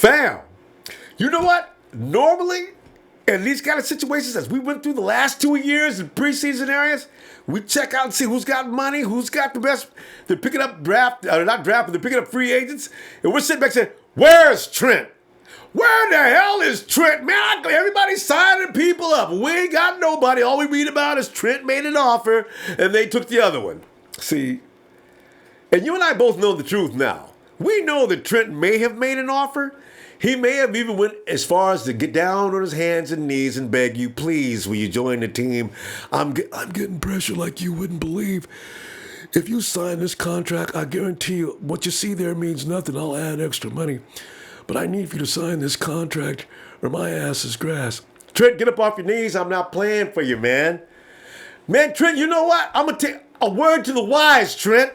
Fam, you know what? Normally, in these kind of situations, as we went through the last 2 years in preseason areas, we check out and see who's got money, who's got the best. They're picking up not draft, but they're picking up free agents. And we're sitting back saying, where's Trent? Where the hell is Trent? Man, everybody's signing people up. We ain't got nobody. All we read about is Trent made an offer and they took the other one. See, and you and I both know the truth now. We know that Trent may have made an offer. He may have even went as far as to get down on his hands and knees and beg you, please, will you join the team? I'm getting pressure like you wouldn't believe. If you sign this contract, I guarantee you what you see there means nothing. I'll add extra money. But I need for you to sign this contract or my ass is grass. Trent, get up off your knees. I'm not playing for you, man. Man, Trent, you know what? I'm going to take a word to the wise, Trent.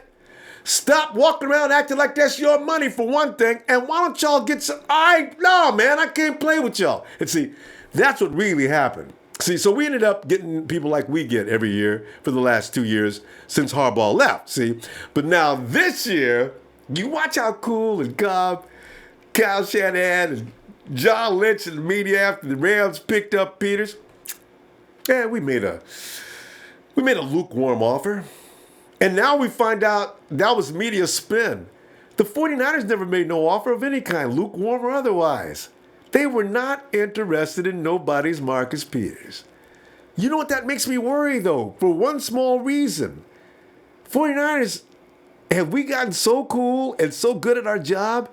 Stop walking around acting like that's your money for one thing. And why don't y'all get some... No, man, I can't play with y'all. And see, that's what really happened. See, so we ended up getting people like we get every year for the last 2 years since Harbaugh left, see? But now this year, you watch how cool and calm Kyle Shanahan and John Lynch and the media after the Rams picked up Peters. Yeah, we made a lukewarm offer. And now we find out that was media spin. The 49ers never made no offer of any kind, lukewarm or otherwise. They were not interested in nobody's Marcus Peters. You know what that makes me worry, though, for one small reason. 49ers, have we gotten so cool and so good at our job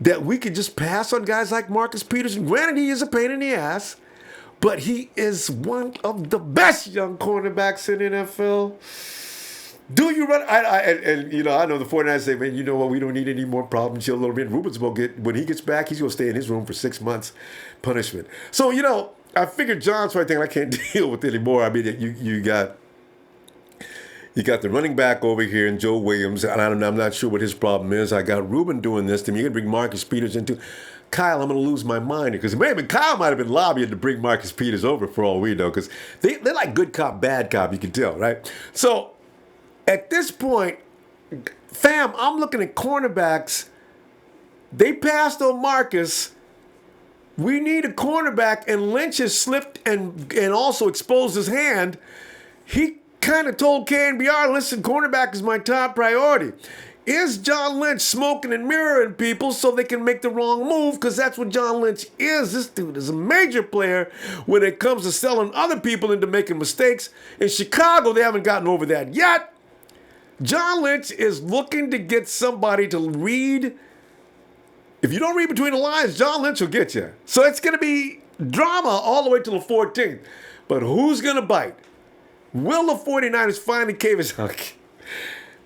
that we could just pass on guys like Marcus Peters? And granted, he is a pain in the ass, but he is one of the best young cornerbacks in the NFL. Do you run? I know the 49ers say, man, you know what? We don't need any more problems. Chill a little bit. Ruben's going to when he gets back, he's going to stay in his room for 6 months punishment. So, I figured John's right thing I can't deal with anymore. I mean, you got the running back over here in Joe Williams, and I'm not sure what his problem is. I got Ruben doing this to me. You're going to bring Marcus Peters into Kyle. I'm going to lose my mind because Kyle might have been lobbying to bring Marcus Peters over for all we know because they're like good cop, bad cop. You can tell, right? So at this point, fam, I'm looking at cornerbacks. They passed on Marcus. We need a cornerback, and Lynch has slipped and also exposed his hand. He kind of told KNBR, listen, cornerback is my top priority. Is John Lynch smoking and mirroring people so they can make the wrong move? Because that's what John Lynch is. This dude is a major player when it comes to selling other people into making mistakes. In Chicago, they haven't gotten over that yet. John Lynch is looking to get somebody to read. If you don't read between the lines, John Lynch will get you. So it's going to be drama all the way till the 14th. But who's going to bite? Will the 49ers finally cave his...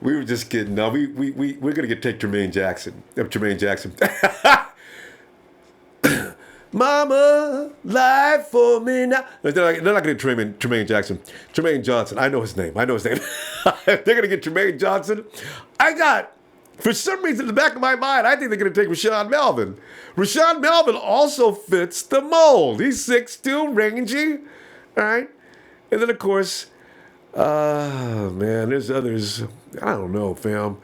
We were just kidding. No, we're going to take Trumaine Jackson. Mama, lie for me now. They're not going to get Trumaine Jackson. Trumaine Johnson. I know his name. They're going to get Trumaine Johnson. For some reason, in the back of my mind, I think they're going to take Rashaan Melvin. Rashaan Melvin also fits the mold. He's 6'2", rangy. All right? And then, of course, there's others. I don't know, fam.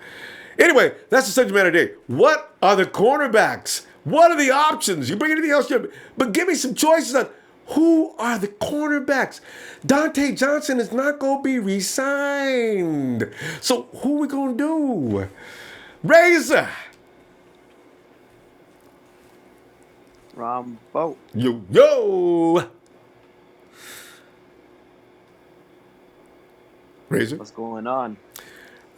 Anyway, that's the subject matter today. What are the cornerbacks? What are the options? You bring anything else, but give me some choices on who are the cornerbacks. Dante Johnson is not going to be re-signed. So who are we going to do? Razor. Ronbo. Yo. Razor. What's going on?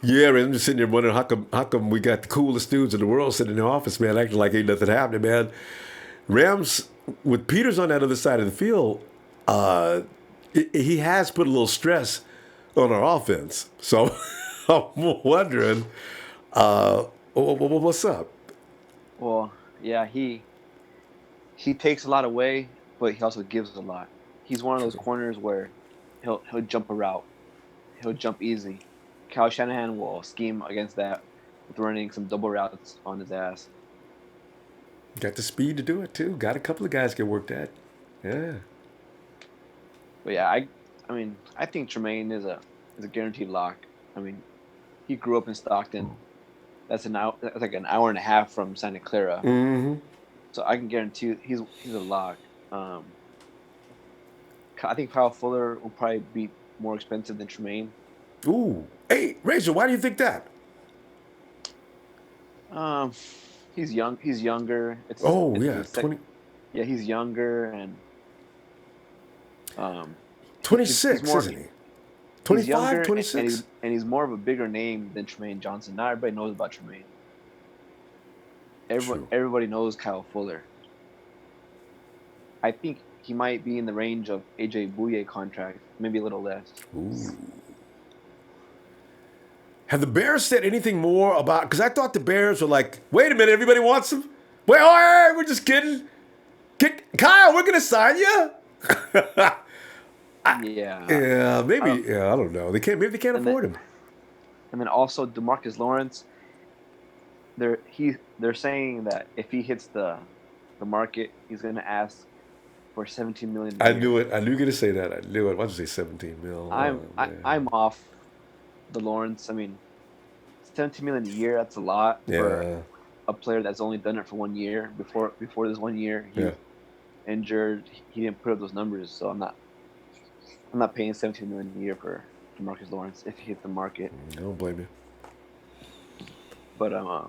Yeah, man, I'm just sitting there wondering how come we got the coolest dudes in the world sitting in the office, man, acting like ain't nothing happening, man. Rams, with Peters on that other side of the field, he has put a little stress on our offense. So I'm wondering, what's up? Well, yeah, he takes a lot away, but he also gives a lot. He's one of those corners where he'll jump a route. He'll jump easy. Kyle Shanahan will scheme against that with running some double routes on his ass. Got the speed to do it, too. Got a couple of guys get worked at. Yeah. But yeah, I think Tremaine is a guaranteed lock. I mean, he grew up in Stockton. That's like an hour and a half from Santa Clara. Mm-hmm. So I can guarantee you he's a lock. I think Kyle Fuller will probably be more expensive than Trumaine. Ooh. Hey, Razor, why do you think that? Um, he's young. He's younger. Oh, It's yeah. the sec. Yeah, he's younger and um, he's 26, more isn't he? he's 25, younger 26? and he's more of a bigger name than Trumaine Johnson. Not everybody knows about Trumaine. True. Everybody knows Kyle Fuller. I think he might be in the range of AJ Bouye contract, maybe a little less. Ooh. Have the Bears said anything more about? Because I thought the Bears were like, wait a minute, everybody wants him. Wait, all right, we're just kidding. Kyle, we're gonna sign you. Yeah. Yeah, maybe. Yeah, I don't know. They can't. Maybe they can't afford him. And then also DeMarcus Lawrence. They're saying that if he hits the market, he's going to ask for 17 million. I knew it. I knew you were gonna say that. I knew it. Why did you say 17 mil? I'm off the Lawrence. I mean, 17 million a year. That's a lot for a player that's only done it for 1 year. Before this 1 year, he was injured. He didn't put up those numbers, so I'm not paying 17 million a year for DeMarcus Lawrence if he hits the market. I don't blame you. But I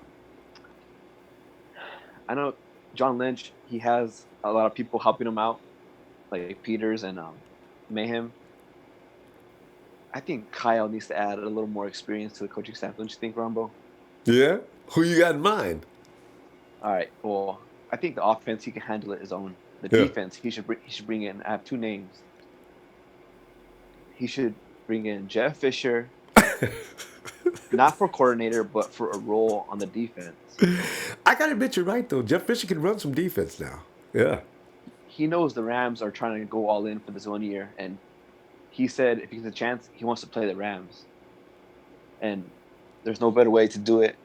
know John Lynch. He has a lot of people helping him out, like Peters and Mayhem. I think Kyle needs to add a little more experience to the coaching staff. Don't you think, Ronbo? Yeah. Who you got in mind? All right. Well, I think the offense he can handle it his own. The defense he should bring in. I have two names. He should bring in Jeff Fisher, not for coordinator, but for a role on the defense. I gotta admit, you're right though. Jeff Fisher can run some defense now. Yeah. He knows the Rams are trying to go all in for this 1 year, and he said if he gets a chance, he wants to play the Rams. And there's no better way to do it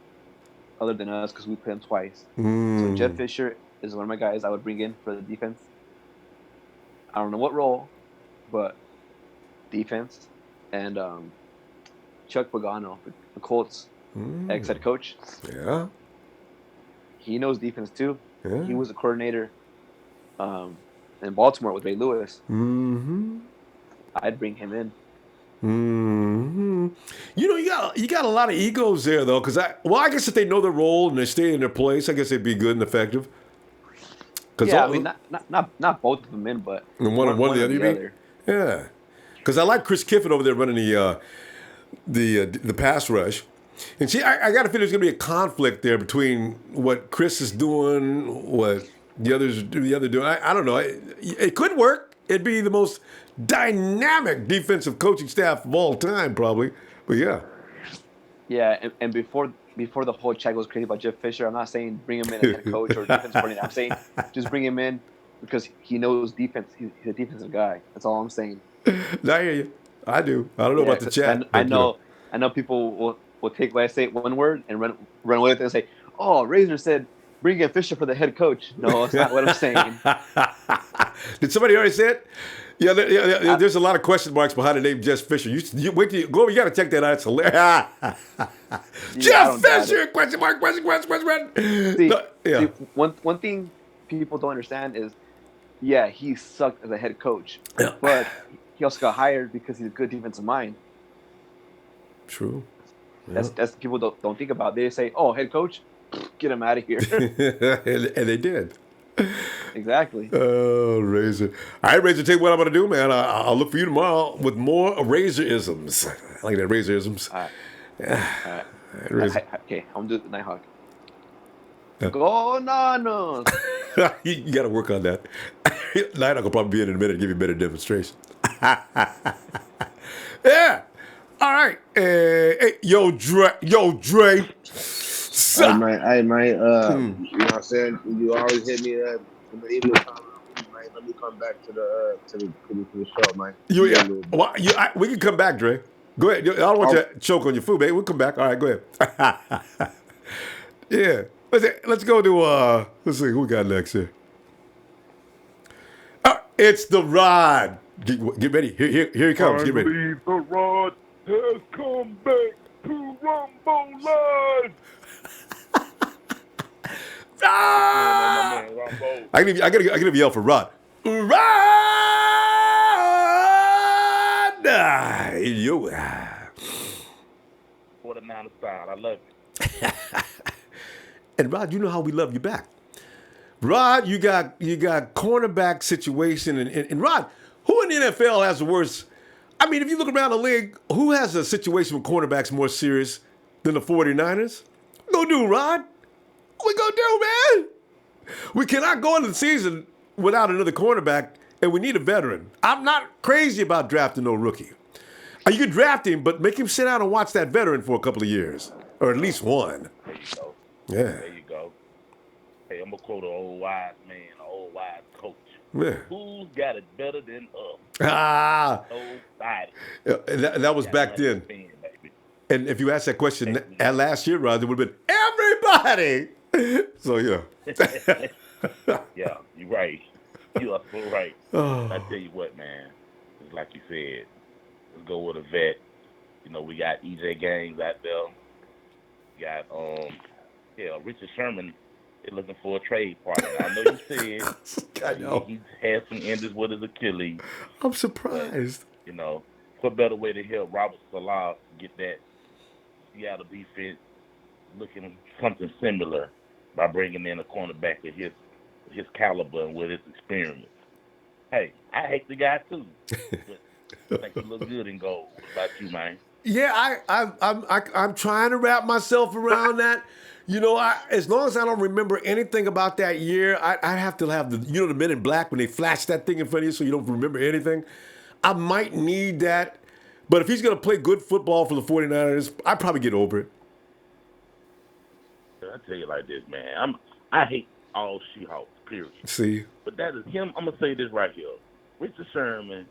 other than us because we play them twice. So Jeff Fisher is one of my guys I would bring in for the defense. I don't know what role, but defense. And Chuck Pagano, the Colts ex-head coach. Yeah. He knows defense too. Yeah. He was a coordinator in Baltimore with Ray Lewis. Mm-hmm. I'd bring him in. Mm-hmm. You know, you got a lot of egos there though, because I guess if they know their role and they stay in their place, I guess they'd be good and effective. Yeah, I mean, not both of them in, but one or the other. Yeah, because I like Chris Kiffin over there running the pass rush. And see, I got to feel there's going to be a conflict there between what Chris is doing, what the other doing. I don't know. It could work. It'd be the most dynamic defensive coaching staff of all time, probably. But yeah. Yeah, and before the whole chat goes crazy about Jeff Fisher, I'm not saying bring him in as head coach or defense coordinator. I'm saying just bring him in because he knows defense. He's a defensive guy. That's all I'm saying. I hear you. I do. I don't know about the chat. I know people will take what I say one word and run away with it and say, "Oh, Razor said bring in Fisher for the head coach." No, that's not what I'm saying. Did somebody already say it? Yeah, there's a lot of question marks behind the name Jeff Fisher. You wait till you go. You got to check that out. It's hilarious. Jeff Fisher? Question mark? See, see, one thing people don't understand is, yeah, he sucked as a head coach, but he also got hired because he's a good defensive mind. True. Yeah. That's people don't think about. They say, "Oh, head coach, get him out of here," and they did. Exactly. Oh, Razor. All right, Razor, take what I'm going to do, man. I'll look for you tomorrow with more Razor-isms. I like that, Razor-isms. All right. Yeah. All right. Razor. Okay, I'm going to do the Nighthawk. Go Nanos! You got to work on that. Nighthawk will probably be in a minute and give you a better demonstration. Yeah. All right. Hey, yo, Dre. I might, you know what I'm saying? You always hit me in the evening time. Let me come back to the show, man. We can come back, Dre. Go ahead. I don't want you to choke on your food, baby. We'll come back. All right, go ahead. Yeah. Let's go to, let's see, who we got next here? It's the Rod. Get ready. Here he comes. Get ready. The Rod has come back to Ronbo Live. Ah! man, Ronbo. I gotta yell for Rod. Rod! You. 49 style. I love it. And Rod, you know how we love you back. Rod, you got cornerback situation, and Rod, who in the NFL has the worst? I mean, if you look around the league, who has a situation with cornerbacks more serious than the 49ers? What we gonna do, Rod? What we gonna do, man? We cannot go into the season without another cornerback, and we need a veteran. I'm not crazy about drafting no rookie. You can draft him, but make him sit down and watch that veteran for a couple of years, or at least one. There you go. Yeah. There you go. Hey, I'm going to quote an old wise man, an old wise coach. Yeah. Who's got it better than us? Ah. Nobody. Yeah, that was back then. Baby. And if you asked that question at last year, Rod, it would have been everybody. So, yeah. Yeah, you're right. You are so right. Oh. I tell you what, man. It's like you said. Let's go with a vet. You know, we got EJ Gaines out there. We got Richard Sherman is looking for a trade partner. I know you said I know. he had some injuries with his Achilles. I'm surprised. But, you know, what better way to help Robert Saleh get that Seattle defense looking something similar by bringing in a cornerback of his caliber and with his experience. Hey, I hate the guy too, but I think he look good in gold. What about you, man? Yeah, I'm trying to wrap myself around that. You know, as long as I don't remember anything about that year, I have to have the Men in Black when they flash that thing in front of you so you don't remember anything. I might need that. But if he's going to play good football for the 49ers, I'd probably get over it. I tell you like this, man. I hate all Seahawks, period. See? But that is him. I'm going to say this right here. Richard Sherman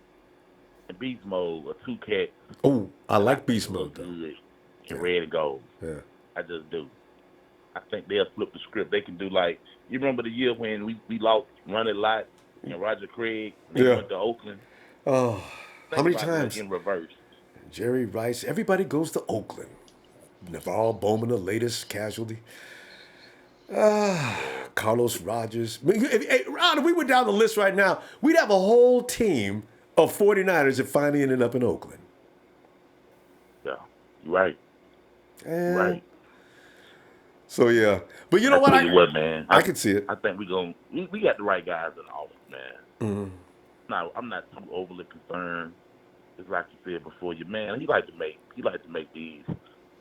and Beast Mode are two cats. Oh, I like Beast Mode, though. Good and red and gold. Yeah. I just do. I think they'll flip the script. They can do like, you remember the year when we lost Ronnie Lott and Roger Craig? They went to Oakland. Oh, how many times? In reverse. Jerry Rice. Everybody goes to Oakland. Navarro Bowman, the latest casualty. Carlos Rogers. Hey, Ron, if we went down the list right now, we'd have a whole team of 49ers that finally ended up in Oakland. Yeah, you're right. Right. So, yeah. But you know what? Tell you what, man. I can see it. I think we got the right guys in the office, man. Mm-hmm. Now, I'm not too overly concerned. It's like you said before, your man, he like to make these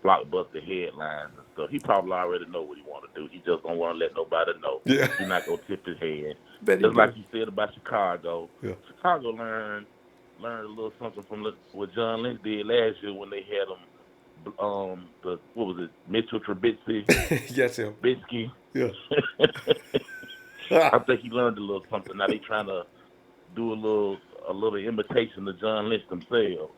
blockbuster headlines and stuff. He probably already know what he want to do. He just don't want to let nobody know. Yeah. He's not gonna tip his head. Just like you said about Chicago. Yeah. Chicago learned a little something from what John Lynch did last year when they had him. What was it? Mitchell Trubisky. Yes, him. Bisky. Yeah. I think he learned a little something. Now they trying to do a little imitation of John Lynch themselves.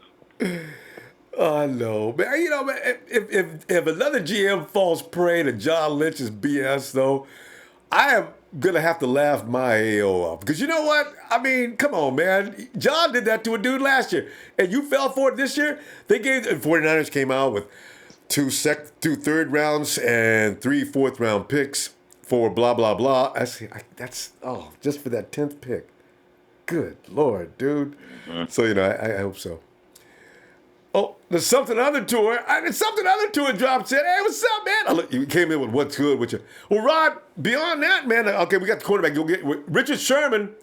I know, man. You know, man, if another GM falls prey to John Lynch's BS, though, I am gonna have to laugh my AO off. Because you know what? I mean, come on, man. John did that to a dude last year, and you fell for it this year. The 49ers came out with two third rounds and 3 fourth-round picks for blah blah blah. That's just for that 10th pick. Good Lord, dude. Mm-hmm. So you know, I hope so. Oh, there's something other tour. Something other tour dropped. Said, "Hey, what's up, man?" You came in with what's good with you. Well, Rod, beyond that, man. Okay, we got the quarterback. You'll get Richard Sherman.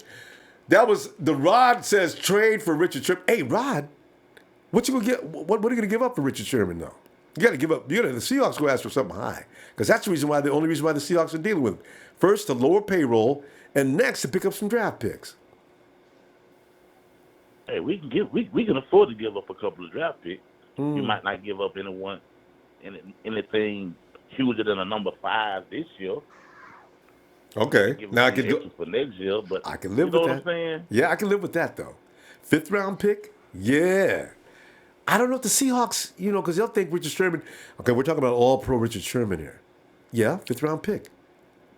That was the Rod says trade for Richard Sherman. Hey, Rod, what you gonna get? What are you gonna give up for Richard Sherman though? You got to give up. The Seahawks go ask for something high because that's the only reason why the Seahawks are dealing with him. First, to lower payroll, and next to pick up some draft picks. Hey, we can afford to give up a couple of draft picks. You might not give up anything huger than a number 5 this year. Okay, now I can do for next year, but I can live with that. You know what I'm saying? Yeah, I can live with that though. 5th round pick, yeah. I don't know if the Seahawks, because they'll think Richard Sherman. Okay, we're talking about all pro Richard Sherman here. Yeah, 5th round pick.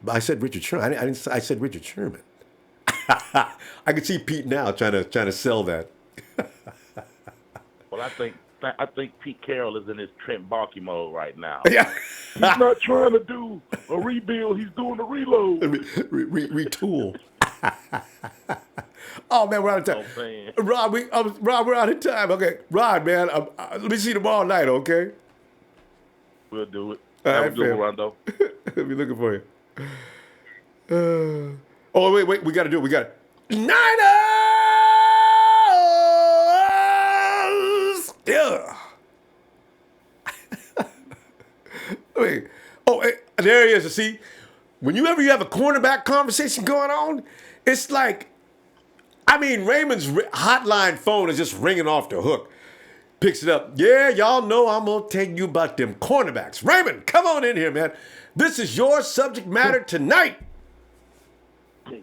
But I said Richard Sherman. I said Richard Sherman. I can see Pete now trying to sell that. Well, I think I think Pete Carroll is in his Trent Baalke mode right now. Yeah. He's not trying to do a rebuild. He's doing a reload. Retool. Oh man, we're out of time. Oh, man. Rod, we're out of time. Okay, Rod, man, let me see you tomorrow night. Okay. We'll do it. All Have right, a good fam. one, Rondo. I'll be looking for you. Oh wait, we got to do it. We got it. Niners. Yeah. Wait. Oh, hey, there he is. See, whenever you have a cornerback conversation going on, it's like, I mean, Raymond's hotline phone is just ringing off the hook. Picks it up. Yeah, y'all know I'm going to tell you about them cornerbacks. Raymond, come on in here, man. This is your subject matter tonight.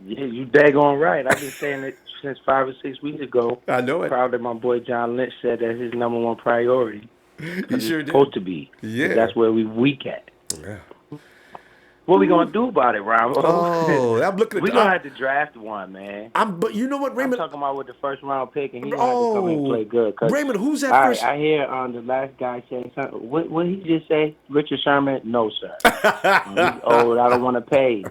Yeah, you daggone right. I've been saying it since 5 or 6 weeks ago. I know it. Proud that my boy John Lynch said that's his number one priority. You sure it's did. supposed to be. Yeah. That's where we weak at. Yeah. What we gonna do about it, Ronbo? Oh, I'm looking at we gonna have to draft one, man. But you know what, Raymond? I'm talking about with the first round pick, and he's gonna have to come in and play good. Raymond, who's that I, first? I hear the last guy saying something. What he just say? Richard Sherman? No, sir. He's old. I don't want to pay.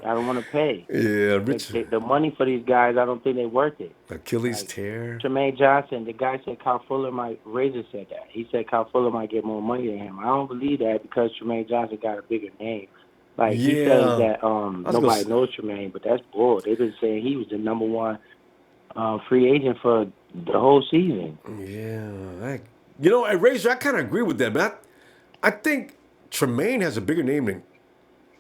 Yeah, Richard. The money for these guys, I don't think they're worth it. Achilles tear. Trumaine Johnson, the guy said Kyle Fuller might. Razor said that. He said Kyle Fuller might get more money than him. I don't believe that because Trumaine Johnson got a bigger name. Like he says that nobody knows Tremaine, but that's bull. They've been saying he was the number one free agent for the whole season. Yeah, at Razor, I kind of agree with that, but I think Tremaine has a bigger name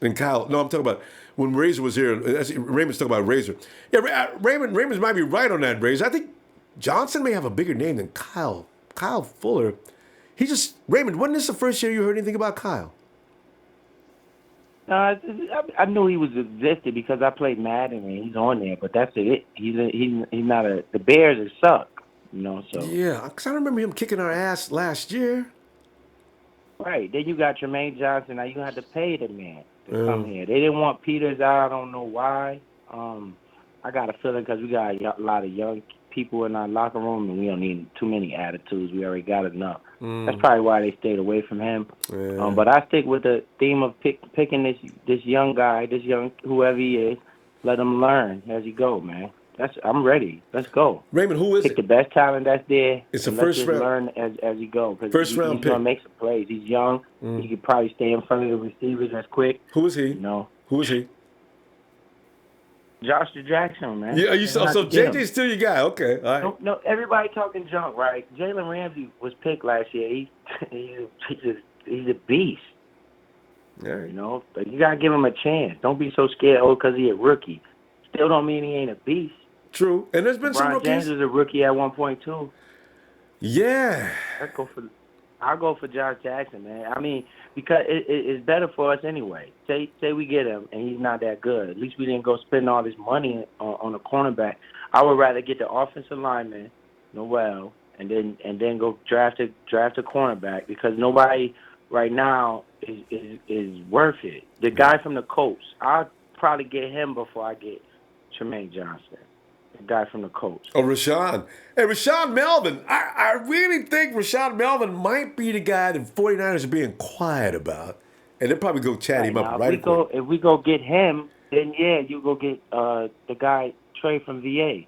than Kyle. No, I'm talking about when Razor was here. Raymond's talking about Razor. Yeah, Raymond might be right on that, Razor. I think Johnson may have a bigger name than Kyle. Kyle Fuller. Raymond, wasn't this the first year you heard anything about Kyle? I knew he was existed because I played Madden and he's on there, but that's it. He's not the Bears suck, So yeah, because I remember him kicking our ass last year. Right. Then you got Trumaine Johnson. Now you have to pay the man to come here. They didn't want Peters out. I don't know why. I got a feeling because we got a lot of young people in our locker room and we don't need too many attitudes. We already got enough. That's probably why they stayed away from him. Yeah. But I stick with the theme of picking this young guy, this young whoever he is. Let him learn as he go, man. I'm ready. Let's go. Raymond, who is Pick the best talent that's there. It's a first round. Learn as he go. First round he's pick. Gonna make some plays. He's young. He could probably stay in front of the receivers as quick. Who is he? Who is he? Josh Jackson, man. Yeah, so JJ's still your guy. Okay, all right. No, everybody talking junk, right? Jalen Ramsey was picked last year. He's a beast. Yeah. But you gotta give him a chance. Don't be so scared. Because he's a rookie. Still don't mean he ain't a beast. True, and there's been some rookies. James was a rookie at one point too. Yeah. I'll go for Josh Jackson, man. I mean, because it's better for us anyway. Say we get him and he's not that good. At least we didn't go spend all this money on a cornerback. I would rather get the offensive lineman, Noel, and then go draft a cornerback because nobody right now is worth it. The guy from the Colts, I'll probably get him before I get Trumaine Johnson. The guy from the Colts. Oh, Rashaan. Hey, Rashaan Melvin. I really think Rashaan Melvin might be the guy the 49ers are being quiet about. And they'll probably go chat him up right away. If we go get him, then you go get the guy Trey from VA.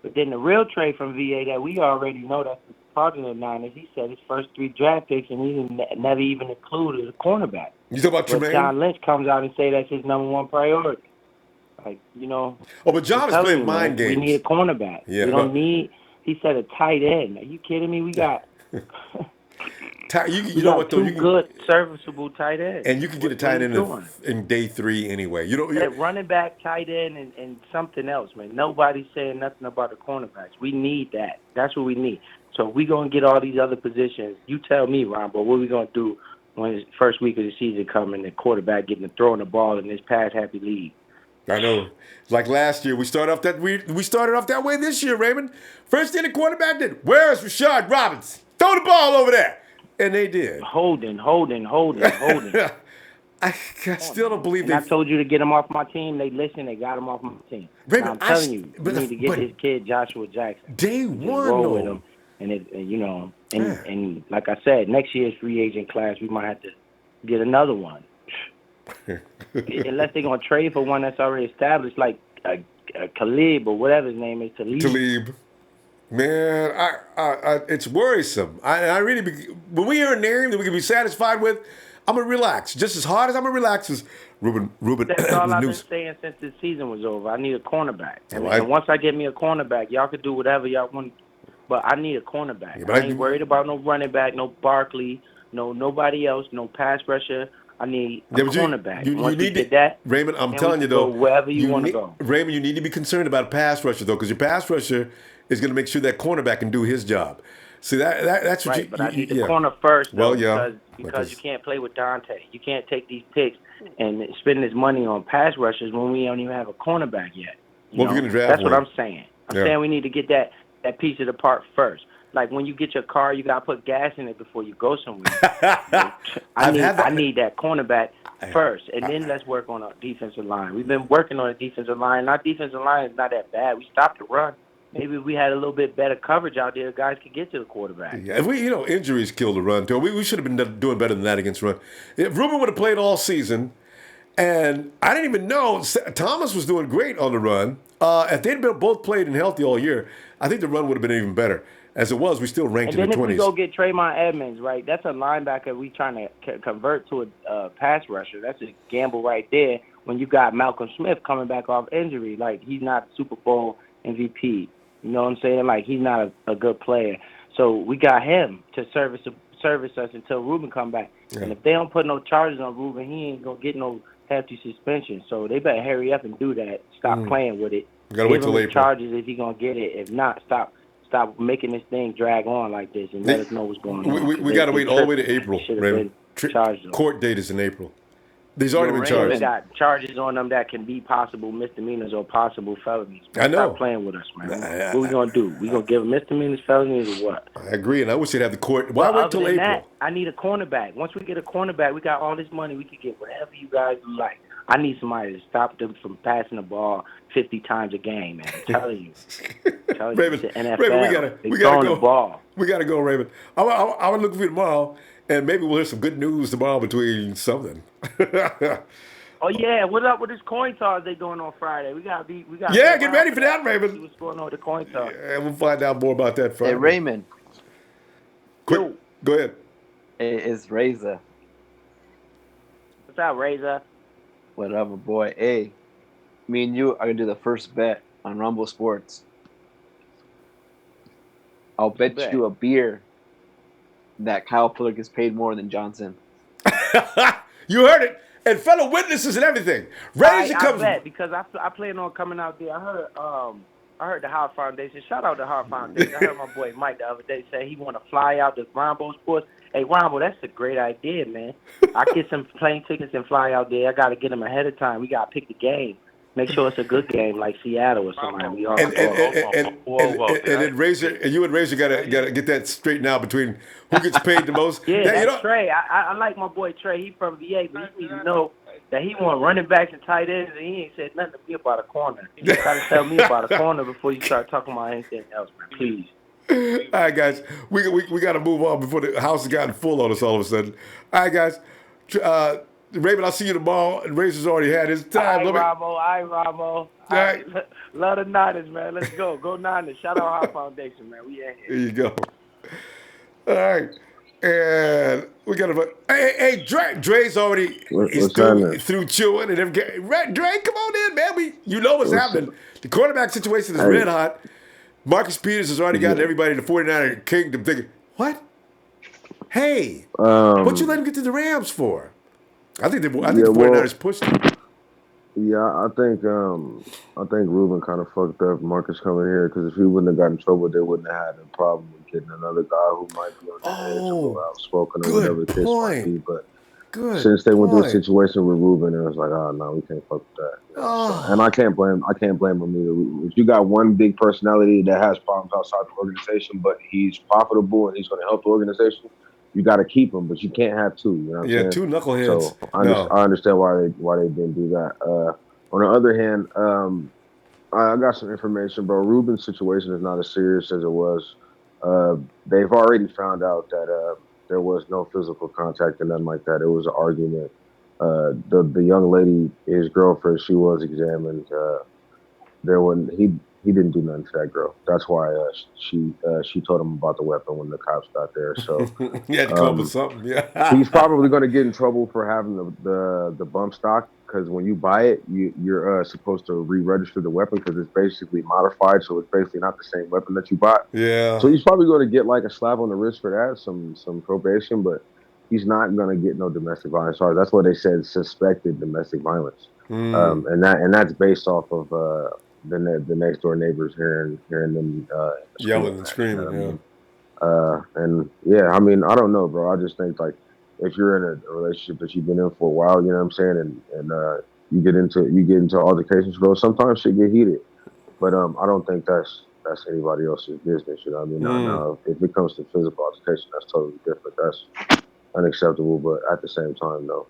But then the real Trey from VA that we already know that's part of the Niners, he said his first 3 draft picks and he never even included a cornerback. You talk about Tremaine? John Lynch comes out and say that's his number one priority. Oh, but John is playing mind games. We need a cornerback. Yeah, we don't need, he said, a tight end. Are you kidding me? We got you know what, though? Two good, serviceable tight ends. And you can get a tight end in day 3 anyway. Running back, tight end, and something else, man. Nobody's saying nothing about the cornerbacks. We need that. That's what we need. So if we're going to get all these other positions, you tell me, Ronbo, what are we going to do when the first week of the season coming, the quarterback getting to throwing the ball in this pass-happy league? I know. Like last year, we started off that way this year, Raymond. First thing the quarterback did, where's Rashard Robinson? Throw the ball over there. And they did. Holding. I still don't believe I told you to get him off my team. They listened. They got him off my team. Raymond, I'm telling you, we need to get this kid Joshua Jackson. Day one, roll with him. And and like I said, next year's free agent class, we might have to get another one. Unless they're gonna trade for one that's already established, like Khalib or whatever his name is, Talib. Man, it's worrisome. I really, when we hear a name that we can be satisfied with, I'm gonna relax. Just as hard as I'm gonna relax as Ruben. That's all I've been saying since the season was over. I need a cornerback, and once I get me a cornerback, y'all can do whatever y'all want. But I need a cornerback. Yeah, I ain't worried about no running back, no Barkley, nobody else, no pass rusher. I need a cornerback. You need to, that, Raymond. I'm telling you though, wherever you want to go, Raymond. You need to be concerned about a pass rusher though, because your pass rusher is going to make sure that cornerback can do his job. See that's what right. But I need the corner first, though, well, because you can't play with Dante. You can't take these picks and spend this money on pass rushers when we don't even have a cornerback yet. We're going to draft. That's what I'm saying. I'm saying we need to get that piece of the part first. Like when you get your car, you gotta put gas in it before you go somewhere. I need that cornerback first, and then let's work on our defensive line. We've been working on the defensive line. Our defensive line is not that bad. We stopped the run. Maybe if we had a little bit better coverage out there, guys could get to the quarterback. Yeah, if injuries killed the run too. We should have been doing better than that against run. If Ruben would have played all season, and I didn't even know Thomas was doing great on the run. If they'd both played and healthy all year, I think the run would have been even better. As it was, we still ranked in the 20s. And then if we go get Tremaine Edmunds, right, that's a linebacker we trying to convert to a pass rusher. That's a gamble right there when you got Malcolm Smith coming back off injury. Like, he's not a Super Bowl MVP. You know what I'm saying? Like, he's not a good player. So we got him to service us until Ruben come back. Yeah. And if they don't put no charges on Ruben, he ain't going to get no hefty suspension. So they better hurry up and do that. Stop playing with it. We got to wait till April. Charges if he's going to get it. If not, stop making this thing drag on like this and let us know what's going on. We got to wait all the way to April, Raymond. Court date is in April. There's already been charged. They got charges on them that can be possible misdemeanors or possible felonies. Man, I know. Stop playing with us, man. What we going to do? We going to give them misdemeanors, felonies, or what? I agree, and I wish they'd have the court. Why wait till April? That, I need a cornerback. Once we get a cornerback, we got all this money. We can get whatever you guys like. I need somebody to stop them from passing the ball 50 times a game, man. I'm telling you. Raymond, the NFL, Raymond, we gotta go. The ball. We gotta go, Raymond. I'm looking for you tomorrow, and maybe we'll hear some good news tomorrow between something. Oh yeah, what up with this coin toss they doing on Friday? We gotta get ready for that, Raymond. See what's going on with the coin toss? Yeah, we'll find out more about that Friday. Hey Raymond. Quick, go ahead. It's Razor. What's up, Razor? Whatever, boy. Hey, me and you are gonna do the first bet on Ronbo Sports. I'll bet you a beer that Kyle Fuller gets paid more than Johnson. You heard it. And fellow witnesses and everything. Razor comes. I bet because I plan on coming out there. I heard the Howard Foundation. Shout out to Howard Foundation. I heard my boy Mike the other day say he want to fly out to Ronbo Sports. Hey, Ronbo, that's a great idea, man. I get some plane tickets and fly out there. I got to get them ahead of time. We got to pick the game. Make sure it's a good game like Seattle or something. We all and then Razor and you and Razor gotta get that straightened out between who gets paid the most. Yeah, that's Trey. I like my boy Trey. He from VA, but he needs to know that he want running backs and tight ends, and he ain't said nothing to me about a corner. You gotta tell me about a corner before you start talking about anything else, man. Please. All right, guys. We got to move on before the house has gotten full on us all of a sudden. All right, guys. Raymond, I'll see you tomorrow. And Razor's already had his time. All right, Ramo. All right. Love the Niners, man. Let's go. Go Niners. Shout out our foundation, man. We in here. There you go. All right. And we got to... Hey, Dre's already through chewing and everything. Dre, come on in, man. You know what's happening. The quarterback situation is red hot. Marcus Peters has already gotten everybody in the 49er kingdom thinking, what? Hey, what you let him get to the Rams for? I think the 49ers pushed him. Yeah, I think Ruben kind of fucked up Marcus coming here because if he wouldn't have gotten in trouble, they wouldn't have had a problem with getting another guy who might be on the edge or outspoken or whatever the case might be. But since they went through a situation with Ruben, it was like, oh no, we can't fuck with that. And I can't blame him either. If you got one big personality that has problems outside the organization, but he's profitable and he's going to help the organization, you got to keep him, but you can't have two. You know what I'm saying? Two knuckleheads. So I understand why they didn't do that. On the other hand, I got some information, bro. Ruben's situation is not as serious as it was They've already found out that there was no physical contact and nothing like that. It was an argument. The young lady, his girlfriend, she was examined. There wasn't he didn't do nothing to that girl. That's why she told him about the weapon when the cops got there. So He had to come up with something. Yeah. he's probably going to get in trouble for having the bump stock because when you buy it, you're supposed to re-register the weapon because it's basically modified, so it's basically not the same weapon that you bought. Yeah. So he's probably going to get like a slap on the wrist for that, some probation, but he's not going to get no domestic violence charge. That's what they said, suspected domestic violence, and that's based off of the next door neighbors hearing them yelling and screaming. You know and yeah, I mean, I don't know, bro. I just think like if you're in a relationship that you've been in for a while, you know what I'm saying, and you get into altercations, bro. Sometimes shit get heated, but I don't think that's anybody else's business. You know what I mean? Now, if it comes to physical altercation, that's totally different. That's unacceptable. But at the same time, though,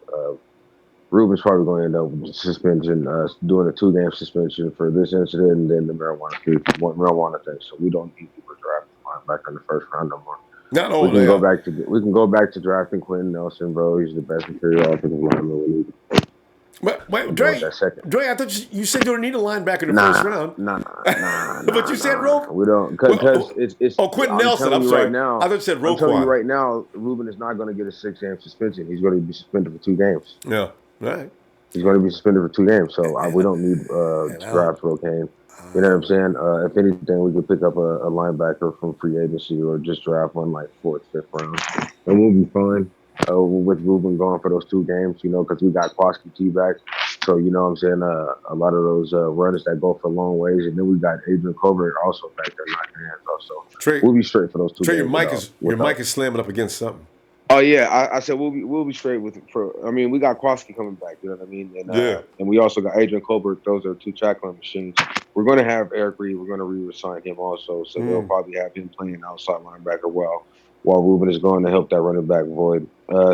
Ruben's probably going to end up with suspension, doing a 2-game suspension for this incident and then the marijuana thing. So we don't need people drafting linebacker in the first round no more. We can go back to drafting Quentin Nelson, bro. He's the best material offensive lineman we need. Wait, Dre, I thought you said you don't need a linebacker in the first round. Nah. But you said Roquan. We don't, because it's. Quentin Nelson. I'm sorry. Right now, I thought you said Roquan. I'm telling you right now, Ruben is not going to get a 6-game suspension. He's going to be suspended for 2 games. Yeah, right. He's going to be suspended for 2 games. So we don't need to draft Roquan. You know what I'm saying? If anything, we could pick up a linebacker from free agency or just draft one like 4th, 5th round, and we'll be fine. With Ruben going for those 2 games, you know, because we got Kwaski T back. So, you know what I'm saying? A lot of those runners that go for long ways. And then we got Adrian Colbert also back there knocking hands off. So Trey, we'll be straight for those 2 games. Your mic is slamming up against something. Oh, yeah. I said we'll be straight with it. I mean, we got Kwaski coming back, you know what I mean? And, and we also got Adrian Colbert. Those are 2 tackling machines. We're going to have Eric Reed. We're going to re-sign him also. So they'll probably have him playing outside linebacker while Ruben is going to help that running back void.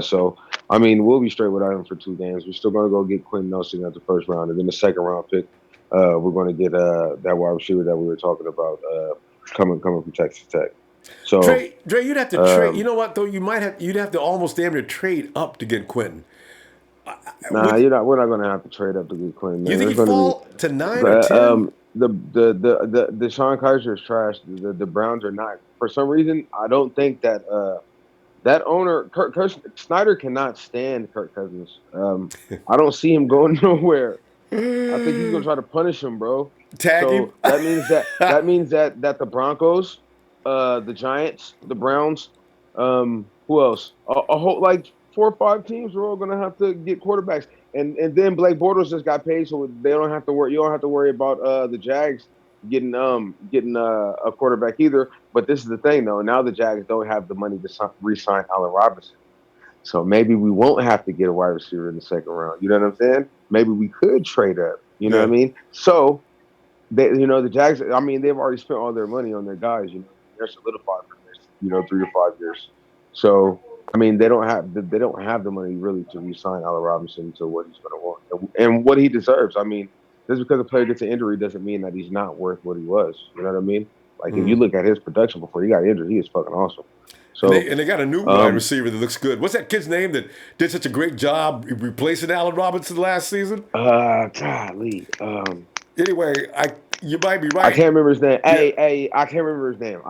So, I mean, we'll be straight without him for 2 games. We're still going to go get Quentin Nelson at the first round. And then the second round pick, we're going to get that wide receiver that we were talking about coming from Texas Tech. So, Dre, you'd have to trade. You know what, though? You'd have to almost damn near trade up to get Quentin. Nah, we're not going to have to trade up to get Quentin. You think he fall to 9 or 10? The Sean Kaiser is trash. The Browns are not. For some reason, I don't think that that owner, Kirk Snyder, cannot stand Kirk Cousins. I don't see him going nowhere. I think he's gonna try to punish him, bro. Tag him. That means that the Broncos, the Giants, the Browns, who else? A whole like 4 or 5 teams are all gonna have to get quarterbacks. And then Blake Bortles just got paid, so they don't have to worry. You don't have to worry about the Jags getting a quarterback either. But this is the thing, though. Now the Jags don't have the money to re-sign Allen Robinson, so maybe we won't have to get a wide receiver in the second round. You know what I'm saying? Maybe we could trade up. You know what I mean? So, the Jags. I mean, they've already spent all their money on their guys. You know, they're solidified for the next 3 or 5 years. So. I mean, they don't have the money really to re-sign Allen Robinson to what he's going to want and what he deserves. I mean, just because a player gets an injury doesn't mean that he's not worth what he was. You know what I mean? Like if you look at his production before he got injured, he is fucking awesome. So and they got a new wide receiver that looks good. What's that kid's name that did such a great job replacing Allen Robinson last season? Golly. Anyway, you might be right. I can't remember his name. Hey, I can't remember his name.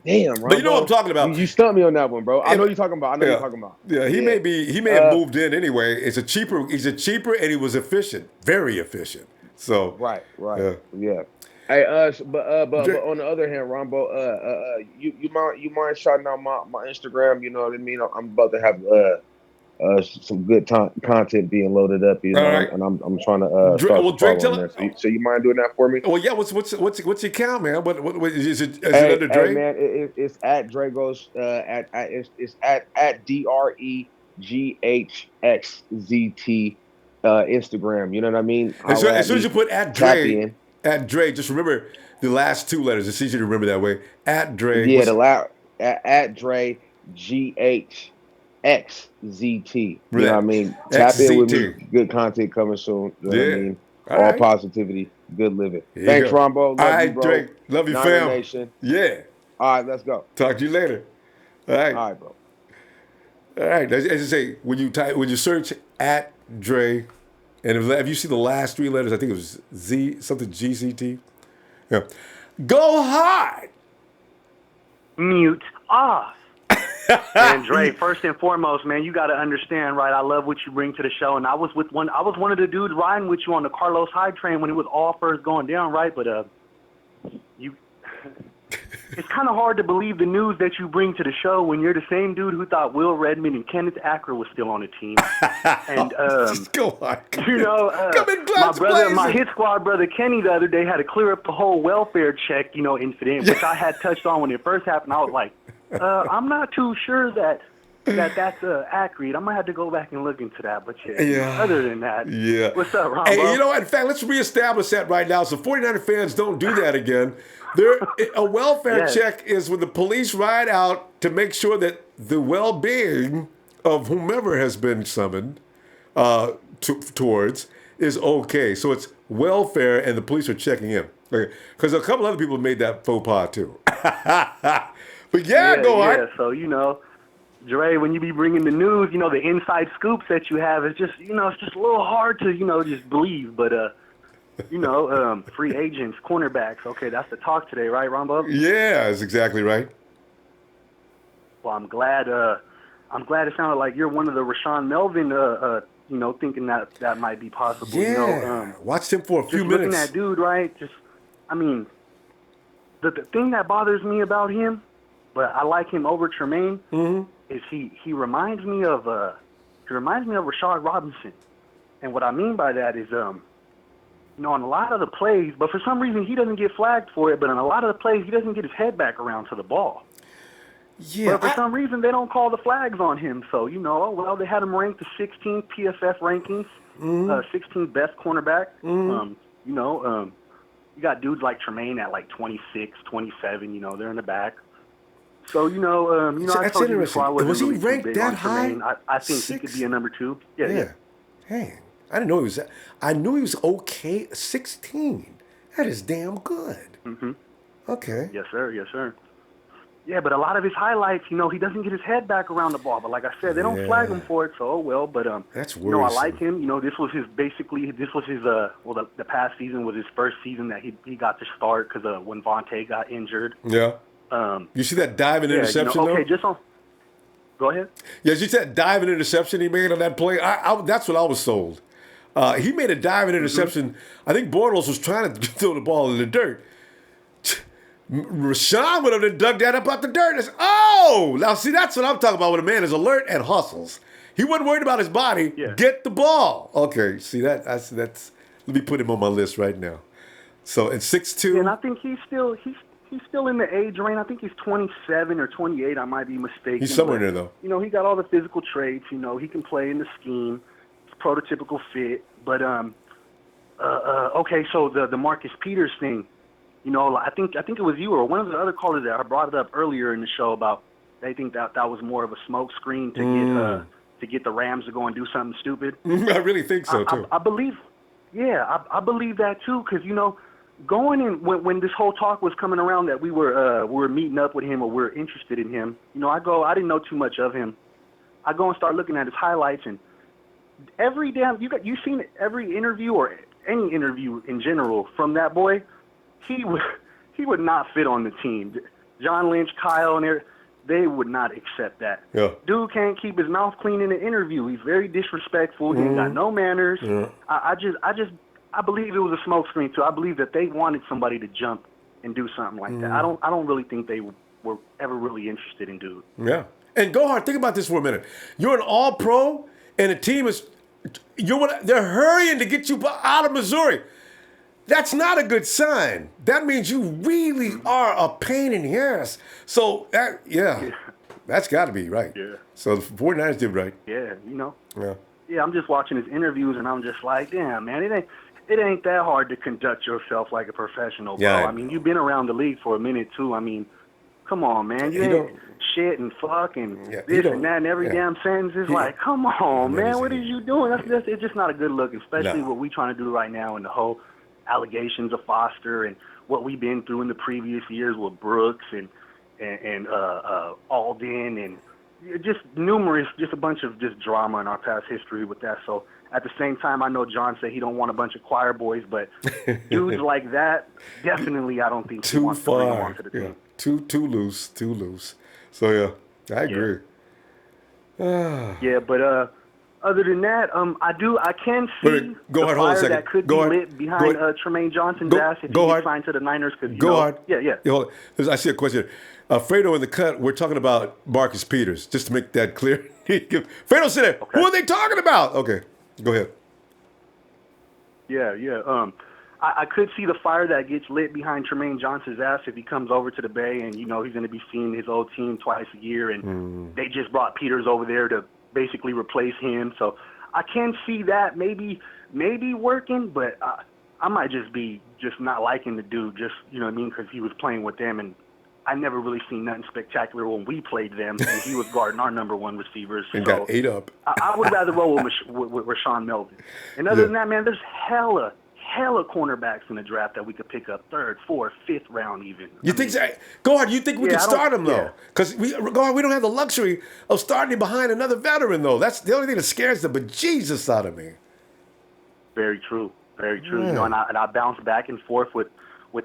Damn, Ronbo. But you know what I'm talking about. You stumped me on that one, bro. I know what you're talking about. You're talking about. Yeah, he may have moved in anyway. He's a cheaper and he was efficient, very efficient. So right. Yeah. Hey, but on the other hand, Ronbo, you mind shouting out my Instagram? You know what I mean? I'm about to have some good content being loaded up, you know, right. And I'm trying to start Drake, tell it. So you mind doing that for me? Well, yeah. What's your account, man? What is it? Is it under Drake? Hey, man, it's at Dragos. It's at DREGHXZT Instagram. You know what I mean? As soon as you put at Dre, just remember the last 2 letters. It's easy to remember that way. At Dre. Yeah, at Dre GH. XZT. You know what I mean? Tap in with me. Good content coming soon. You know what I mean? All positivity, good living. Thanks, Ronbo. Love you, bro. Drake. Love you, fam. Nation. Yeah. All right, let's go. Talk to you later. All right. All right, bro. All right. As I say, when you search at Dre, and if you see the last three letters, I think it was Z something GCT. Yeah. Go hard. Mute off. And Dre, first and foremost, man, you got to understand, right? I love what you bring to the show, and I was one of the dudes riding with you on the Carlos Hyde train when it was all first going down, right? But you, it's kind of hard to believe the news that you bring to the show when you're the same dude who thought Will Redmond and Kenneth Acker was still on the team. And Just go hard. you know, my hit squad brother Kenny the other day had to clear up the whole welfare check, incident, which I had touched on when it first happened. I was like, I'm not too sure that's accurate. I'm gonna have to go back and look into that. But yeah. Other than that, what's up, Ronbo? Hey, you know what? In fact, let's reestablish that right now, so 49er fans don't do that again. A welfare check is when the police ride out to make sure that the well-being of whomever has been summoned towards is okay. So it's welfare, and the police are checking in. Because a couple other people made that faux pas too. But go on. Yeah, so, Dre, when you be bringing the news, the inside scoops that you have, it's just, it's just a little hard to, just believe. But, free agents, cornerbacks. Okay, that's the talk today, right, Ronbo? Yeah, that's exactly right. Well, I'm glad it sounded like you're one of the Rashaan Melvin, thinking that might be possible. Yeah, watched him for a few minutes. Looking at dude, right? The thing that bothers me about him, but I like him over Tremaine, is he reminds me of Rashard Robinson, and what I mean by that is on a lot of the plays, but for some reason he doesn't get flagged for it. But on a lot of the plays, he doesn't get his head back around to the ball. Yeah. But for some reason, they don't call the flags on him. So they had him ranked the 16th PFF rankings, 16th best cornerback. You got dudes like Tremaine at like 26, 27. They're in the back. So I told you before I wasn't was he really ranked big that on high? Tremaine. I think he could be a number 2. Yeah. Hey, I didn't know he was. I knew he was okay. 16. That is damn good. Mm-hmm. Okay. Yes, sir. Yeah, but a lot of his highlights, he doesn't get his head back around the ball. But like I said, they don't flag him for it, so oh well. But that's worrisome. I like him. This was his the past season was his first season that he got to start because when Vontae got injured. Yeah. You see that diving interception though? Go ahead. Yes, you said diving interception he made on that play. That's what I was sold. He made a diving interception. I think Bortles was trying to throw the ball in the dirt. Rashaan would have dug that up out the dirt. Now see, that's what I'm talking about when a man is alert and hustles. He wasn't worried about his body. Yeah. Get the ball. Okay, see that's. Let me put him on my list right now. So at 6'2". And I think he's still in the age range. I think he's 27 or 28. I might be mistaken. He's somewhere there though. He got all the physical traits. He can play in the scheme. It's prototypical fit. But okay, so the Marcus Peters thing. I think it was you or one of the other callers that I brought it up earlier in the show about they think that was more of a smoke screen to get the Rams to go and do something stupid. I really think so too. I believe that too because going in when this whole talk was coming around that we were meeting up with him or we're interested in him. I didn't know too much of him. I go and start looking at his highlights and you've seen every interview or any interview in general from that boy. He would not fit on the team. John Lynch, Kyle, and they would not accept that. Yeah. Dude can't keep his mouth clean in an interview. He's very disrespectful. He ain't got no manners. Yeah. I believe it was a smoke screen too. I believe that they wanted somebody to jump and do something like that. I don't really think they were ever really interested in dude. Yeah. And go hard. Think about this for a minute. You're an all-pro, and the team they're hurrying to get you out of Missouri. That's not a good sign. That means you really are a pain in the ass. So, that's got to be right. Yeah. So the 49ers did right. Yeah, Yeah. Yeah, I'm just watching his interviews, and I'm just like, damn, man, it ain't that hard to conduct yourself like a professional, bro. Yeah. I mean, you've been around the league for a minute, too. I mean, come on, man. You ain't shit and fuck and this and that and every damn sentence. It's like, come on, man. What are you doing? It's just not a good look, especially what we trying to do right now in the whole allegations of Foster and what we've been through in the previous years with Brooks and and Alden and just a bunch of just drama in our past history with that. So at the same time, I know John said he don't want a bunch of choir boys, but dudes like that, definitely I don't think he Too wants to bring them far. onto the team. Too loose. So yeah, I agree. Yeah, but other than that, I can see Wait, go the ahead, hold on a fire second. that could Go be ahead. lit behind Trumaine Johnson's ass if he gets signed to the Niners. Go hard. Yeah. Hold on. I see a question. Fredo in the cut, we're talking about Marcus Peters, just to make that clear. Fredo said it. Okay. Who are they talking about? Okay, go ahead. Yeah. I could see the fire that gets lit behind Trumaine Johnson's ass if he comes over to the Bay, and he's going to be seeing his old team twice a year, and they just brought Peters over there to basically replace him. So I can see that maybe working, but I might just be not liking the dude, just you know what I mean, because he was playing with them, and I never really seen nothing spectacular when we played them, and he was guarding our number one receivers. And so got ate up. I would rather roll with Rashaan Melvin. And other than that, man, there's hella cornerbacks in the draft that we could pick up 3rd, 4th, 5th round even. You think so? Go ahead. You think we can start him though? Because we don't have the luxury of starting behind another veteran though. That's the only thing that scares the bejesus out of me. Very true. Yeah. You know, and I bounce back and forth with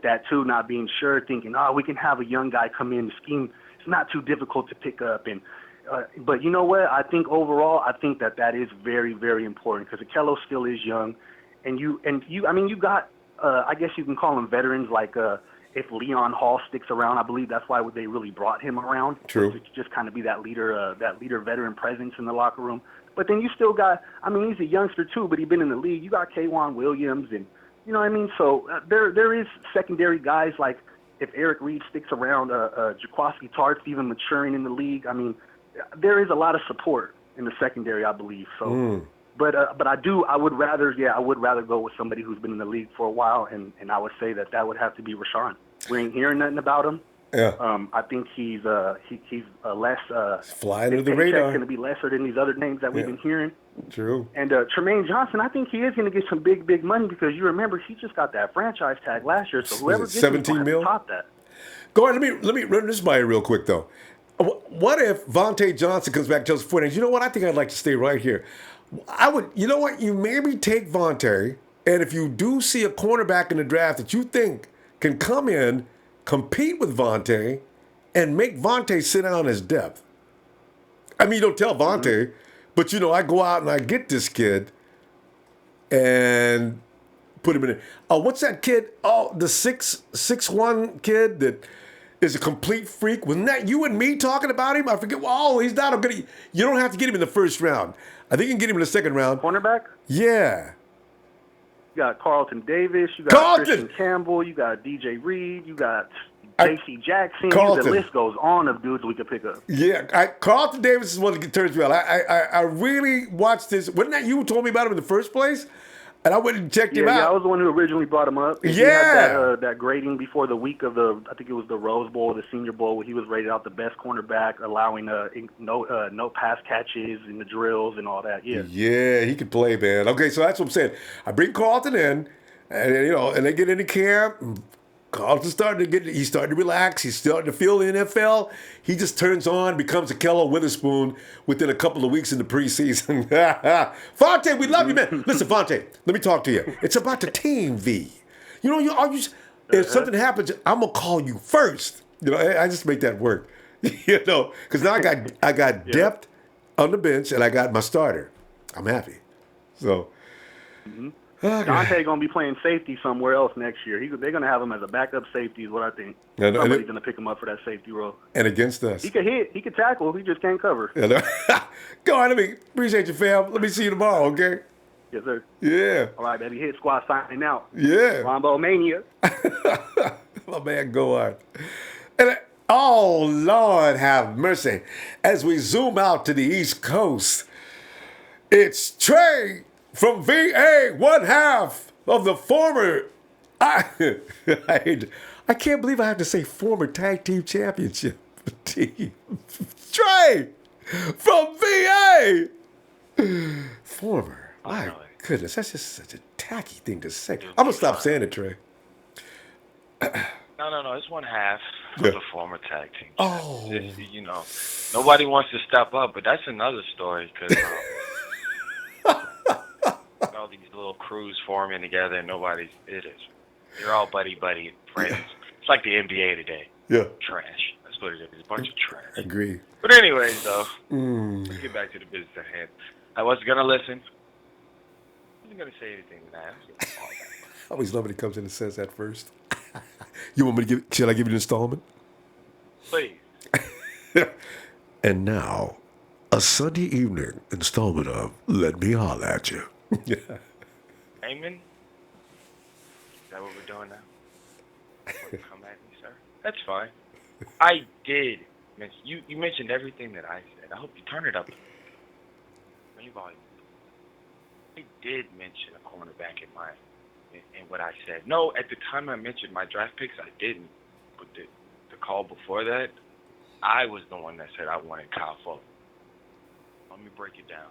that too, not being sure, thinking, we can have a young guy come in. The scheme it's not too difficult to pick up, and but you know what? I think overall, that is very, very important because Akello still is young, and you. I mean, you got. I guess you can call them veterans. Like if Leon Hall sticks around, I believe that's why they really brought him around. True. To just kind of be that leader, veteran presence in the locker room. But then you still got. I mean, he's a youngster too, but he's been in the league. You got K'Wan Williams and. You know what I mean? So there is secondary guys like if Eric Reed sticks around, Jaquaski Tartt's even maturing in the league. I mean, there is a lot of support in the secondary, I believe. So, but I would rather go with somebody who's been in the league for a while, and I would say that would have to be Rashaan. We ain't hearing nothing about him. Yeah. I think he's less flying under the radar. Going to be lesser than these other names that we've been hearing. True. And Trumaine Johnson, I think he is going to get some big money because you remember he just got that franchise tag last year. So whoever gets him will have to top that. Go ahead. Let me run this by you real quick though. What if Vontae Johnson comes back just for it? You know what? I think I'd like to stay right here. I would. You know what? You maybe take Vontae, and if you do see a cornerback in the draft that you think can come in, compete with Vontae, and make Vontae sit down his depth. I mean, you don't tell Vontae, but you know, I go out and I get this kid and put him in it. Oh, what's that kid? Oh, the 6'1" kid that is a complete freak. Wasn't that you and me talking about him? I forget. Oh, he's not a good. You don't have to get him in the first round. I think you can get him in the second round. Cornerback? Yeah. You got Carlton Davis. You got Christian Campbell. You got DJ Reed. You got J.C. Jackson. The list goes on of dudes we could pick up. Yeah, Carlton Davis is one that turns me on. I really watched this. Wasn't that you who told me about him in the first place? And I went and checked him out. Yeah, I was the one who originally brought him up. He had that grading before the week of I think it was the Rose Bowl, the Senior Bowl, where he was rated out the best cornerback, allowing no pass catches in the drills and all that. Yeah, he could play, man. Okay, so that's what I'm saying. I bring Carlton in, and and they get into camp. Carlton's starting to relax. He's starting to feel the NFL. He just turns on, becomes a Kello Witherspoon within a couple of weeks in the preseason. Vontae, we love you, man. Listen, Vontae, let me talk to you. It's about the team, V. You know, if something happens, I'm going to call you first. You know, I just make that work. You know, because now I got depth on the bench, and I got my starter. I'm happy. So... Okay. Dante gonna be playing safety somewhere else next year. They're gonna have him as a backup safety, is what I think. Somebody's gonna pick him up for that safety role. And against us, he could hit, he could tackle, he just can't cover. Go on, appreciate you, fam. Let me see you tomorrow, okay? Yes, sir. Yeah. All right, baby. Hit squad signing out. Yeah. Ronbo mania. My man, go on. And oh Lord, have mercy. As we zoom out to the East Coast, it's Trey. From VA, one half of the former, I can't believe I have to say former tag team championship team. Trey, from VA, former. My goodness, that's just such a tacky thing to say. I'm going to stop saying it, Trey. No. It's one half Yeah. of the former tag team. Oh. It's just, nobody wants to step up, but that's another story because all these little crews forming together and they're all buddy friends. Yeah. It's like the NBA today. Yeah. Trash. That's what it is. A bunch of trash. Agree. But anyways, though, let's get back to the business at hand. I was gonna listen. I wasn't gonna say anything tonight. I always love when he comes in and says that first. You want me to shall I give you an installment? Please. And now, a Sunday evening installment of Let Me Holler at You. Amen. Is that what we're doing now? Come at me, sir. That's fine. I did mention you mentioned everything that I said. I hope you turn it up. Volume. I did mention a cornerback in what I said. No, at the time I mentioned my draft picks, I didn't. But the call before that, I was the one that said I wanted Kyle Fuller. Let me break it down.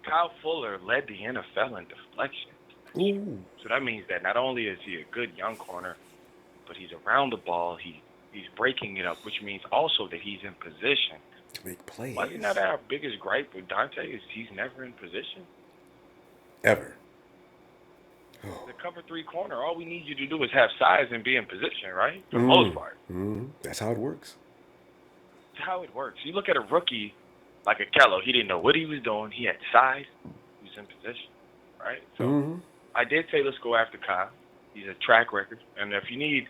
Kyle Fuller led the NFL in deflections. Ooh. So that means that not only is he a good young corner, but he's around the ball. He's breaking it up, which means also that he's in position. To make plays. Wasn't that our biggest gripe with Dante is he's never in position? Ever. The cover 3 corner, all we need you to do is have size and be in position, right? For the most part. That's how it works. That's how it works. You look at a rookie like a Kello, he didn't know what he was doing. He had size. He was in position, right? So I did say let's go after Kyle. He's a track record. And if you need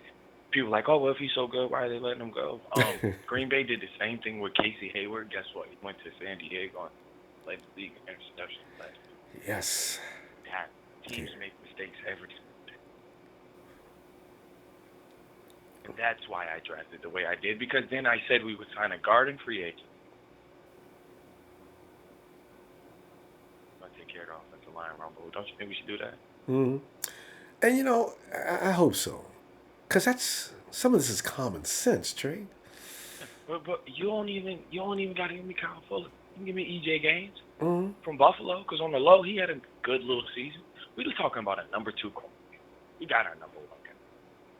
people like, oh, well, if he's so good, why are they letting him go? Green Bay did the same thing with Casey Hayward. Guess what? He went to San Diego and led the league in interceptions last year. Yes. Teams make mistakes every single day. And that's why I drafted the way I did, because then I said we would sign a guard and free agent. I'll take care of the offensive line, Ronbo. Don't you think we should do that? And I hope so. Because some of this is common sense, Trey. But you don't even got to give me Kyle Fuller. You can give me E.J. Gaines from Buffalo, because on the low, he had a good little season. We were talking about a number 2 corner. We got our number 1 guy.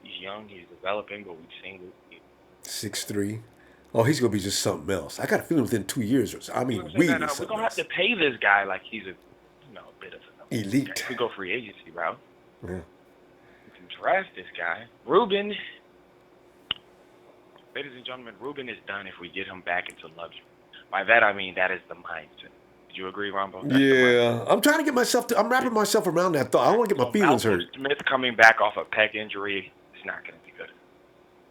He's young, he's developing, but we've seen it. 6'3". Oh, he's going to be just something else. I got a feeling within 2 years or so. I mean, really something else. We're going to have to pay this guy like he's a bit of an elite. If we go free agency route. Yeah. We can draft this guy. Ruben. Ladies and gentlemen, Ruben is done if we get him back into luxury. By that, I mean that is the mindset. Did you agree, Ronbo? Yeah. I'm trying to get I'm wrapping myself around that thought. I don't want to get my feelings hurt. Malcolm Smith coming back off a pec injury is not going to be good.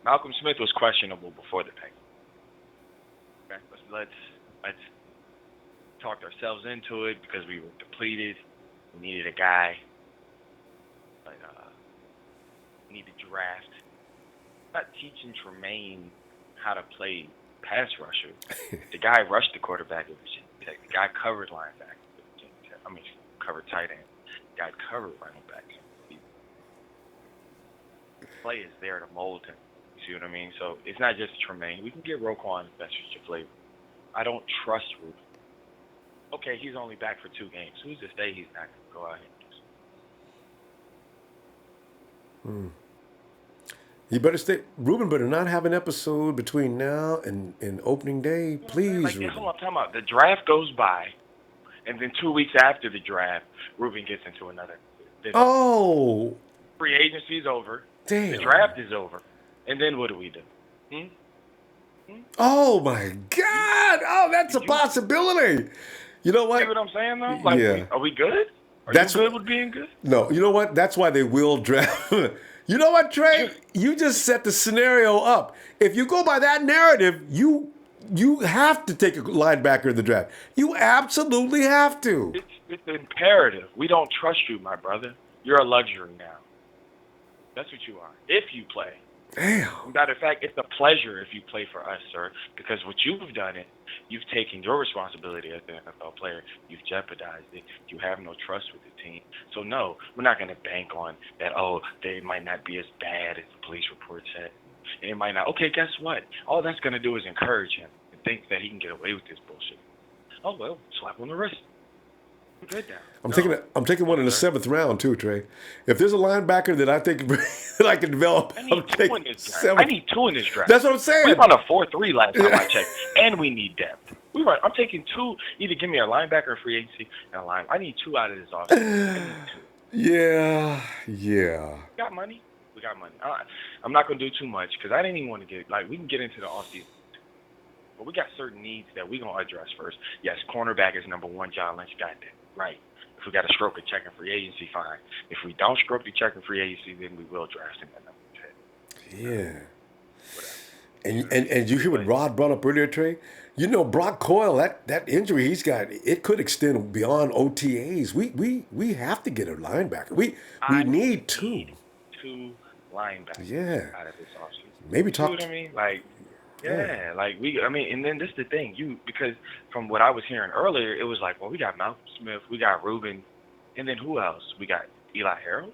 Malcolm Smith was questionable before the pec. Okay, let's talk ourselves into it because we were depleted. We needed a guy. But we need to draft. I'm not teaching Tremaine how to play pass rusher. The guy rushed the quarterback at Virginia Tech. The guy covered linebacker at Virginia Tech. Covered tight end. The guy covered running back. The play is there to mold him. You see what I mean? So it's not just Tremaine. We can get Roquan if that's just your flavor. I don't trust Ruben. Okay, he's only back for 2 games. Who's to say he's not going to go out here and do something? You better stay. Ruben better not have an episode between now and opening day. Please, Ruben. Hold on, time out. The draft goes by, and then 2 weeks after the draft, Ruben gets into another. Oh. Free agency's over. Damn. The draft is over. And then what do we do? Oh, my God. Oh, that's a possibility. You know what? See what I'm saying, though? Like, yeah. Are we good? Are that's you good with being good? No. You know what? That's why they will draft. You know what, Trey? You just set the scenario up. If you go by that narrative, you have to take a linebacker in the draft. You absolutely have to. It's imperative. We don't trust you, my brother. You're a luxury now. That's what you are. If you play. Damn. Matter of fact, it's a pleasure if you play for us, sir, because what you've done is you've taken your responsibility as an NFL player. You've jeopardized it. You have no trust with the team. So, no, we're not going to bank on that, they might not be as bad as the police report said. And it might not. Okay, guess what? All that's going to do is encourage him and think that he can get away with this bullshit. Oh, well, slap on the wrist. I'm good now. I'm taking one in the 7th round too, Trey. If there's a linebacker that I think that I can develop, I I'm need two taking in this draft. 7. I need 2 in this draft. That's what I'm saying. We run a 4-3 last time I checked, and we need depth. I'm taking 2. Either give me a linebacker or free agency and a line. I need 2 out of this offseason. I need 2. Yeah. We got money. I'm not gonna do too much because I didn't even want to get we can get into the offseason. But we got certain needs that we're going to address first. Yes, cornerback is number 1. John Lynch got that. Right. If we got to stroke a check in free agency, fine. If we don't stroke the check in free agency, then we will draft him at number 10. Yeah. And you hear what Rod brought up earlier, Trey? You know, Brock Coyle, that injury he's got, it could extend beyond OTAs. We have to get a linebacker. We need 2. 2 linebackers out of this offseason. Maybe talk. You know what I mean? And then this is the thing, because from what I was hearing earlier, it was like, well, we got Malcolm Smith, we got Ruben, and then who else? We got Eli Harold.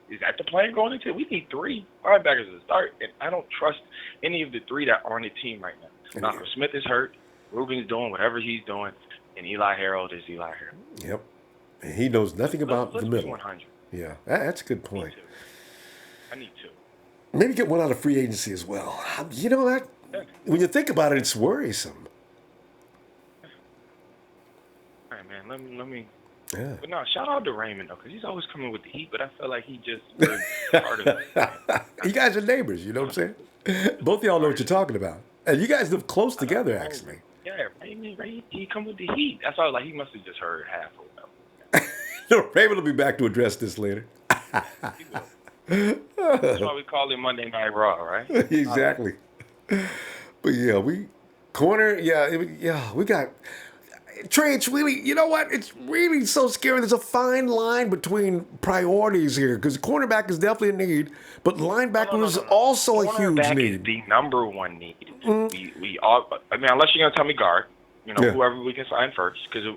Is that the plan going into it? We need 3 linebackers to start, and I don't trust any of the 3 that are on the team right now. Malcolm Smith is hurt, Ruben's doing whatever he's doing, and Eli Harold is Eli Harold. Yep. And he knows nothing about the middle. 100. Yeah, that's a good point. I need 2. Maybe get one out of free agency as well. You know that. When you think about it, it's worrisome. All right, man. Let me. Yeah. But no, shout out to Raymond though, because he's always coming with the heat. But I feel like he just part of it. You guys are neighbors. You know what I'm saying? Both of y'all know what you're talking about, and you guys live close together, actually. Yeah, Raymond, he come with the heat. That's why I was like, he must have just heard half of it. No, Raymond will be back to address this later. He will. That's why we call it Monday Night Raw, right? Exactly. But yeah, we got Trey. It's really, you know what? It's really so scary. There's a fine line between priorities here because cornerback is definitely a need, but linebacker is also a huge cornerback need. Is the number 1 need. We all. I mean, unless you're gonna tell me guard. Whoever we can sign first, because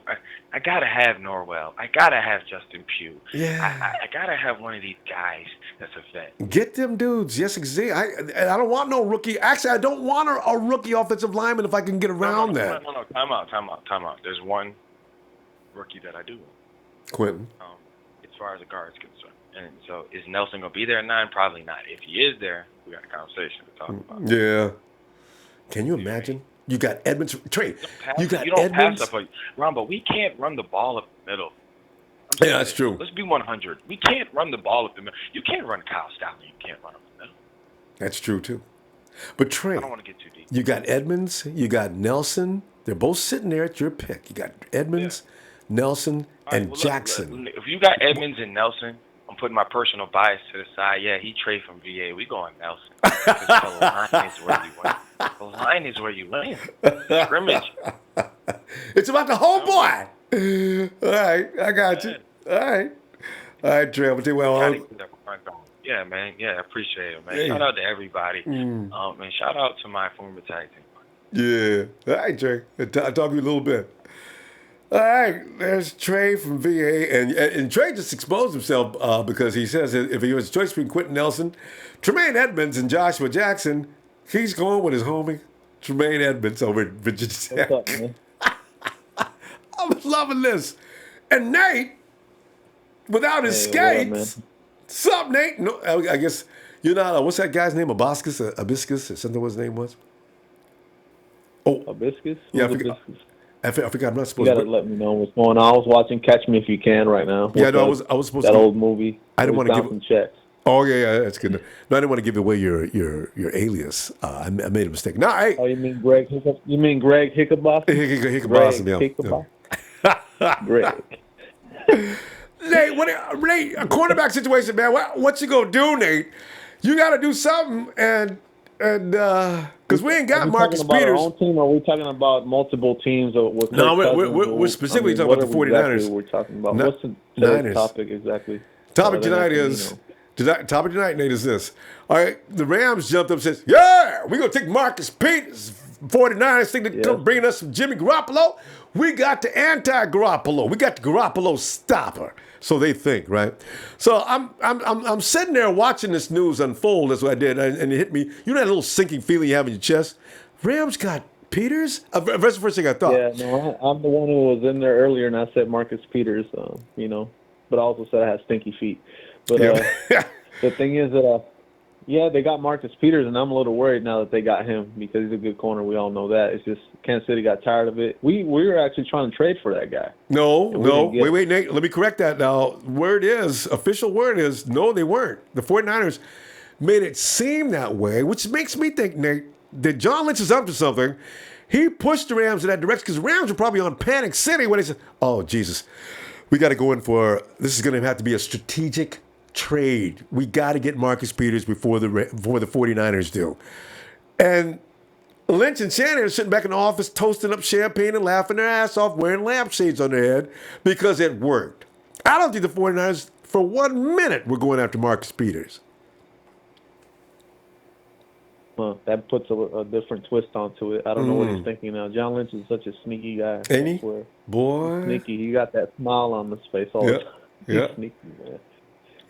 I gotta have Norwell. I gotta have Justin Pugh. Yeah. I gotta have one of these guys that's a vet. Get them dudes. Yes, exactly. I don't want no rookie. Actually, I don't want a rookie offensive lineman if I can get around that. No. Time out. There's one rookie that I do want. Quentin. As far as the guard's concerned. And so is Nelson gonna be there at 9? Probably not. If he is there, we got a conversation to talk about. Yeah. Can you imagine? You got Edmunds. Trey, you don't Edmunds. Pass up Ronbo, we can't run the ball up the middle. Yeah, that's true. Let's be 100. We can't run the ball up the middle. You can't run Kyle Staley. You can't run up the middle. That's true, too. But Trey, I don't want to get too deep. You got Edmunds. You got Nelson. They're both sitting there at your pick. You got Edmunds, Nelson, and Jackson. Look, if you got Edmunds and Nelson, I'm putting my personal bias to the side. Yeah, he trade from VA. We going Nelson. The line is where you win. The line is where you win. Scrimmage. It's about the homeboy. All right, I got you. All right, Trey. I'm gonna tell you Yeah, man. Yeah, I appreciate it, man. Shout out to everybody. Man, shout out to my former tag team. Yeah. All right, Trey. I'll talk to you a little bit. All right, there's Trey from VA, and Trey just exposed himself because he says if he was a choice between Quentin Nelson, Tremaine Edmunds, and Joshua Jackson, he's going with his homie Tremaine Edmunds over at Virginia Tech. What's up, man? I'm loving this. And Nate, without his skates, what's up, Nate? No, I guess you're not. What's that guy's name? Abiscus or something? What his name was? Oh, Hibiscus? Yeah, I forgot. I'm not supposed to. You gotta let me know what's going on. I was watching Catch Me If You Can right now. Yeah, no, I was supposed that to. That old movie. I didn't want to give checks. Oh yeah, that's good. No, I didn't want to give away your alias. I made a mistake. No, Oh, you mean Greg? You mean Greg Hickaboss? Hickaboss, yeah. Greg. Nate, a quarterback situation, man. What you gonna do, Nate? You got to do something, and because we ain't got Marcus Peters. Our own team, or are we talking about multiple teams? No, we're specifically talking about the 49ers. Exactly we're talking about. What's the topic exactly? Topic tonight Nate, is this. All right, the Rams jumped up and says, yeah, we're going to take Marcus Peters. 49ers think they're come bringing us some Jimmy Garoppolo. We got the anti-Garoppolo. We got the Garoppolo stopper. So they think, right? So I'm sitting there watching this news unfold. That's what I did, and it hit me. You know that little sinking feeling you have in your chest? Rams got Peters? That's the first thing I thought. Yeah, no, I'm the one who was in there earlier, and I said Marcus Peters, but I also said I had stinky feet. But the thing is that, they got Marcus Peters, and I'm a little worried now that they got him because he's a good corner. We all know that. It's just Kansas City got tired of it. We were actually trying to trade for that guy. No. Wait, Nate. Let me correct that now. Official word is, no, they weren't. The 49ers made it seem that way, which makes me think, Nate, that John Lynch is up to something. He pushed the Rams in that direction because the Rams were probably on panic city when they said, oh, Jesus, we got to go in for, this is going to have to be a strategic trade. We got to get Marcus Peters before the 49ers do. And Lynch and Shannon are sitting back in the office toasting up champagne and laughing their ass off, wearing lampshades on their head because it worked. I don't think the 49ers, for 1 minute, were going after Marcus Peters. Well, that puts a different twist onto it. I don't know what he's thinking now. John Lynch is such a sneaky guy. Ain't he? Boy. Sneaky. He got that smile on his face all the time. He's sneaky, man.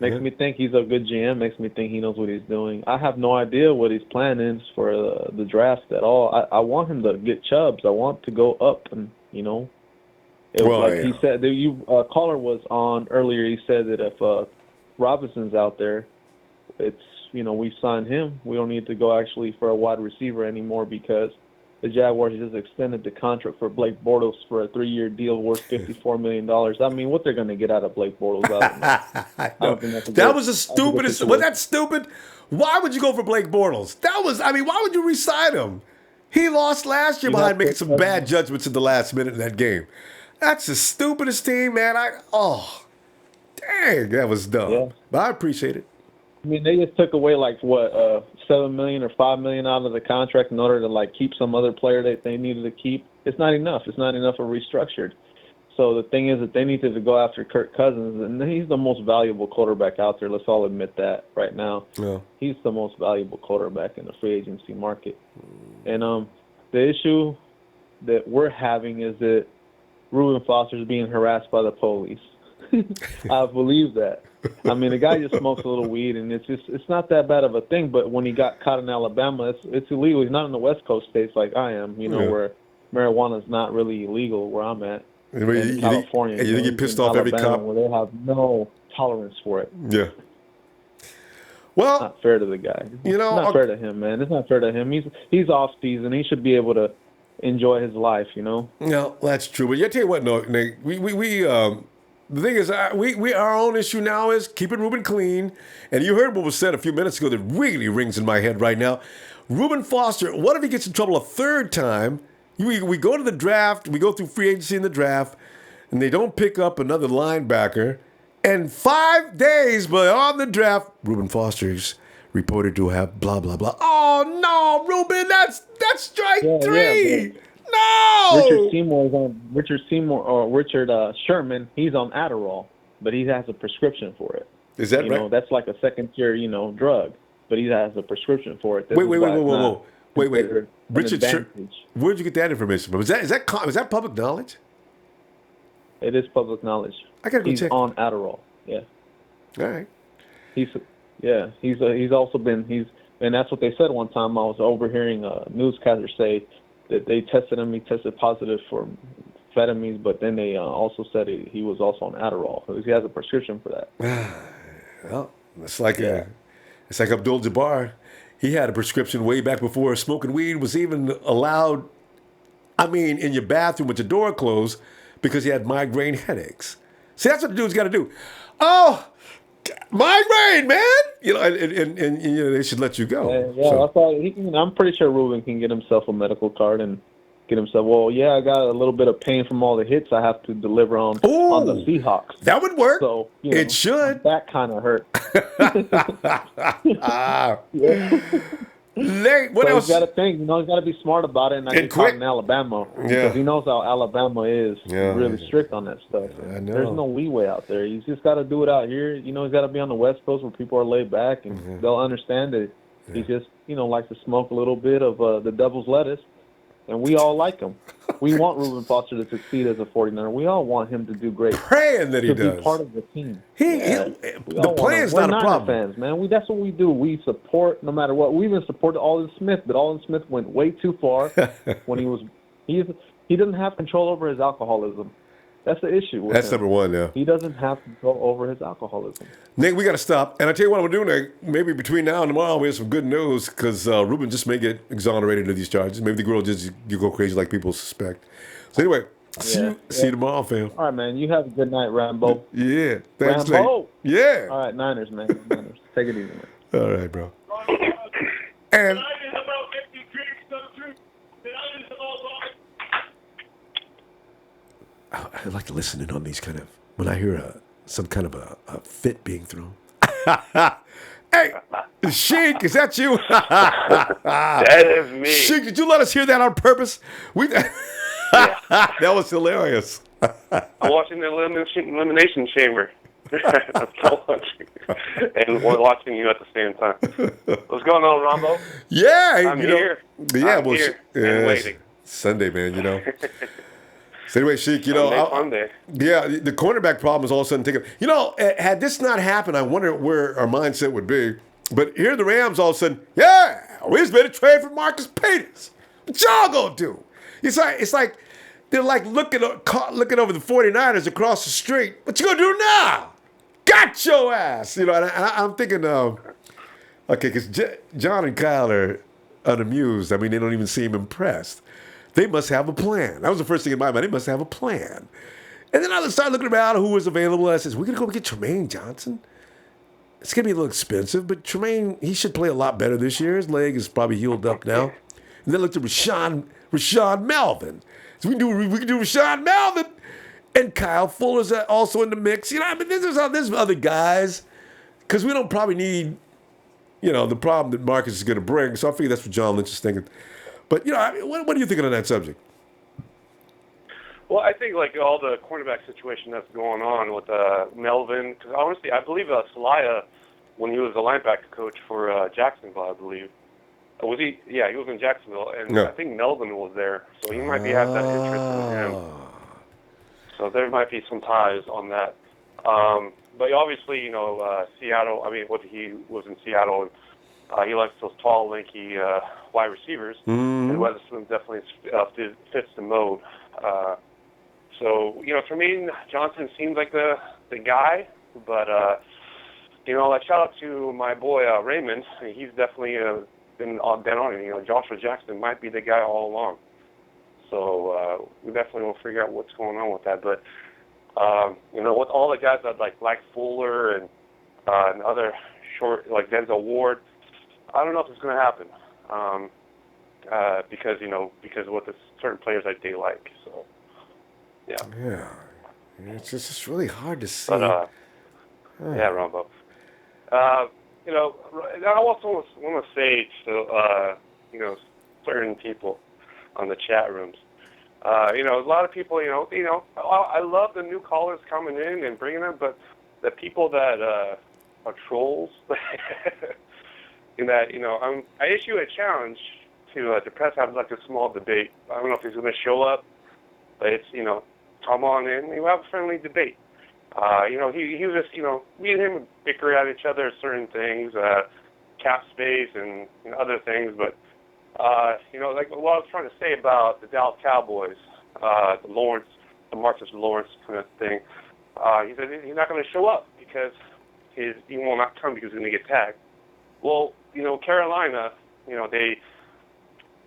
Makes me think he's a good GM. Makes me think he knows what he's doing. I have no idea what his plan is for the draft at all. I want him to get Chubbs. I want to go up, and he said. Caller was on earlier. He said that if Robinson's out there, it's we signed him. We don't need to go actually for a wide receiver anymore because the Jaguars just extended the contract for Blake Bortles for a 3-year deal worth $54 million. I mean, what they're going to get out of Blake Bortles? I don't think that was the stupidest. Was that stupid? Why would you go for Blake Bortles? Why would you re-sign him? He lost last year behind making some bad judgments in the last minute in that game. That's the stupidest team, man. Dang, that was dumb. Yeah. But I appreciate it. I mean, they just took away $7 million or $5 million out of the contract in order to keep some other player that they needed to keep. It's not enough. It's not enough of restructured. So the thing is that they needed to go after Kirk Cousins, and he's the most valuable quarterback out there. Let's all admit that right now. Yeah. He's the most valuable quarterback in the free agency market. And the issue that we're having is that Reuben Foster is being harassed by the police. I believe that. I mean, the guy just smokes a little weed, and it's not that bad of a thing. But when he got caught in Alabama, it's illegal. He's not in the West Coast states like I am, where marijuana is not really illegal where I'm at. In California, you think he pissed off every cop? Where they have no tolerance for it. Yeah. Well, it's not fair to the guy. It's not fair to him, man. It's not fair to him. He's off season. He should be able to enjoy his life. No, that's true. But I tell you what, Nate, the thing is, our own issue now is keeping Reuben clean. And you heard what was said a few minutes ago that really rings in my head right now. Reuben Foster, what if he gets in trouble a third time? We go to the draft, we go through free agency in the draft, and they don't pick up another linebacker. And 5 days beyond the draft, Reuben Foster is reported to have blah, blah, blah. Oh, no, Reuben, that's strike three. No! Richard Sherman, he's on Adderall, but he has a prescription for it. Is that right? That's like a second-tier, drug, but he has a prescription for it. Wait. Richard Sherman, where'd you get that information from? Is that public knowledge? It is public knowledge. I gotta go check. He's on Adderall. Yeah. All right. He's also been and that's what they said one time. I was overhearing a newscaster say that they tested him. He tested positive for amphetamines, but then they also said he was also on Adderall. He has a prescription for that. Well, it's like Abdul-Jabbar. He had a prescription way back before smoking weed was even allowed, in your bathroom with your door closed because he had migraine headaches. See, that's what the dude's got to do. Oh, migraine, man! And they should let you go. Yeah, so. I thought I'm pretty sure Reuben can get himself a medical card and get himself. Well, yeah, I got a little bit of pain from all the hits I have to deliver on the Seahawks. That would work. So it should. That kind of hurt. What else? He's got to think. He's got to be smart about it and not get caught in Alabama because he knows how Alabama is really strict on that stuff. I know. There's no leeway out there. He's just got to do it out here. He's got to be on the West Coast where people are laid back and they'll understand that he just likes to smoke a little bit of the devil's lettuce, and we all like him. We want Reuben Foster to succeed as a 49er. We all want him to do great. Praying that he to does. be part of the team. The playing's We're not a Niner problem. fans, man. That's what we do. We support no matter what. We even supported Alden Smith, but Alden Smith went way too far when he doesn't have control over his alcoholism. That's the issue with That's him. number one, yeah. He doesn't have control over his alcoholism. Nick, we got to stop. And I tell you what I'm doing, Nick, maybe between now and tomorrow we have some good news because Reuben just may get exonerated of these charges. Maybe the girl just you go crazy like people suspect. So anyway, see you tomorrow, fam. All right, man. You have a good night, Rambo. Yeah. Thanks, Rambo. Nick. Yeah. All right, Niners, man. Niners. Take it easy, man. All right, bro. And I like to listen in on these kind of, when I hear some kind of a fit being thrown. Hey, Sheik, is that you? That is me. Sheik, did you let us hear that on purpose? That was hilarious. I'm watching the Elimination Chamber. I'm still watching. And we're watching you at the same time. What's going on, Ronbo? Yeah. I'm here. Yeah, I'm here and waiting. Sunday, man, So anyway, Sheik, Sunday. Yeah, the cornerback problem is all of a sudden taken. Had this not happened, I wonder where our mindset would be. But here the Rams all of a sudden, we just made a trade for Marcus Peters. What y'all gonna do? It's like they're like looking over the 49ers across the street. What you gonna do now? Got your ass. And I'm thinking, okay, because John and Kyle are unamused. I mean, they don't even seem impressed. They must have a plan. That was the first thing in my mind. They must have a plan. And then I started looking around who was available. I said, we're going to go get Trumaine Johnson. It's going to be a little expensive, but Trumaine, he should play a lot better this year. His leg is probably healed up now. And then I looked at Rashaan Melvin. So we can do Rashaan Melvin. And Kyle Fuller's also in the mix. There's other guys. Because we don't probably need, the problem that Marcus is going to bring. So I figure that's what John Lynch is thinking. But, what are you thinking on that subject? Well, I think all the cornerback situation that's going on with Melvin, because honestly, I believe Saleh, when he was the linebacker coach for Jacksonville, I believe, was he? Yeah, he was in Jacksonville, and I think Melvin was there, so he might have that interest in him. So there might be some ties on that. But obviously, Seattle. I mean, he was in Seattle. He likes those tall, lanky wide receivers, and Weatherspoon definitely fits the mode. So, Trumaine Johnson seems like the guy, but, shout out to my boy Raymond. He's definitely been dead on it. Joshua Jackson might be the guy all along. So we definitely will figure out what's going on with that. But, with all the guys that like Fuller and other short, like Denzel Ward, I don't know if it's going to happen because of what the certain players that they like. So, yeah. Yeah. It's just really hard to see. But, yeah, Ronbo. I also want to say to, certain people on the chat rooms, a lot of people, I love the new callers coming in and bringing them, but the people that are trolls, in that, I issue a challenge to press have a small debate. I don't know if he's going to show up, but it's, come on in. We have a friendly debate. He was just, me and him bicker at each other certain things, cap space and other things. But, what I was trying to say about the Dallas Cowboys, the Marcus Lawrence kind of thing, he said he's not going to show up because he will not come because he's going to get tagged. Well, Carolina, they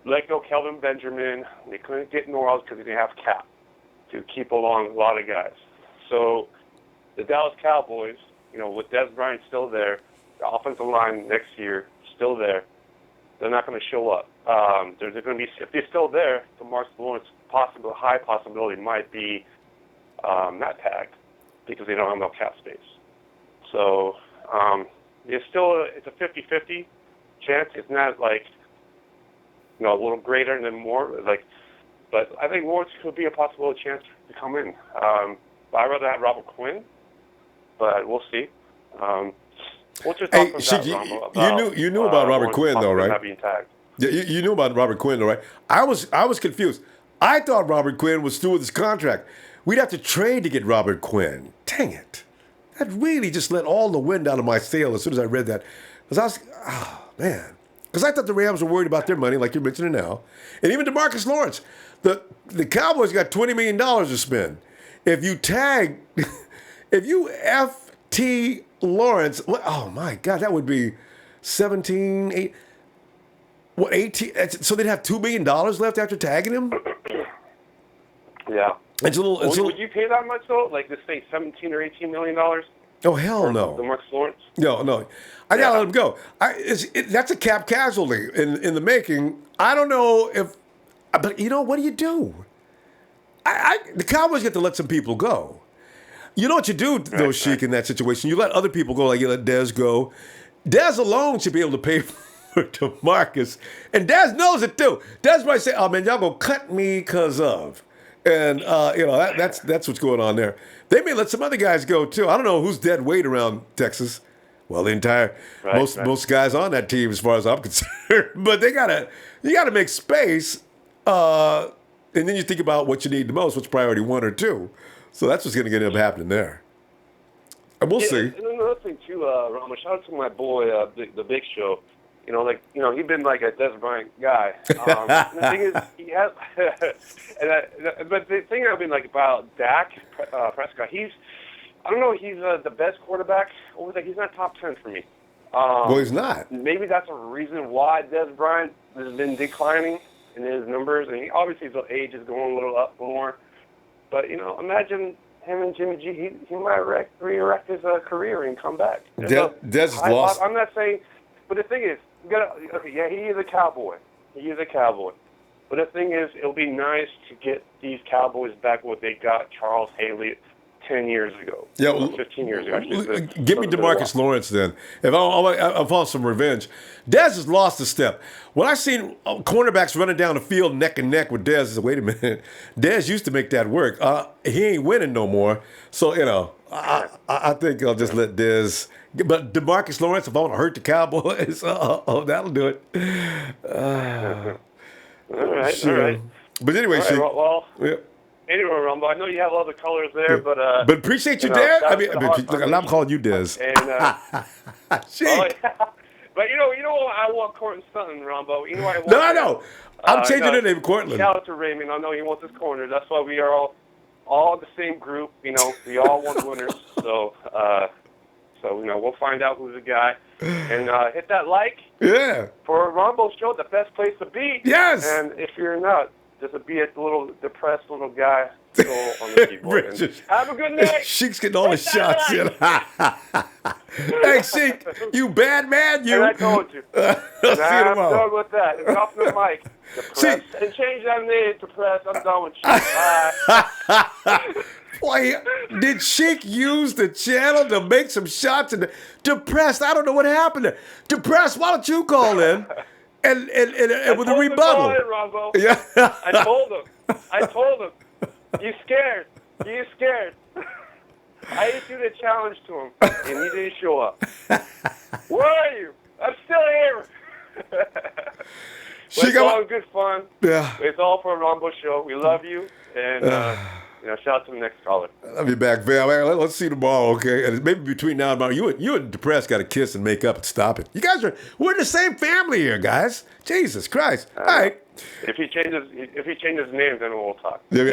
let go Kelvin Benjamin. They couldn't get Norwell because they didn't have cap to keep along a lot of guys. So the Dallas Cowboys, with Des Bryant still there, the offensive line next year still there, they're not going to show up. They're going to be, if they're still there, the Marcus Lawrence high possibility might be not tagged because they don't have no cap space. So it's a 50-50 chance. It's not a little greater than more. But I think Lawrence could be a possible chance to come in. But I'd rather have Robert Quinn, but we'll see. What's your thoughts on that, Ronbo? You knew about Robert Lawrence Quinn, though, right? Not being tagged. Yeah, you knew about Robert Quinn, though, right? I was confused. I thought Robert Quinn was through with his contract. We'd have to trade to get Robert Quinn. Dang it. That really just let all the wind out of my sail as soon as I read that. Because I thought the Rams were worried about their money, like you're mentioning now. And even DeMarcus Lawrence. The Cowboys got $20 million to spend. If you FT Lawrence, oh my God, that would be 17, 8, what, 18? So they'd have $2 million left after tagging him? Yeah. It's a little. Would you pay that much though? Like, let's say $17 or $18 million? Oh hell no. DeMarcus Lawrence? No. I gotta let him go. That's a cap casualty in the making. I don't know if, but you know what do you do? The Cowboys get to let some people go. You know what you do though, Sheik, in that situation? You let other people go, like you let Dez go. Dez alone should be able to pay for DeMarcus, and Dez knows it too. Dez might say, "Oh man, y'all gonna cut me because of." And that's what's going on there. They may let some other guys go too. I don't know who's dead weight around Texas. Well, the entire most guys on that team, as far as I'm concerned. But you gotta make space, and then you think about what you need the most, which priority 1 or 2. So that's what's gonna end up happening there. And we'll see. And another thing too, Rama, shout out to my boy, the Big Show. He's been like a Des Bryant guy. The thing is, he has. But the thing I've been like about Dak Prescott, he's the best quarterback over there. He's not top 10 for me. Well, he's not. Maybe that's a reason why Des Bryant has been declining in his numbers, and obviously his age is going a little up more. But imagine him and Jimmy G. He might re-erect his career and come back. Des is lost. I'm not saying, but the thing is, he is a Cowboy. He is a Cowboy. But the thing is, it'll be nice to get these Cowboys back what they got Charles Haley 10 years ago. Yeah, well, 15 years ago, actually. Give me DeMarcus Lawrence then. If I want some revenge. Dez has lost a step. When I seen cornerbacks running down the field neck and neck with Dez, I said, wait a minute. Dez used to make that work. He ain't winning no more. So, I think I'll just let Dez. But DeMarcus Lawrence, if I want to hurt the Cowboys, that'll do it. All right. But anyway, Anyway, Rumble, I know you have all the colors there, but appreciate you, Dez. I'm calling you Dez. But you know what? I want Cortland Sutton, Rumbo. You know what I want? No, I know. I'm changing the name, Cortland. Shout out to Raymond. I know he wants his corner. That's why we are all the same group. We all want winners. So we'll find out who's the guy. And hit that like. Yeah. For Rumbo's show, the best place to be. Yes. And if you're not, just be a little depressed little guy still on the keyboard. Have a good night. Sheik's getting all the shots in. Hey, Sheik, you bad man, you. And I told you. See you tomorrow. I'm done with that. It's off the mic. Depressed. And change that name to Press. I'm done with you. Bye. Boy, did Sheik use the channel to make some shots? And Depressed, I don't know what happened there. Depressed, why don't you call in? And with a rebuttal. Yeah. I told him. You scared. I issued a challenge to him, and he didn't show up. Where are you? I'm still here. It's all good fun. Yeah. It's all for a Ronbo show. We love you, and shout out to the next caller. I'll be back, Val. Let's see tomorrow, okay? And maybe between now and tomorrow, you and Depressed got to kiss and make up and stop it. You guys we're in the same family here, guys. Jesus Christ. All right. If he changes name, then we'll talk. All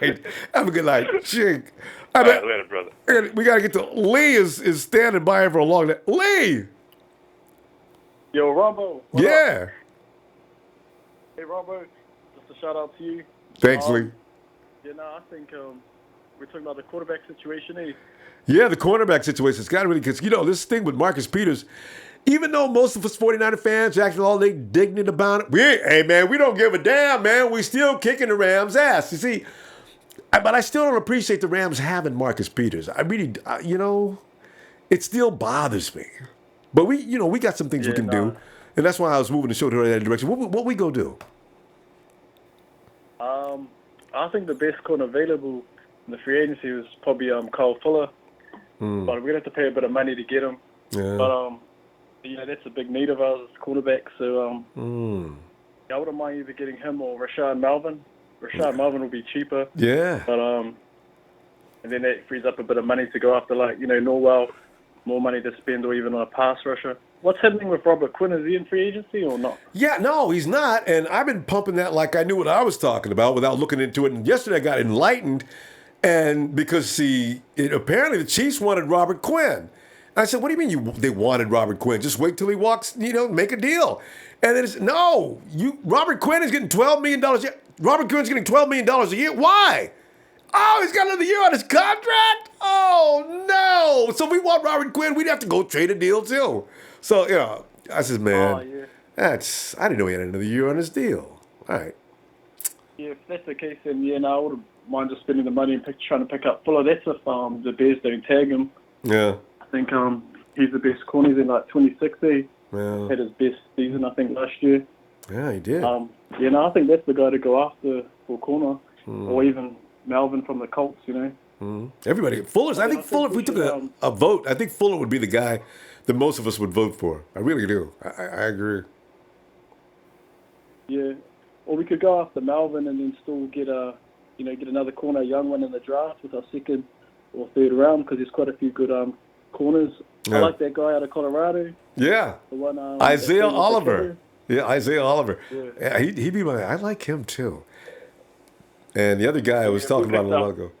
right. Have a good night. Sheik. All right, later, brother. We got to get to Lee is standing by for a long time. Lee! Yo, Ronbo. Yeah. Hey, Ronbo. Just a shout out to you. Thanks, Lee. Yeah, no, I think we're talking about the quarterback situation, eh? Yeah, the cornerback situation. It's got to really, because, this thing with Marcus Peters, even though most of us 49er fans are actually all they indignant about it, hey, man, we don't give a damn, man. We still kicking the Rams' ass. You see, but I still don't appreciate the Rams having Marcus Peters. I really, it still bothers me. But we got some things we can do. And that's why I was moving the show to that direction. What we go do? I think the best corner available in the free agency was probably Kyle Fuller. But we're going to have to pay a bit of money to get him. Yeah. But, that's a big need of ours as cornerback. So I wouldn't mind either getting him or Rashaan Melvin. Rashaan Melvin will be cheaper. Yeah. But and then that frees up a bit of money to go after, like, Norwell, more money to spend, or even on a pass rusher. What's happening with Robert Quinn? Is he in free agency or not? Yeah, no, he's not. And I've been pumping that like I knew what I was talking about without looking into it. And yesterday I got enlightened, and because apparently the Chiefs wanted Robert Quinn. And I said, what do you mean they wanted Robert Quinn? Just wait till he walks, make a deal. And then it's, no, Robert Quinn is getting $12 million a year. Robert Quinn's getting $12 million a year. Why? Oh, he's got another year on his contract? Oh, no. So if we want Robert Quinn, we'd have to go trade a deal, too. So, I said, man, I didn't know he had another year on his deal. All right. Yeah, if that's the case, then, I wouldn't mind just spending the money and trying to pick up Fuller. That's if the Bears don't tag him. Yeah. I think he's the best corner. He's in, 2060. Yeah. Had his best season, I think, last year. Yeah, he did. I think that's the guy to go after for corner, or even Melvin from the Colts, Everybody. Fuller's, I think Fuller, if we took a vote, I think Fuller would be the guy that most of us would vote for. I really do. I agree. Yeah. Or we could go after Melvin and then still get get another corner, a young one in the draft with our second or third round, because there's quite a few good corners. Yeah. I like that guy out of Colorado. Yeah. The one, Isaiah Oliver. Yeah, Isaiah Oliver. Yeah. He'd be I like him too. And the other guy I was talking about a while ago.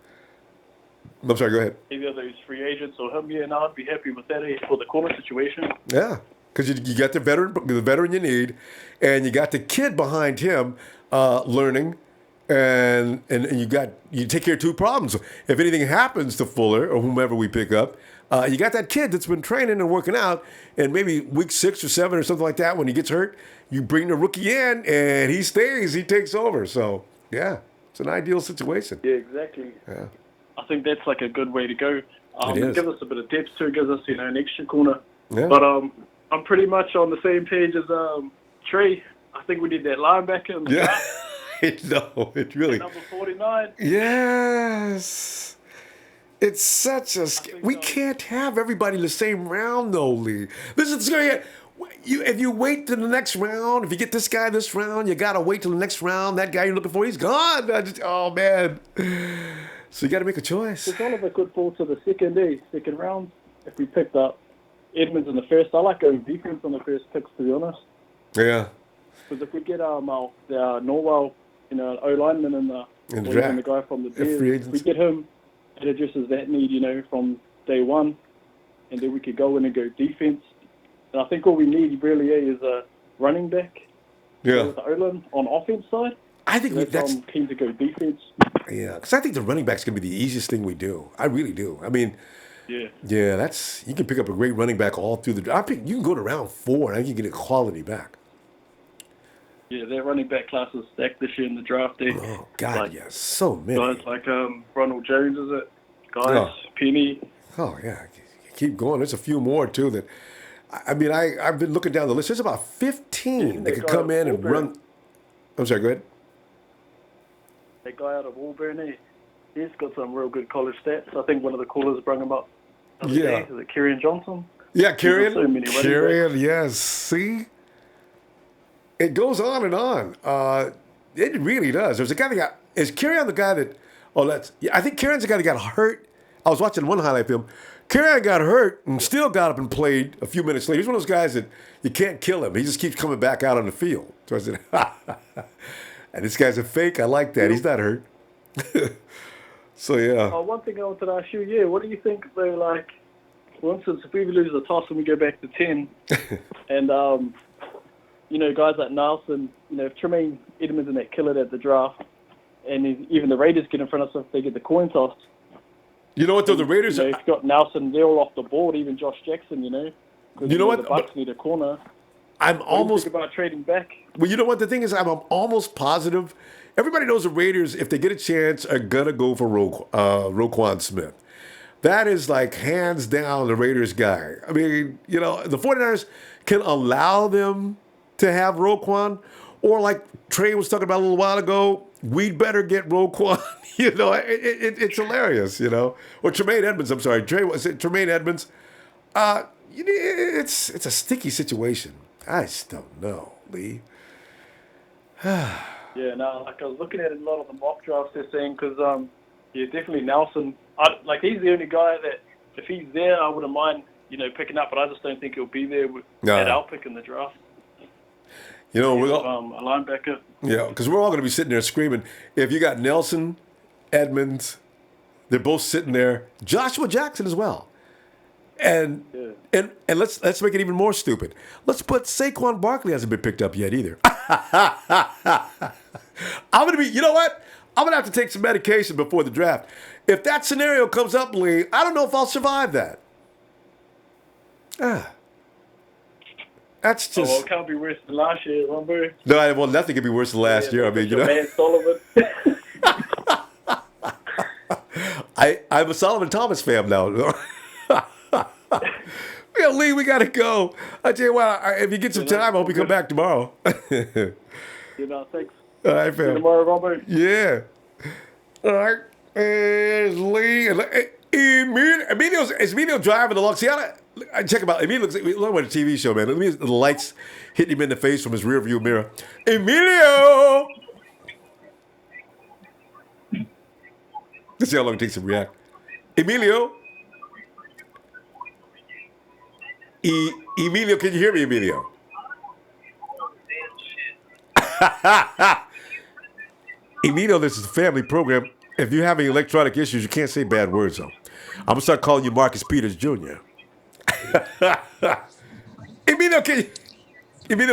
I'm sorry, go ahead. Either of those free agents or him, and I'd be happy with that for the corner situation. Yeah, because you got the veteran you need, and you got the kid behind him learning, and you take care of two problems. If anything happens to Fuller or whomever we pick up, you got that kid that's been training and working out, and maybe week 6 or 7 or something like that, when he gets hurt, you bring the rookie in, and he stays, he takes over. So, yeah, it's an ideal situation. Yeah, exactly. Yeah. I think that's like a good way to go. It It is. gives us a bit of depth too. It gives us, an extra corner. Yeah. But I'm pretty much on the same page as Trey. I think we need that linebacker. In the Yeah. draft. No, it really. Number 49. Yes. It's such a. We can't have everybody in the same round, though, Lee. This is going to get. If you wait to the next round, if you get this guy this round, you got to wait till the next round. That guy you're looking for, he's gone. Oh, man. So you got to make a choice. Because Oliver could fall to the second round if we picked up Edmunds in the first. I like going defense on the first picks, to be honest. Yeah. Because if we get Norwell, O-lineman in the draft. even the guy from the Free Bears, agents. if we get him, it addresses that need, from day one. And then we could go in and go defense. And I think all we need really is a running back. Yeah. With the O-line on offense side. I think I'm keen to go defense. Yeah, because I think the running back's going to be the easiest thing we do. I really do. I mean, Yeah. you can pick up a great running back all through you can go to round 4 and I can get a quality back. Yeah, their running back class is stacked this year in the draft. Oh, God, yes. So many. Guys like Ronald Jones, is it? Guys, Oh. Penny. Oh, yeah. Keep going. There's a few more, too, that... I've been looking down the list. There's about 15 that could come in and run... I'm sorry, go ahead. That guy out of Auburn, he's got some real good college stats. I think one of the callers brought him up. the other day. Is it Kerryon Johnson? Yeah, There's so many running Kerryon, yes. See? It goes on and on. It really does. There's a guy that got... Is Kerryon the guy that... I think Kerryon's the guy that got hurt. I was watching one highlight film. Kerryon got hurt and still got up and played a few minutes later. He's one of those guys that you can't kill him. He just keeps coming back out on the field. So I said, and this guy's a fake. I like that. He's not hurt. So, yeah. One thing I wanted to ask you, what do you think, though, like, for instance, if we lose the toss and we go back to 10, and, guys like Nelson, if Tremaine Edmunds and that killer at the draft, and even the Raiders get in front of us if they get the coin toss. You know what, though? The Raiders... If you've got Nelson, they're all off the board, even Josh Jackson, Because You know what? The Bucs need a corner. I'm What do you almost... think about trading back? Well, you know what? The thing is, I'm almost positive. Everybody knows the Raiders, if they get a chance, are going to go for Roquan Smith. That is like hands down the Raiders guy. I mean, the 49ers can allow them to have Roquan, or like Trey was talking about a little while ago, we'd better get Roquan. It's hilarious, Or Tremaine Edmunds, I'm sorry. Tremaine Edmunds. It's a sticky situation. I just don't know, Lee. Yeah, no, like I was looking at a lot of the mock drafts they're saying because, yeah, definitely Nelson. He's the only guy that if he's there, I wouldn't mind, picking up. But I just don't think he'll be there at our pick in the draft. We're a linebacker. Yeah, because we're all going to be sitting there screaming. If you got Nelson, Edmunds, they're both sitting there. Joshua Jackson as well. And let's make it even more stupid. Let's put Saquon Barkley hasn't been picked up yet either. I'm going to be, you know what? I'm going to have to take some medication before the draft. If that scenario comes up, Lee, I don't know if I'll survive that. That's just... well, it can't be worse than last year, Ronbo. No, well, nothing could be worse than last year. I mean, Man Sullivan. I'm a Solomon Thomas fan now. Yeah, Lee, we got to go. I tell you what, if you get some time, I hope you come back tomorrow. Thanks. All right, fam. See you tomorrow, Ronbo. Yeah. All right. There's Lee. Is Emilio driving along? See, I check him out. Emilio looks like a TV show, man. Let me the lights hitting him in the face from his rearview mirror. Emilio! Let's see how long it takes him to react. Emilio? Emilio, can you hear me, Emilio? Emilio, this is a family program. If you're having electronic issues, you can't say bad words, though. I'm going to start calling you Marcus Peters Jr. Emilio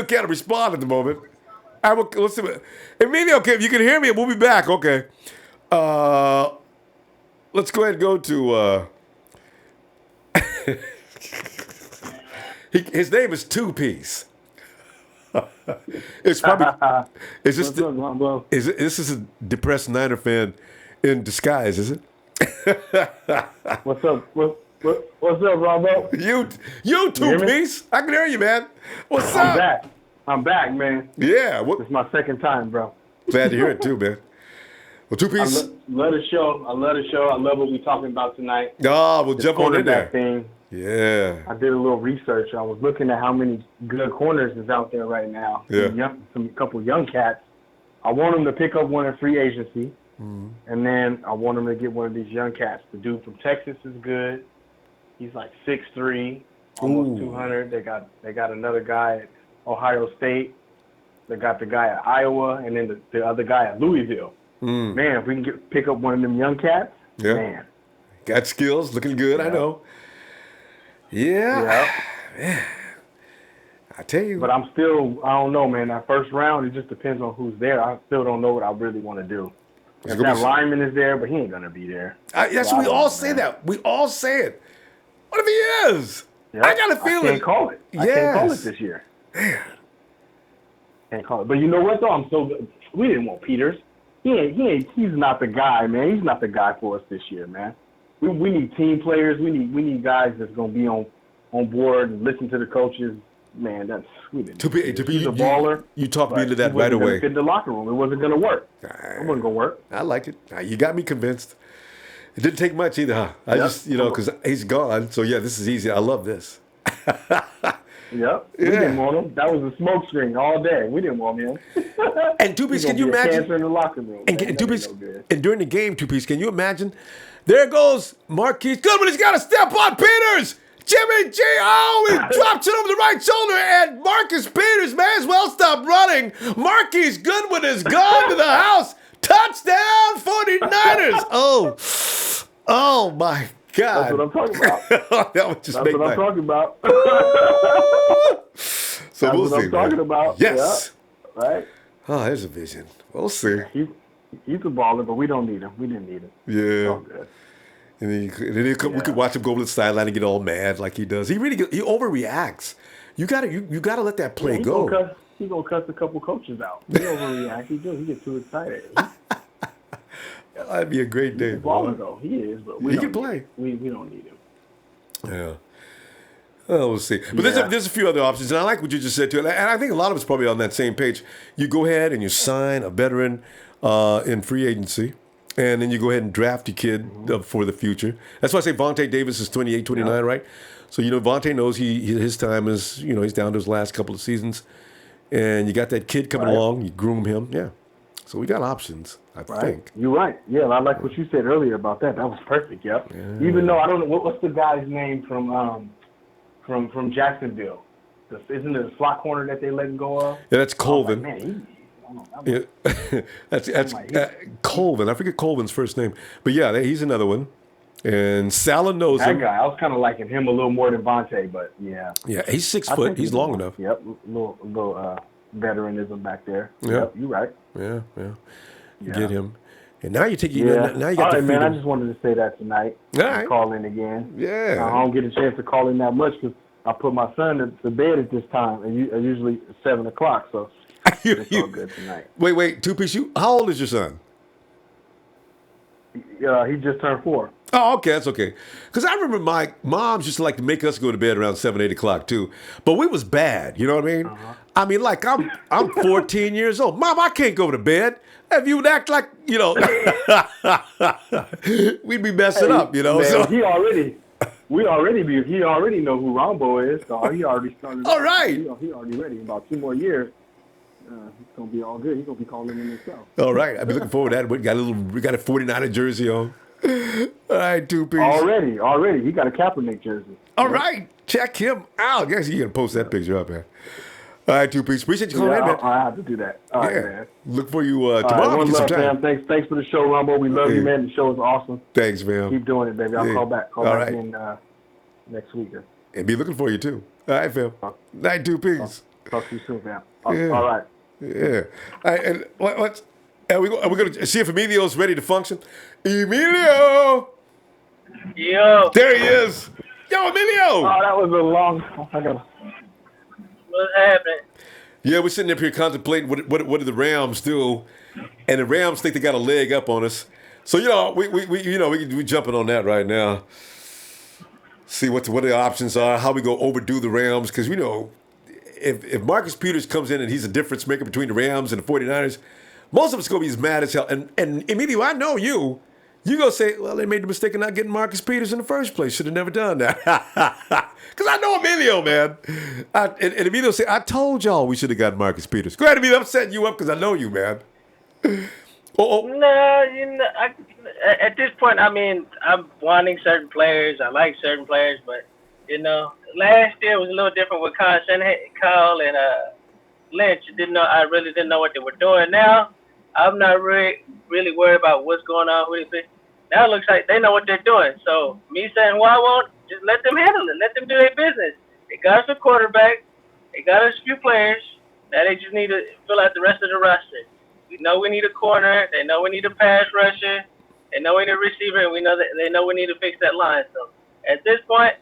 can't respond at the moment. Listen, Emilio, okay, if you can hear me, we'll be back. Okay. Let's go ahead and go to... his name is Two Piece. It's probably... This is a depressed Niner fan in disguise, is it? What's up? What's up, Ronbo? You Two Piece. I can hear you, man. What's up? I'm back, man. Yeah. It's my second time, bro. Glad to hear it too, man. Well, Two Piece. I love the show. I love what we're talking about tonight. We'll jump on in there. Thing. Yeah. I did a little research. I was looking at how many good corners is out there right now. Yeah. A couple young cats. I want them to pick up one in free agency. And then I want them to get one of these young cats. The dude from Texas is good. He's like 6'3", almost 200. They got another guy at Ohio State. They got the guy at Iowa, and then the other guy at Louisville. Man, if we can pick up one of them young cats, man. Got skills, looking good, I know. Yeah. I tell you. But I don't know, man. That first round, it just depends on who's there. I still don't know what I really want to do. If that lineman is there, but he ain't going to be there. That's what we all say that. We all say it. What if he is? Yep. I got a feeling. I can't call it. I can't call it this year. Man. Can't call it. But you know what, though? I'm so good. We didn't want Peters. He's not the guy, man. He's not the guy for us this year, man. We need team players. We need guys that's going to be on board and listen to the coaches. Man, he's a baller. You talked me into that right away. Fit in the locker room. It wasn't going to work. It wasn't going to work. I like it. You got me convinced. It didn't take much either, huh? I just, because he's gone. So, yeah, this is easy. I love this. Yep. We didn't want him. That was a smoke screen all day. We didn't want him. And Two Piece, can you imagine? Cancer in the locker room. And Two Piece, and during the game, Two Piece, can you imagine? There goes Marquise Goodwin. He's got to step on Peters. Jimmy G. Oh, he drops it over the right shoulder, and Marcus Peters may as well stop running. Marquise Goodwin is gone to the house. Touchdown, 49ers. Oh my God. That's what I'm talking about. That would just make I'm talking about. So That's we'll what see. I'm talking about. Yes. Yeah. Right. Oh, there's a vision. We'll see. He's a baller, but we don't need him. We didn't need him. Yeah. It's all good. And then we could watch him go to the sideline and get all mad like he does. He overreacts. You gotta let that play go. He's gonna cuss a couple coaches out. He overreacts. He gets too excited. That'd be a great day. He's a baller though. He is, but he can play. We don't need him. Yeah. Oh, we'll see. But there's a few other options, and I like what you just said too. And I think a lot of us probably on that same page. You go ahead and you sign a veteran in free agency. And then you go ahead and draft your kid for the future. That's why I say Vontae Davis is 28, 29, right? So, Vontae knows his time is, he's down to his last couple of seasons. And you got that kid coming along. You groom him. Yeah. So we got options, I think. You're right. Yeah, I like what you said earlier about that. That was perfect. Yep. Yeah. Even though I don't know what's the guy's name from Jacksonville. Isn't it a slot corner that they let go of? Yeah, that's Colvin. That's Colvin. I forget Colvin's first name, but yeah, he's another one. And Saleh knows him. That guy, I was kind of liking him a little more than Vontae, but yeah. Yeah, he's 6 foot. He's long enough. Yep, little veteranism back there. Yep, you're right. Yeah. Get him. And now you take now you got all the right, man. I freedom. just wanted to say that tonight. All right. Call in again. Yeah. I don't get a chance to call in that much because I put my son to bed at this time, and usually 7 o'clock. So it's all good tonight. Wait, two-piece. How old is your son? He just turned 4. Oh, okay, that's okay. Because I remember my moms used to like to make us go to bed around 7, 8 o'clock too. But we was bad, you know what I mean? I mean, like I'm 14 years old. Mom, I can't go to bed. If you would act like, you know, we'd be messing up, you know. Man, so he already know who Ronbo is, so he already started. All right. He already ready. In about 2 more years, he's gonna be all good. He's gonna be calling in himself. All right, I've been looking forward to that. We got a 49er jersey on. All right, two-piece. Already. He got a Kaepernick jersey. All right, check him out. I guess you gotta post that picture up, man. All right, two-piece. Appreciate you calling in, man. I have to do that. All right, man. Look for you tomorrow. One Get some love, time. fam. Thanks for the show, Ronbo. We love you, man. The show is awesome. Thanks, man. Keep doing it, baby. I'll call back. Call All back right. in next week. And be looking for you too. All right, fam. Night, two-piece. Talk to you soon, fam. Yeah. All right. Yeah. All right, and what's are we going to see if Emilio's ready to function? Emilio! Yo. There he is. Yo, Emilio! Oh, that was a long. What's happening? Yeah, we're sitting up here contemplating what do the Rams do, and the Rams think they got a leg up on us. So we jumping on that right now. See what the options are, how we go overdo the Rams, because if Marcus Peters comes in and he's a difference maker between the Rams and the 49ers, most of us going to be as mad as hell. And Emilio, I know you. You going to say, well, they made the mistake of not getting Marcus Peters in the first place. Should have never done that. Because I know Emilio, man. And Emilio say, I told y'all we should have gotten Marcus Peters. Go ahead, Emilio. I'm setting you up because I know you, man. No, at this point, I mean, I'm wanting certain players. I like certain players, but, last year was a little different with Kyle and Lynch. I really didn't know what they were doing. Now, I'm not really worried about what's going on with it. Now it looks like they know what they're doing. So me saying, well, I won't, just let them handle it. Let them do their business. They got us a quarterback. They got us a few players. Now they just need to fill out the rest of the roster. We know we need a corner. They know we need a pass rusher. They know we need a receiver, and they know we need to fix that line. So at this point,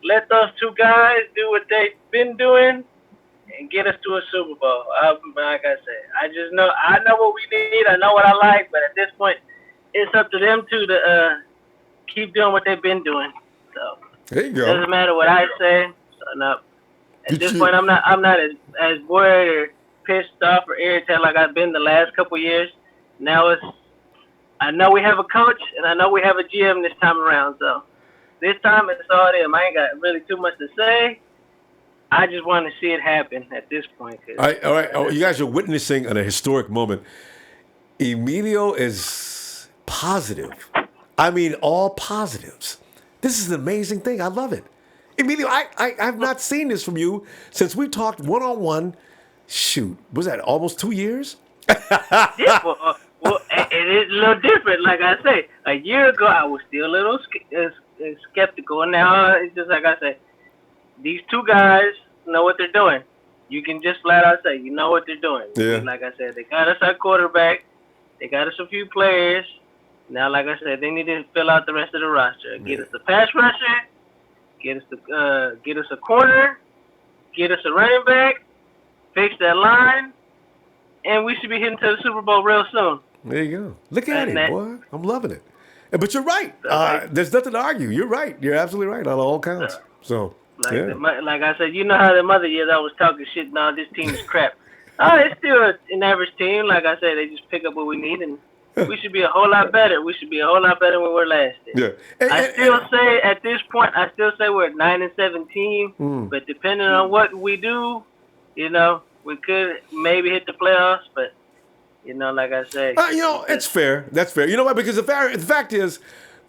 let those two guys do what they've been doing and get us to a Super Bowl. Like I said, I know what we need. I know what I like, but at this point, it's up to them two to keep doing what they've been doing. So there you go. Doesn't matter what I say. So no. At this point, I'm not as worried or pissed off or irritated like I've been the last couple of years. Now I know we have a coach and I know we have a GM this time around. So this time it's all them. I ain't got really too much to say. I just want to see it happen at this point. All right. Oh, you guys are witnessing a historic moment. Emilio is positive. I mean, all positives. This is an amazing thing. I love it. Emilio, I've not seen this from you since we talked one-on-one. Shoot, was that almost 2 years? Yeah, well, it is a little different. Like I say, a year ago I was still a little skeptical. Now it's just like I say, these two guys know what they're doing. You can just flat out say, you know what they're doing. Yeah. Like I said, they got us our quarterback. They got us a few players. Now, like I said, they need to fill out the rest of the roster. Get us a pass rusher. Get us a corner. Get us a running back. Fix that line. And we should be heading to the Super Bowl real soon. There you go. Look at it, boy. I'm loving it. But you're right. There's nothing to argue. You're right. You're absolutely right on all counts. So, like I said, you know how the mother years I was talking shit. No, this team is crap. It's still an average team. Like I said, they just pick up what we need, and we should be a whole lot better. We should be a whole lot better than we were last year. Yeah. I still say at this point, we're a 9-17. But depending on what we do, we could maybe hit the playoffs. But Like I say. It's fair. That's fair. You know what? Because the fact is,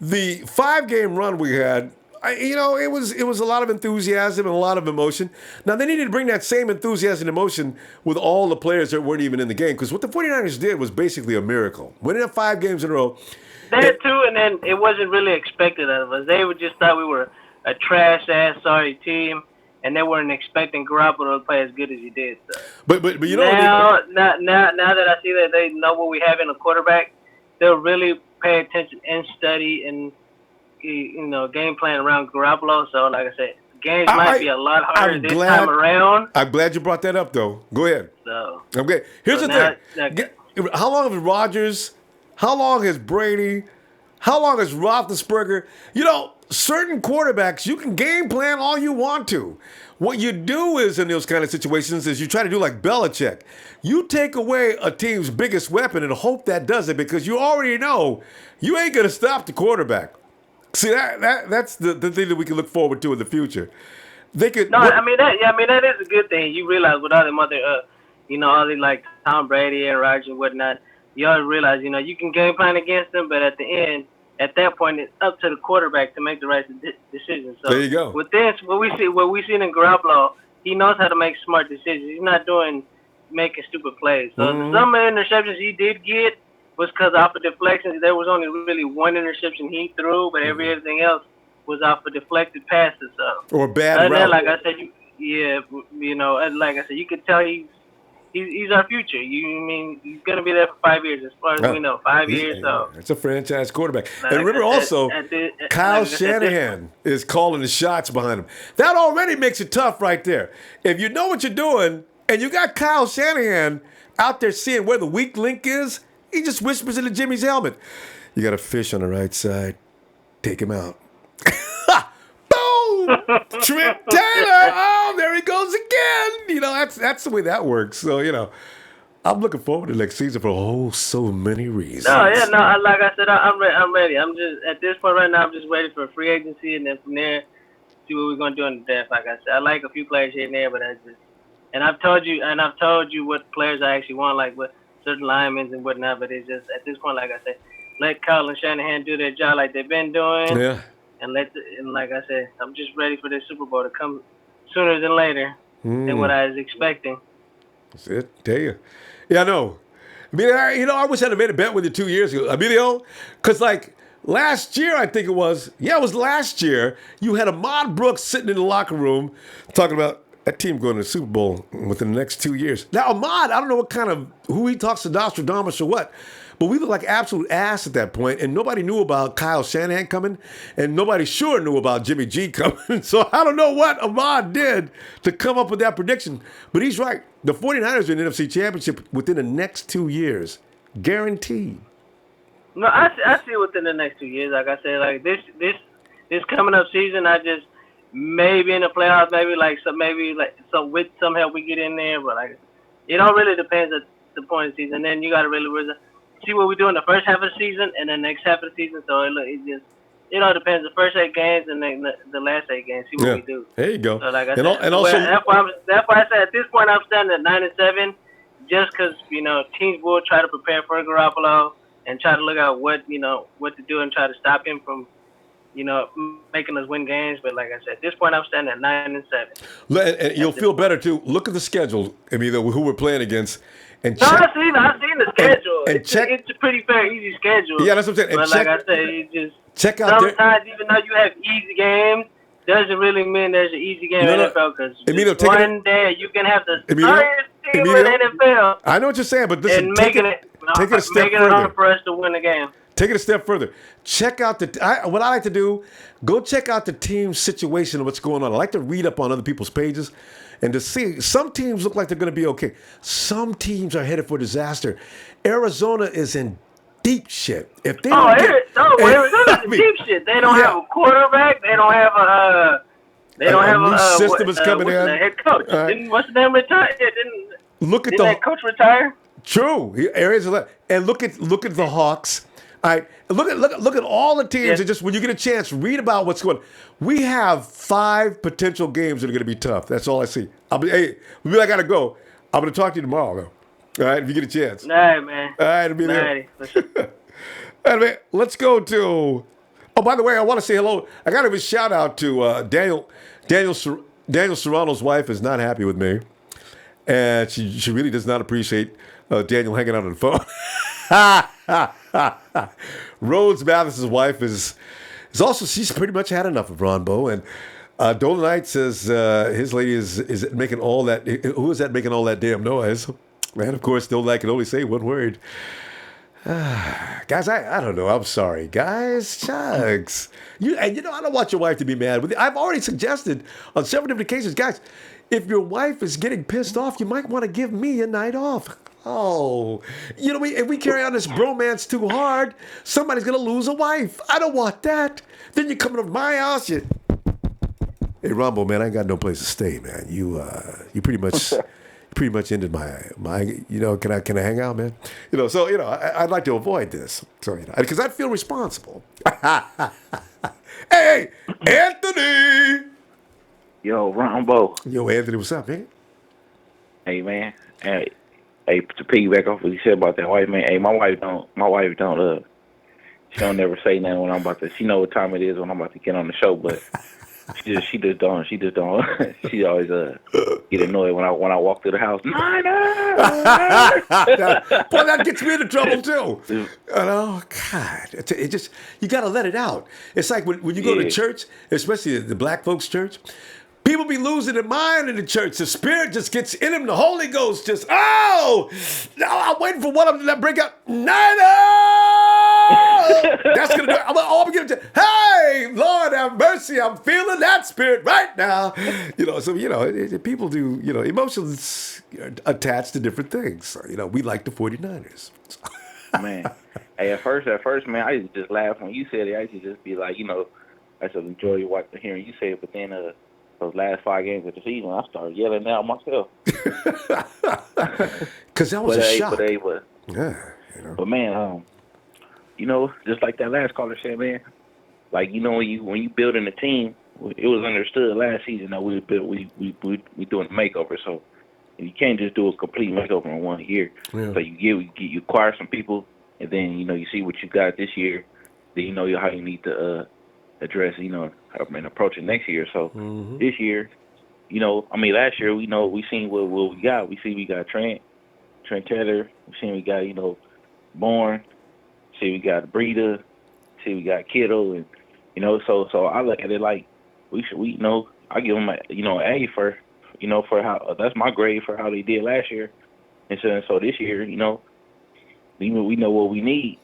the 5-game run we had, it was a lot of enthusiasm and a lot of emotion. Now, they needed to bring that same enthusiasm and emotion with all the players that weren't even in the game, because what the 49ers did was basically a miracle. Winning up 5 games in a row. That too, and then it wasn't really expected of us. They just thought we were a trash-ass, sorry team, and they weren't expecting Garoppolo to play as good as he did. So. But now that I see that they know what we have in a quarterback, they'll really pay attention and study and game plan around Garoppolo. So, like I said, games might be a lot harder time around. I'm glad you brought that up, though. Go ahead. So, okay. Here's the thing. How long has Rodgers? How long has Brady? How long has Roethlisberger? Certain quarterbacks, you can game plan all you want to. What you do is, in those kind of situations, is you try to do like Belichick. You take away a team's biggest weapon and hope that does it, because you already know you ain't going to stop the quarterback. See, that's the thing that we can look forward to in the future. They could. No, I mean that is a good thing. You realize with all them other, all the like Tom Brady and Rodgers and whatnot, you always realize, you can game plan against them, but at the end, at that point, it's up to the quarterback to make the right decision. So there you go. With this, what we see in Garoppolo, he knows how to make smart decisions. He's not making stupid plays. So some of the interceptions he did get was because off of deflections. There was only really one interception he threw, but everything else was off of deflected passes. So or bad route. Like I said, like I said, you could tell he's our future. He's going to be there for 5 years, as far as we know. 5 years, so. It's a franchise quarterback. And remember also, Kyle Shanahan is calling the shots behind him. That already makes it tough right there. If you know what you're doing, and you got Kyle Shanahan out there seeing where the weak link is, he just whispers into Jimmy's helmet. You got a fish on the right side. Take him out. Trent Taylor, there he goes again. That's the way that works. So, I'm looking forward to next season for so many reasons. Like I said, I'm ready. I'm just, at this point right now, I'm just waiting for free agency, and then from there, see what we're going to do in the draft. Like I said, I like a few players here and there, but I've told you what players I actually want, like with certain linemen and whatnot, but it's just, at this point, like I said, let Kyle and Shanahan do their job like they've been doing. Yeah. And like I said, I'm just ready for this Super Bowl to come sooner than later than what I was expecting. That's it. Tell you. Yeah, I know. I wish I'd have made a bet with you 2 years ago. Because last year, I think it was last year, you had Ahmad Brooks sitting in the locker room talking about that team going to the Super Bowl within the next 2 years. Now, Ahmad, I don't know who he talks to, Nostradamus or what, but we looked like absolute ass at that point, and nobody knew about Kyle Shanahan coming, and nobody sure knew about Jimmy G coming. So I don't know what Ahmad did to come up with that prediction, but he's right. The 49ers are in the NFC Championship within the next 2 years. Guaranteed. No, I see it within the next 2 years. Like I said, like this coming up season, I just maybe in the playoffs, with some help we get in there, but it all really depends at the point of the season. And then you got to really see what we do in the first half of the season and the next half of the season. So it all depends. The first 8 games and then the last 8 games. See what we do. There you go. So like I said, and also that's why I said at this point I'm standing at 9-7, just because teams will try to prepare for Garoppolo and try to look at what to do and try to stop him from making us win games. But like I said, at this point I'm standing at 9-7. And you'll feel better too. Look at the schedule. Who we're playing against. And I've seen the schedule. It's a pretty fair, easy schedule. Yeah, that's what I'm saying. But like I said, it just check out sometimes even though you have easy games, doesn't really mean there's an easy game in the NFL, because one day you can have the sorriest team in the NFL. I know what you're saying, but listen, take it a step further. Making it hard for us to win the game. Take it a step further. Check out what I like to do, go check out the team's situation and what's going on. I like to read up on other people's pages and to see. Some teams look like they're going to be okay. Some teams are headed for disaster. Arizona is in deep shit. If they Arizona's in deep shit. They don't have a quarterback. They don't have a new system is coming in. The head coach. What's the name retire? Didn't that coach retire? True. And look at the Hawks. All right, look at all the teams, and just when you get a chance, read about what's going on. We have 5 potential games that are going to be tough. That's all I see. I got to go. I'm going to talk to you tomorrow, though. All right, if you get a chance. All right, man. All right, Emilio. All right. For sure. Anyway, let's go to. Oh, by the way, I want to say hello. I got to give a shout out to Daniel Serrano's wife is not happy with me, and she really does not appreciate Daniel hanging out on the phone. Rhodes Mathis's wife is also, she's pretty much had enough of Ronbo, and Dolomite says his lady is making all that. Who is that making all that damn noise? And of course, Dolomite can only say one word. Guys, I don't know. I'm sorry, guys. Shucks. I don't want your wife to be mad with you. I've already suggested on several different occasions, guys, if your wife is getting pissed off, you might want to give me a night off. Oh, if we carry on this bromance too hard, somebody's going to lose a wife. I don't want that. Then you come to my house, hey, Ronbo, man, I ain't got no place to stay, man. You pretty much ended my can I hang out, man? I'd like to avoid this. So, because I feel responsible. Hey, Anthony. Yo, Ronbo. Yo, Anthony, what's up, man? Hey, man. Hey, to piggyback off what you said about that wife, man. Hey, my wife don't. She don't never say nothing when I'm about to. She know what time it is when I'm about to get on the show, but she just don't. She always get annoyed when I walk through the house. Boy, that gets me into trouble too. Oh God, it just, you gotta let it out. It's like when you go to church, especially the black folks' church. People be losing their mind in the church. The Spirit just gets in them. The Holy Ghost just, now I'm waiting for one of them to break out. That's going to do it. I'm going to hey, Lord have mercy. I'm feeling that Spirit right now. People do, emotions attached to different things. We like the 49ers. Man, hey, at first, man, I used to just laugh when you said it. I used to just be like, I just enjoy hearing you say it, but then, those last 5 games of the season, I started yelling out myself. Because that was a shock. But man, just like that last caller said, man, like when you building a team, it was understood last season that we doing a makeover, so you can't just do a complete makeover in 1 year. Yeah. So you acquire some people, and then you see what you got this year, then you know how you need to address and approach it next year. So this year, last year we seen what we got. We got Trent Taylor. We seen we got Bourne. See we got Breida. See we got Kittle, and so I look at it like I give them A for for how that's my grade for how they did last year, and so this year we know what we need.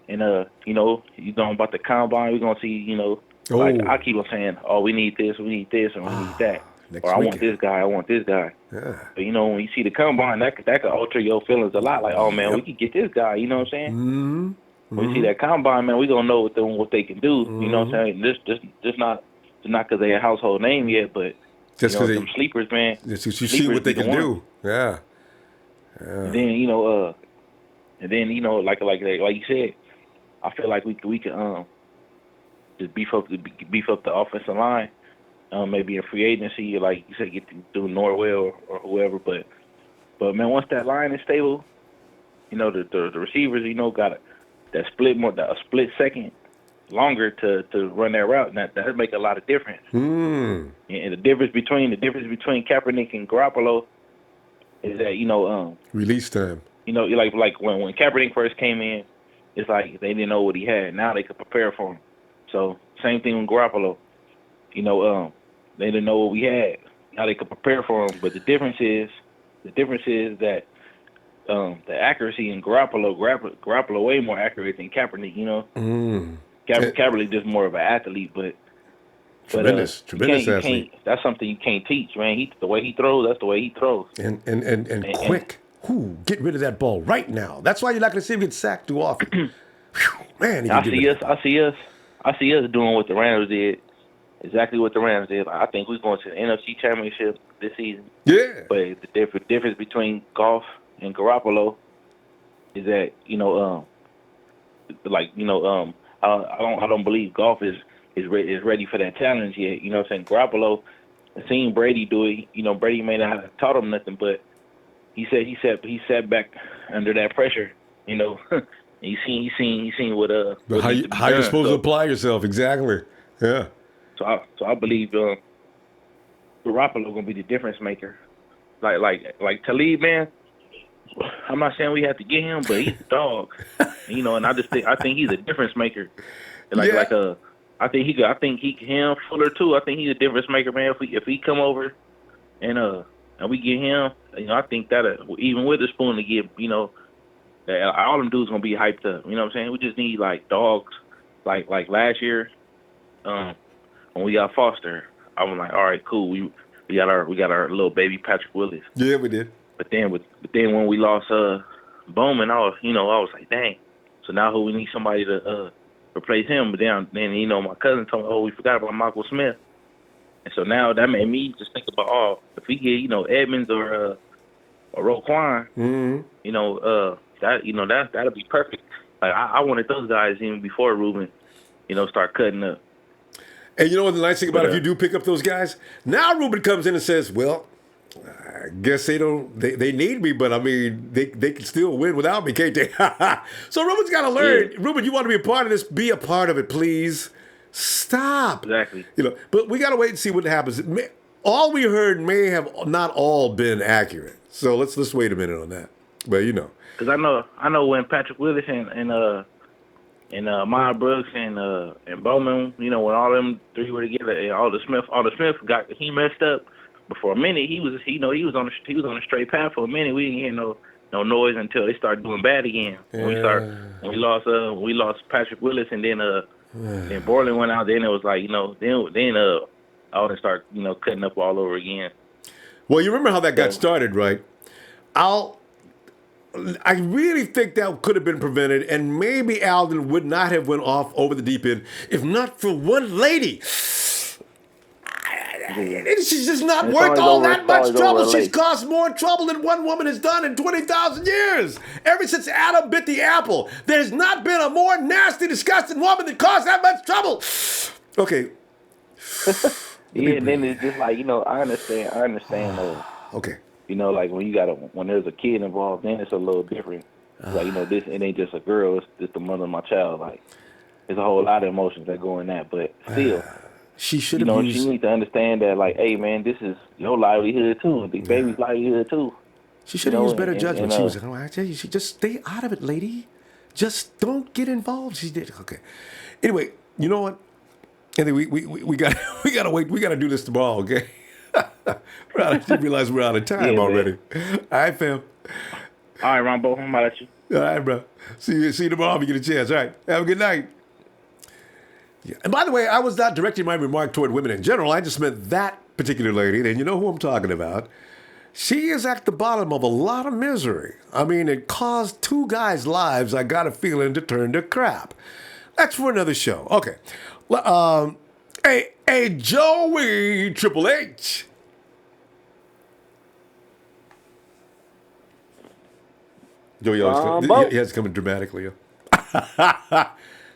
And you know about the combine, we're gonna see, like I keep on saying, oh, we need this, and we need that. Or I want this guy. Yeah. But when you see the combine, that could alter your feelings a lot. Like, oh man, we could get this guy, you know what I'm saying? Mm-hmm. When we see that combine, man, we gonna know what they can do. You know what I'm saying? Just not because they a household name yet, but just because them sleepers, man. Just you see what they can do. Yeah. And then like you said, I feel like we can just beef up the offensive line, maybe in free agency, like you said, get through Norwell or whoever. But man, once that line is stable, the receivers, got that split second longer to run that route, and that make a lot of difference. And the difference between Kaepernick and Garoppolo is that release time. Like when Kaepernick first came in, it's like they didn't know what he had. Now they could prepare for him. So same thing with Garoppolo. They didn't know what we had. Now they could prepare for him. But the difference is that the accuracy in Garoppolo way more accurate than Kaepernick. Kaepernick just more of an athlete, but tremendous athlete. That's something you can't teach, man. The way he throws, that's the way he throws. And quick. Get rid of that ball right now. That's why you're not going to see him get sacked too often. Man, I see us doing what the Rams did. Exactly what the Rams did. I think we're going to the NFC Championship this season. Yeah. But the difference between Goff and Garoppolo is that I don't believe Goff is ready for that challenge yet. Garoppolo, seen Brady do it. Brady may not have taught him nothing, but he sat back under that pressure, you know. He seen what But how you're supposed to apply yourself exactly? Yeah. So I believe Garoppolo gonna be the difference maker. Like Talib, man. I'm not saying we have to get him, but he's a dog, you know. And I think he's a difference maker. I think him Fuller too. I think he's a difference maker, man. If he come over and we get him, you know, I think that even with the spoon to give, you know, all them dudes gonna be hyped up. You know what I'm saying? We just need like dogs, like last year, when we got Foster. I was like, all right, cool. We got our little baby Patrick Willis. Yeah, we did. But then when we lost Bowman, I was like, dang. So now who we need somebody to replace him? But then you know, my cousin told me, oh, we forgot about Michael Smith. And so now that made me just think about, if we get, you know, Edmunds or Roquan, you know, that'll be perfect. Like I wanted those guys even before Ruben, you know, start cutting up. And you know what the nice thing about if you do pick up those guys? Now Ruben comes in and says, well, I guess they need me, but I mean, they can still win without me, can't they? So Ruben's got to learn. Yeah. Ruben, you want to be a part of this? Be a part of it, please. Stop. Exactly. You know, but we got to wait and see what happens. All we heard may have not all been accurate. So let's wait a minute on that. But you know, because I know when Patrick Willis and Miles Brooks and Bowman, you know, when all them three were together, and all the Smith he messed up. But for a minute, he was on a straight path for a minute. We didn't hear no noise until they started doing bad again. Yeah. When we lost Patrick Willis, and then Borland went out. Then it was like, you know, then all they start, you know, cutting up all over again. Well, you remember how that got started, right? I really think that could have been prevented, and maybe Alden would not have went off over the deep end if not for one lady. She's just not worth all that much trouble. She's caused more trouble than one woman has done in 20,000 years. Ever since Adam bit the apple, there's not been a more nasty, disgusting woman that caused that much trouble. Okay. Yeah, and then it's just like, you know, I understand though. Okay. You know, like when there's a kid involved, then it's a little different. Like, you know, it ain't just a girl, it's just the mother of my child. Like, there's a whole lot of emotions that go in that, but still. She should have used... She needs to understand that, like, hey, man, this is your livelihood, too. The baby's livelihood, too. She should have used better judgment. She was like, oh, I tell you, she just stay out of it, lady. Just don't get involved. She did. Okay. Anyway, you know what? Anyway, we got to wait. We got to do this tomorrow, okay? I didn't realize we're out of time already. Man. All right, fam. All right, Ronbo. I'm out at you. All right, bro. See you tomorrow if you get a chance. All right. Have a good night. Yeah. And by the way, I was not directing my remark toward women in general. I just meant that particular lady, and you know who I'm talking about. She is at the bottom of a lot of misery. I mean, it caused two guys' lives, I got a feeling, to turn to crap. That's for another show. Okay. Hey, Joey Triple H. Joey always he has coming dramatically.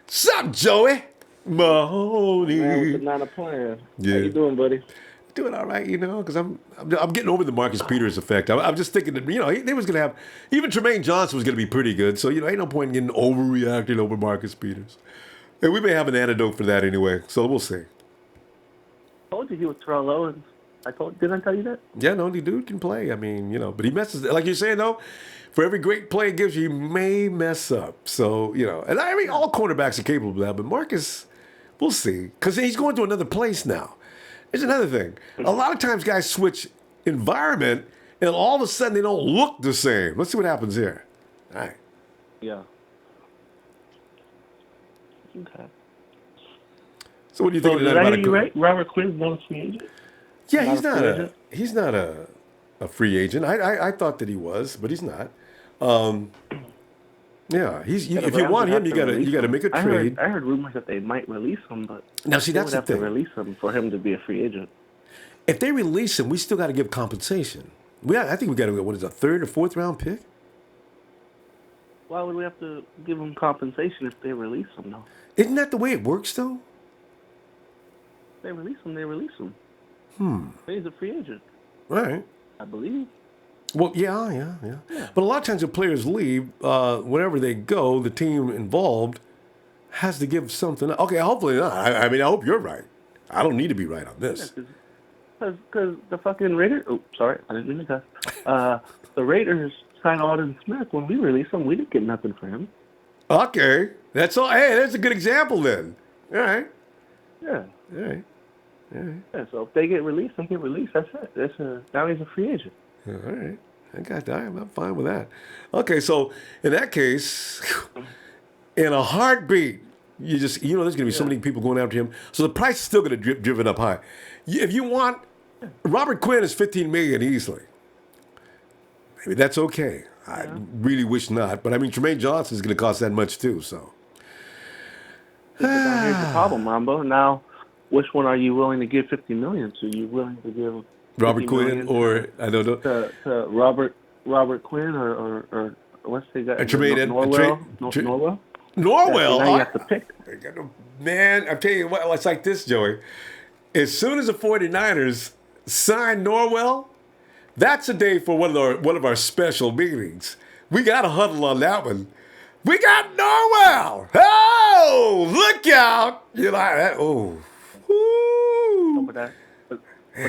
Sup, Joey? Mahoney. Man, with the Nana plan. Yeah. How you doing, buddy? Doing all right, you know, because I'm getting over the Marcus Peters effect. I'm just thinking that, you know, they was going to have, even Trumaine Johnson was going to be pretty good. So, you know, ain't no point in getting overreacted over Marcus Peters. And we may have an antidote for that anyway. So we'll see. I told you he was Terrell Owens. Didn't I tell you that? Yeah, no, the dude can play. I mean, you know, but he messes, like you're saying, though, for every great play he gives you, he may mess up. So, you know, and I mean, all cornerbacks are capable of that, but Marcus, we'll see. Because he's going to another place now. Here's another thing. A lot of times guys switch environment, and all of a sudden they don't look the same. Let's see what happens here. All right. Yeah. Okay. So what do you think of that about right? Robert Quinn's not a free agent? Yeah, he's not a free agent. I thought that he was, but he's not. Yeah, if you want him, you gotta make a trade. I heard rumors that they might release him, but now see that's the thing. To release him for him to be a free agent. If they release him, we still got to give compensation. I think we got to go. What is a third or fourth round pick? Why would we have to give him compensation if they release him, though? Isn't that the way it works, though? If they release him, they release him. Hmm. He's a free agent. Right. I believe. Well, yeah. But a lot of times when players leave, whenever they go, the team involved has to give something. Okay, hopefully not. I mean, I hope you're right. I don't need to be right on this. Because the fucking Raiders. Oh, sorry, I didn't mean to cuss. The Raiders signed Alden Smith. When we released him, we didn't get nothing for him. Okay, that's all. Hey, that's a good example then. All right. Yeah. All right. Yeah. So if they get released, they get released. That's it. Now he's a free agent. All right. I got that. I'm fine with that. Okay, so in that case, in a heartbeat, there's going to be so many people going after him. So the price is still going to driven up high. If you want, Robert Quinn is $15 million easily. Maybe that's okay. I really wish not, but I mean, Trumaine Johnson is going to cost that much too. So here's the problem, Ronbo. Now, which one are you willing to give $50 million to? You willing to give Robert Quinn or I don't know to Robert Quinn or what's the guy? Tremaine Norwell. Norwell. Yeah, so now you have to pick. Man, I'm telling you what, it's like this, Joey. As soon as the 49ers sign Norwell, that's a day for one of our special meetings. We got to huddle on that one. We got Norwell. Oh, look out! You like that? Oh, no, but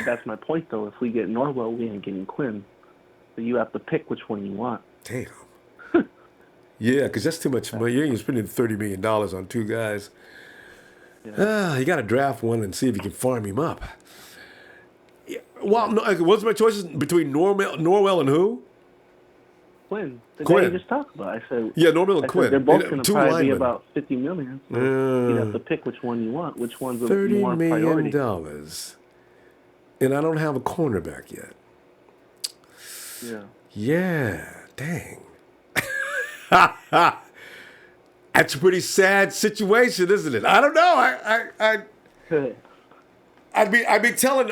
that's my point, though. If we get Norwell, we ain't getting Quinn. So you have to pick which one you want. Damn. Yeah, because that's too much money. You ain't spending $30 million on two guys. Yeah. You got to draft one and see if you can farm him up. Yeah. Well, what's my choices between Norwell and who? Quinn. The Quinn. guy you just talked about. I said. Yeah, Norwell and Quinn. They're both going to probably linemen. be about $50 million. So you have to pick which one you want. Which one's a more priority? $30 million. And I don't have a cornerback yet. Yeah. Yeah. Dang. That's a pretty sad situation, isn't it? I don't know. I'd be telling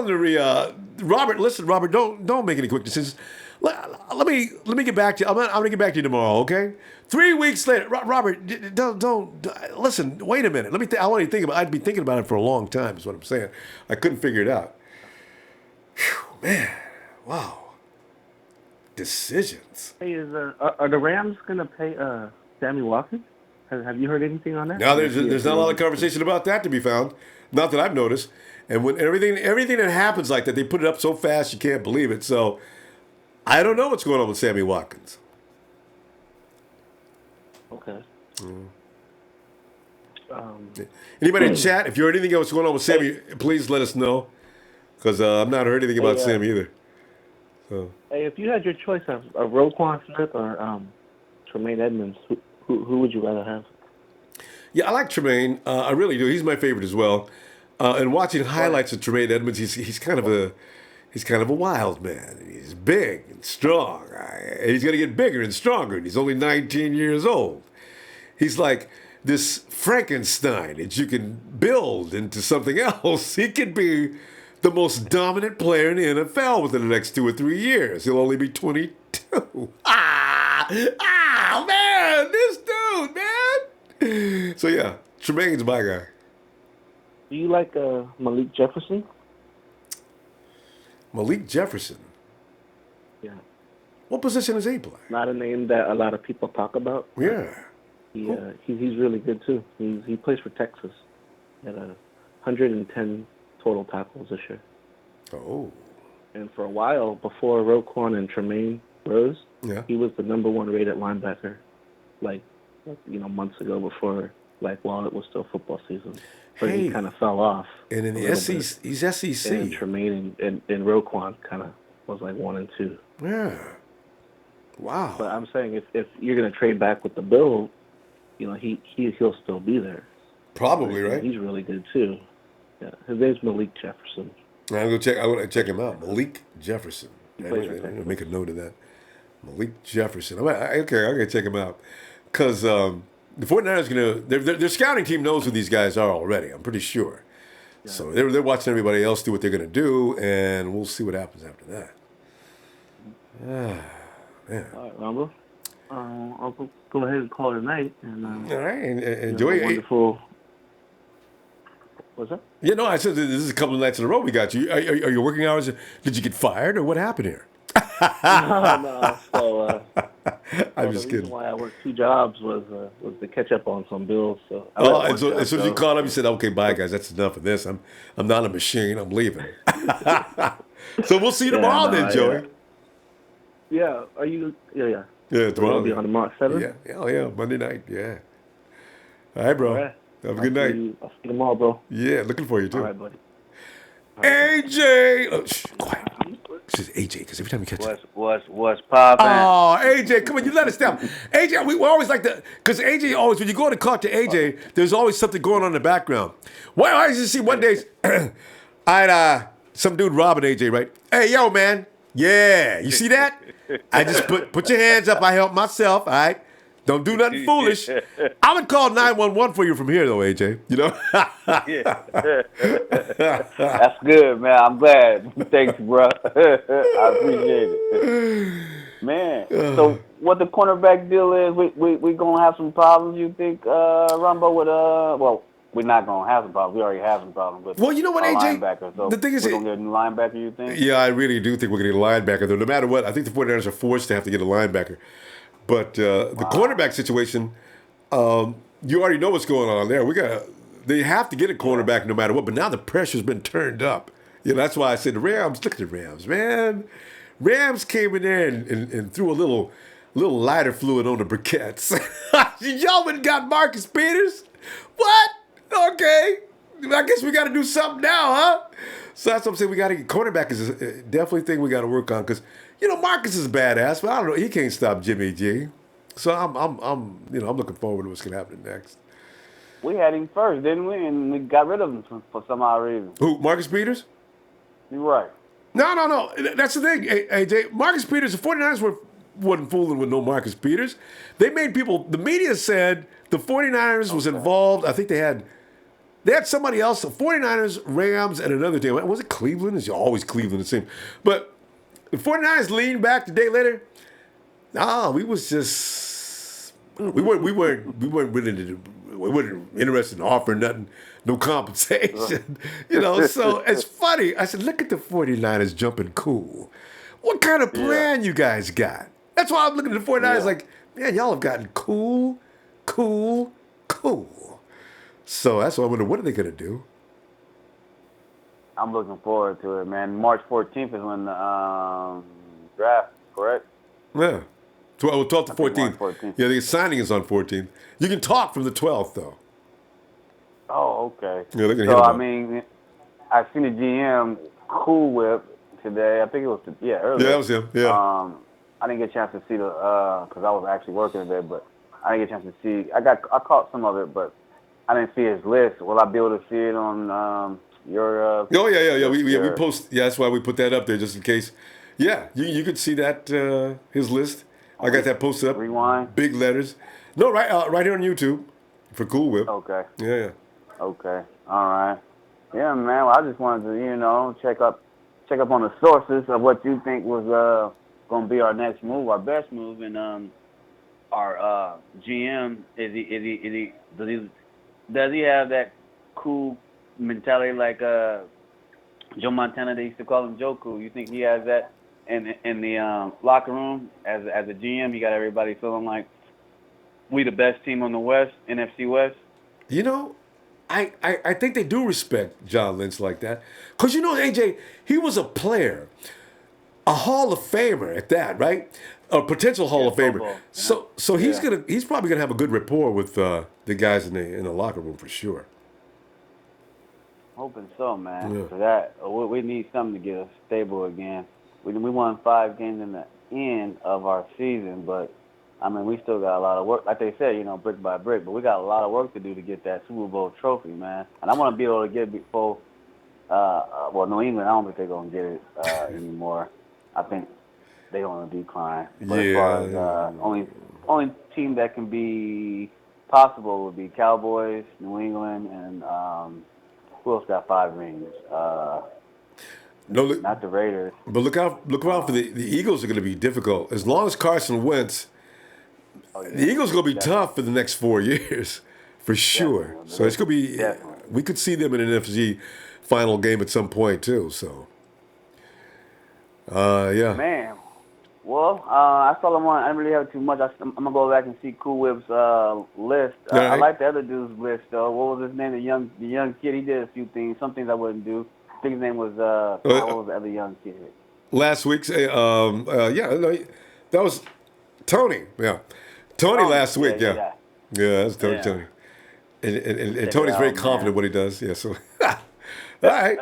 the Robert. Listen, Robert, don't make any quick decisions. Let me get back to you. I'm gonna get back to you tomorrow. Okay. 3 weeks later, Robert, don't listen. Wait a minute. I want you to think about. I'd be thinking about it for a long time. Is what I'm saying. I couldn't figure it out. Whew, man, wow. Decisions. Hey, are the Rams gonna pay Sammy Watkins? Have you heard anything on that? No, there's not a lot of conversation about that to be found. Not that I've noticed. And when everything that happens like that, they put it up so fast you can't believe it. So I don't know what's going on with Sammy Watkins. Okay. Anybody in chat? If you heard anything what's going on with Sammy, please let us know. Because I've not heard anything about Sammy either. So. Hey, if you had your choice of Roquan Smith or Tremaine Edmunds, who would you rather have? Yeah, I like Tremaine. I really do. He's my favorite as well. And watching highlights of Tremaine Edmunds, he's kind of a wild man. He's big and strong. And he's going to get bigger and stronger. And he's only 19 years old. He's like this Frankenstein that you can build into something else. He could be the most dominant player in the NFL within the next 2 or 3 years. He'll only be 22. Man, this dude, man. So yeah, Tremaine's my guy. Do you like Malik Jefferson? Malik Jefferson? Yeah. What position does he play? Not a name that a lot of people talk about. Yeah. He's really good too. He plays for Texas. He had 110 total tackles this year. Oh. And for a while, before Roquan and Tremaine rose, he was the number 1 rated linebacker, months ago before, while it was still football season. But he kind of fell off. And in the SEC, he's SEC. And Tremaine and Roquan kind of was 1 and 2. Yeah. Wow. But I'm saying if you're going to trade back with the Bills, he'll still be there. Probably, right? He's really good too. Yeah, his name's Malik Jefferson. I'm going to check him out. Malik Jefferson. I'm going to make a note of that. Malik Jefferson. Okay, I'm going to check him out. Because the 49ers going to... Their scouting team knows who these guys are already, I'm pretty sure. Yeah. So they're watching everybody else do what they're going to do, and we'll see what happens after that. Man. All right, Ronbo. I'll go ahead and call it a night. And, all right, and enjoy it. Wonderful... What's that? Yeah, no, I said this is a couple of nights in a row we got you. Are your working hours... Did you get fired, or what happened here? No. So I'm the just reason kidding. why I worked 2 jobs was to catch up on some bills. So I Oh, let and one so job as soon as you go. called up, you said, "Okay, bye, guys. That's enough of this. I'm not a machine. I'm leaving." So we'll see you Yeah, tomorrow no, then, Joey. Yeah, are you? Yeah. Yeah, So you'll tomorrow. be on tomorrow at 7? Yeah, hell yeah, Monday night. Yeah. All right, All bro. right. Have a good night. I'll see you tomorrow, bro. Yeah, looking for you All too. right, buddy. AJ. Oh, shh, quiet. This is AJ because every time you catch it. What's poppin'? Oh, AJ, come on, you let us down. AJ, we always like to, because AJ always, when you go to talk to AJ, there's always something going on in the background. Why I used to see one day, I had some dude robbing AJ, right? Hey, yo, man. Yeah, you see that? I just put your hands up. I help myself, all right? Don't do nothing foolish. I would call 911 for you from here, though, AJ. You know? That's good, man. I'm glad. Thanks, bro. I appreciate it. Man, so what the cornerback deal is, we gonna have some problems, you think, Ronbo, with, well, we're not gonna have some problems. We already have some problems with Well, you know what, our AJ? linebacker. So The thing is, we're gonna get a new linebacker, you think? yeah, I really do think we're going to get a linebacker, though. No matter what, I think the 49ers are forced to have to get a linebacker. But the cornerback situation, you already know what's going on there. They have to get a cornerback no matter what. But now the pressure's been turned up. You know, that's why I said the Rams. Look at the Rams, man. Rams came in there and threw a little lighter fluid on the briquettes. Y'all went and got Marcus Peters. What? Okay. I guess we got to do something now, huh? So that's what I'm saying. We got to get cornerback is definitely a thing we got to work on because Marcus is badass, but I don't know. He can't stop Jimmy G. So I'm looking forward to what's gonna happen next. We had him first, didn't we? And we got rid of him for some odd reason. Who? Marcus Peters? You're right. No. That's the thing, AJ. Marcus Peters. The 49ers wasn't fooling with no Marcus Peters. They made people. The media said the 49ers was involved. I think they had somebody else. The 49ers, Rams, and another team. Was it Cleveland? It's always Cleveland, it seems. But the 49ers leaned back the day later. We weren't interested in offering nothing, no compensation. So it's funny. I said, look at the 49ers jumping cool. What kind of plan you guys got? That's why I'm looking at the 49ers like, man, y'all have gotten cool. So that's why I wonder, what are they going to do? I'm looking forward to it, man. March 14th is when the draft, correct? Yeah. 12th to 14th. 14th. Yeah, the signing is on 14th. You can talk from the 12th, though. Oh, okay. Yeah, they're going to So, hit I mean, I seen the GM Cool Whip today. I think it was, earlier. Yeah, that was him. Yeah. I didn't get a chance to see because I was actually working today, but I didn't get a chance to see. I caught some of it, but I didn't see his list. Will I be able to see it on your? Oh yeah. We post. Yeah, that's why we put that up there just in case. Yeah, you could see that his list. I got that posted up. Rewind. Big letters. No, right here on YouTube for Cool Whip. Okay. Yeah. Okay. All right. Yeah, man. Well, I just wanted to check up on the sources of what you think was going to be our next move, our best move, and our GM does he have that cool mentality like Joe Montana? They used to call him Joe Cool. You think he has that in the locker room as a GM? He got everybody feeling like we the best team on the West, NFC West. I think they do respect John Lynch like that. Because AJ, he was a player, a Hall of Famer at that, right? A potential Hall of Famer. Football, so he's probably gonna have a good rapport with the guys in the locker room for sure. Hoping so, man. Yeah. For that, we need something to get us stable again. We won 5 games in the end of our season, but I mean, we still got a lot of work. Like they said, brick by brick, but we got a lot of work to do to get that Super Bowl trophy, man. And I want to be able to get it before, New England, I don't think they're going to get it anymore. I think they're on a decline. But as far as only team that can be possible would be Cowboys, New England, and who else got 5 rings? Not the Raiders. But look out for the Eagles are going to be difficult. As long as Carson Wentz, the Eagles are going to be tough for the next 4 years, for sure. Definitely. So it's going to be, we could see them in an NFC final game at some point too. So, yeah. Man, Well, I saw him on. I didn't really have too much. I'm gonna go back and see Cool Whip's list. I like the other dude's list though. What was his name? The young kid. He did a few things. Some things I wouldn't do. I think his name was what was the other young kid? Last week's that was Tony. Yeah, Tony last week. Yeah, that's Tony. Yeah. Tony. And Tony's very confident in what he does. Yeah, so all right.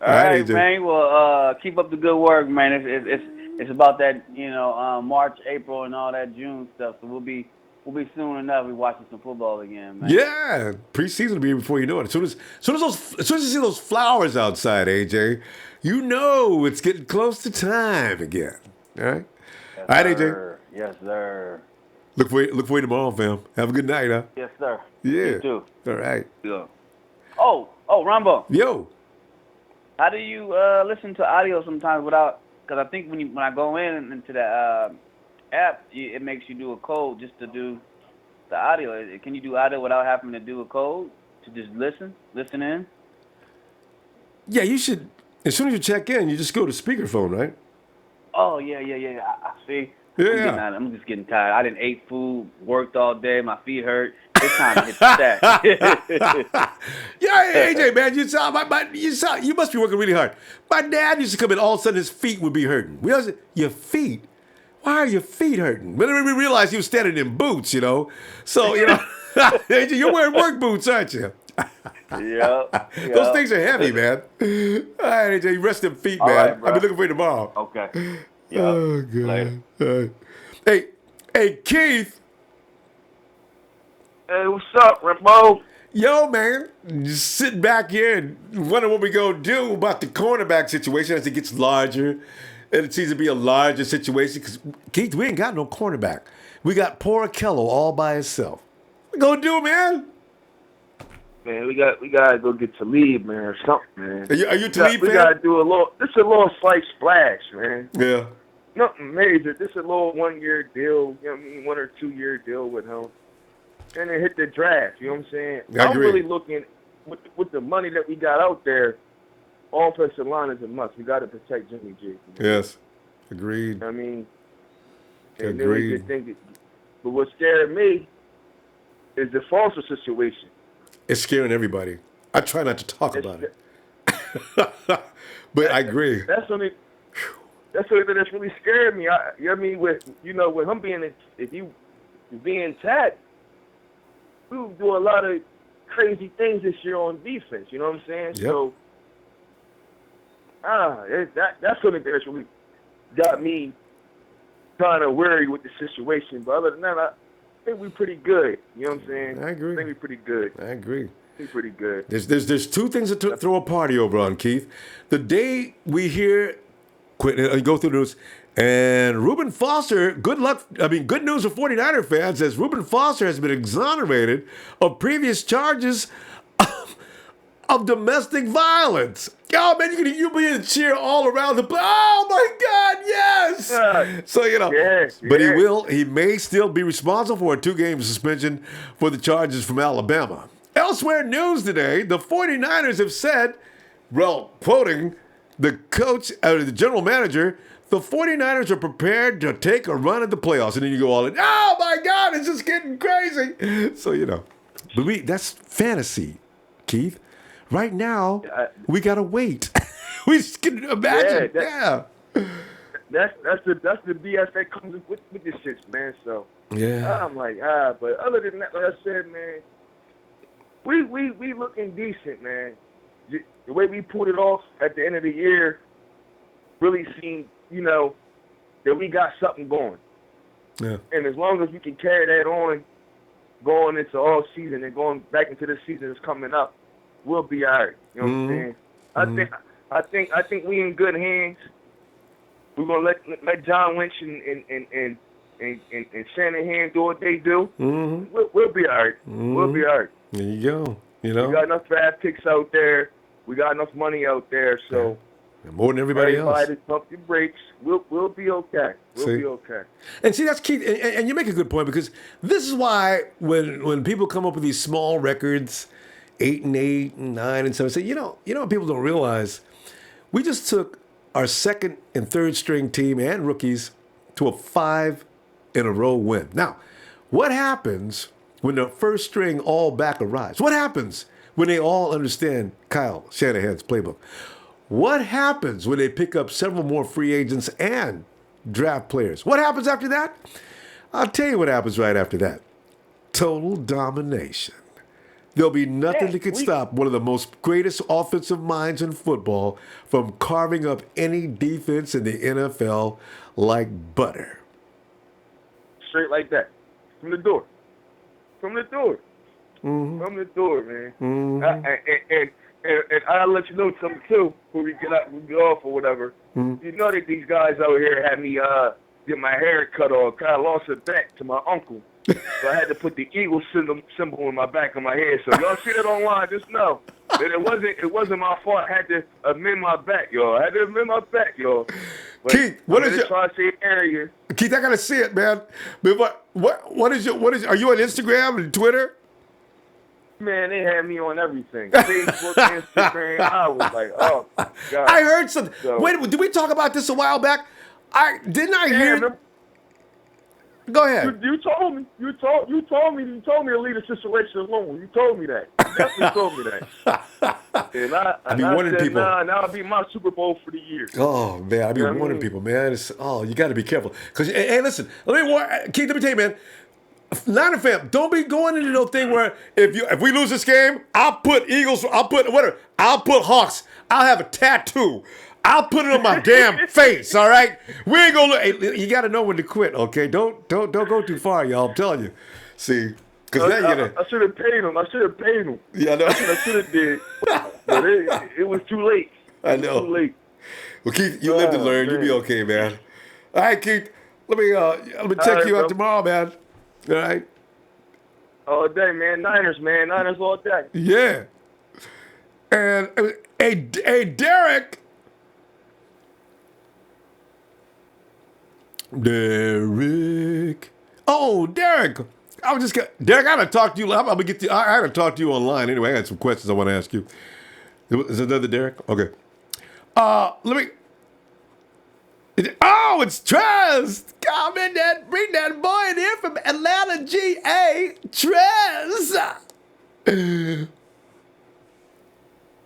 All right, man. Well, keep up the good work, man. It's about that, March, April, and all that June stuff. So we'll be soon enough. We watching some football again, man. Yeah, preseason will be here before you know it. As soon as you see those flowers outside, AJ, you know it's getting close to time again. All right, Yes, all right, sir. AJ. Yes, sir. Look for you tomorrow, fam. Have a good night, huh? Yes, sir. Yeah. You too. All right. Yeah. Oh, Ronbo. Yo. How do you listen to audio sometimes without? Because I think when I go into the app, it makes you do a code just to do the audio. Can you do audio without having to do a code to just listen in? Yeah, you should. As soon as you check in, you just go to speakerphone, right? Oh yeah. I see. Yeah. I'm just getting tired. I didn't ate food, worked all day, my feet hurt. It's time to hit the stack. Yeah, AJ, man, you must be working really hard. My dad used to come in, all of a sudden his feet would be hurting. Your feet? Why are your feet hurting? But then we realized he was standing in boots, So, AJ, you're wearing work boots, aren't you? Yep. Those things are heavy, man. All right, AJ, you rest them feet, man. All right, bro. I'll be looking for you tomorrow. Okay. Yeah. Oh, God. Later. All right. Hey, Keith. Hey, what's up, Ronbo? Yo, man, just sitting back here and wondering what we gonna do about the cornerback situation as it gets larger, and it seems to be a larger situation. Because Keith, we ain't got no cornerback. We got poor Kello all by himself. What we gonna do, man? Man, we gotta go get Talib, man, or something, man. Are you Talib fan? We gotta do this is a little slight splash, man. Yeah. Nothing major. This is a little 1 year deal, 1 or 2 year deal with him. And then hit the draft, you know what I'm saying? I I'm agree. really looking, with the money that we got out there, offensive line is a must. We got to protect Jimmy G. Yes. Agreed. I mean, Agreed. But what scared me is the Foster situation. It's scaring everybody. I try not to talk about it. But I agree. That's something that's really scared me. With him being tagged, we will do a lot of crazy things this year on defense. You know what I'm saying? Yep. So, that's something that's really got me kind of worried with the situation. But other than that, I think we're pretty good. You know what I'm saying? I agree. I think we're pretty good. I agree. We're pretty good. There's two things to throw a party over on, Keith. The day we hear, go through the news, and Reuben Foster, good news for 49er fans, as Reuben Foster has been exonerated of previous charges of domestic violence. Oh, man, you'll be in a cheer all around the place. Oh, my God, yes! So, but he may still be responsible for a 2-game suspension for the charges from Alabama. Elsewhere in news today, the 49ers have said, well, quoting the coach, the general manager, the 49ers are prepared to take a run at the playoffs. And then you go all in, oh, my God, it's just getting crazy. So, but that's fantasy, Keith. Right now, we got to wait. We just can imagine. That's the BS that comes with this shit, man. So, yeah. I'm like, but other than that, like I said, man, we looking decent, man. The way we pulled it off at the end of the year really seemed, that we got something going. Yeah. And as long as we can carry that on going into all season and going back into the season that's coming up, we'll be all right. You know what I'm saying? I think we in good hands. We're gonna let John Lynch and Shanahan do what they do. Mm-hmm. We'll be all right. Mm-hmm. We'll be all right. There you go. We got enough draft picks out there. We got enough money out there. So more than everybody else. Just pump your brakes. We'll be okay. We'll be okay. And see, that's key. And you make a good point, because this is why when people come up with these small records, 8-8 and 9 and 7, say, what people don't realize, we just took our second and third string team and rookies to a 5-in-a-row win. Now, what happens when the first string all back arrives? What happens when they all understand Kyle Shanahan's playbook? What happens when they pick up several more free agents and draft players? What happens after that? I'll tell you what happens right after that. Total domination. There'll be nothing that can stop one of the most greatest offensive minds in football from carving up any defense in the NFL like butter. Straight like that. From the door. From the door. Mm-hmm. From the door, man. Mm-hmm. And I'll let you know something, too, when we get off or whatever. Mm-hmm. You know that these guys out here had me get my hair cut off. I lost it back to my uncle. So I had to put the eagle symbol in my back of my head. So y'all see it online, just know that it wasn't my fault. I had to amend my back, y'all. But Keith, what is your tri-state area? Keith, I gotta see it, man. But what is are you on Instagram and Twitter? Man, they had me on everything. Facebook, Instagram. I was like, oh my God. I heard something. So, wait, did we talk about this a while back? I hear. Go ahead. You told me to leave the situation alone. You told me that. You definitely told me that. And I be warning people. Now I'll be my Super Bowl for the year. Oh man, I be warning people, man. You got to be careful. Cause hey, listen, Keith, let me tell you, man. Niner fam, don't be going into no thing where if we lose this game, I'll put Eagles, I'll put Hawks, I'll have a tattoo. I'll put it on my damn face, all right? We ain't gonna hey, you gotta know when to quit, okay? Don't go too far, y'all. I'm telling you. See, because then you're gonna. I should have paid him. Yeah, I know. I should have did. But it was too late. I know. Too late. Well, Keith, you live to learn. You'll be okay, man. All right, Keith. Let me check you out tomorrow, man. All right. All day, man. Niners all day. Yeah. And hey, Derek. Oh, Derek. Derek, I gotta talk to you. I gotta talk to you online anyway. I got some questions I want to ask you. Is it another Derek? Okay. It's Trez. Bring that boy in here from Atlanta, GA. Trez.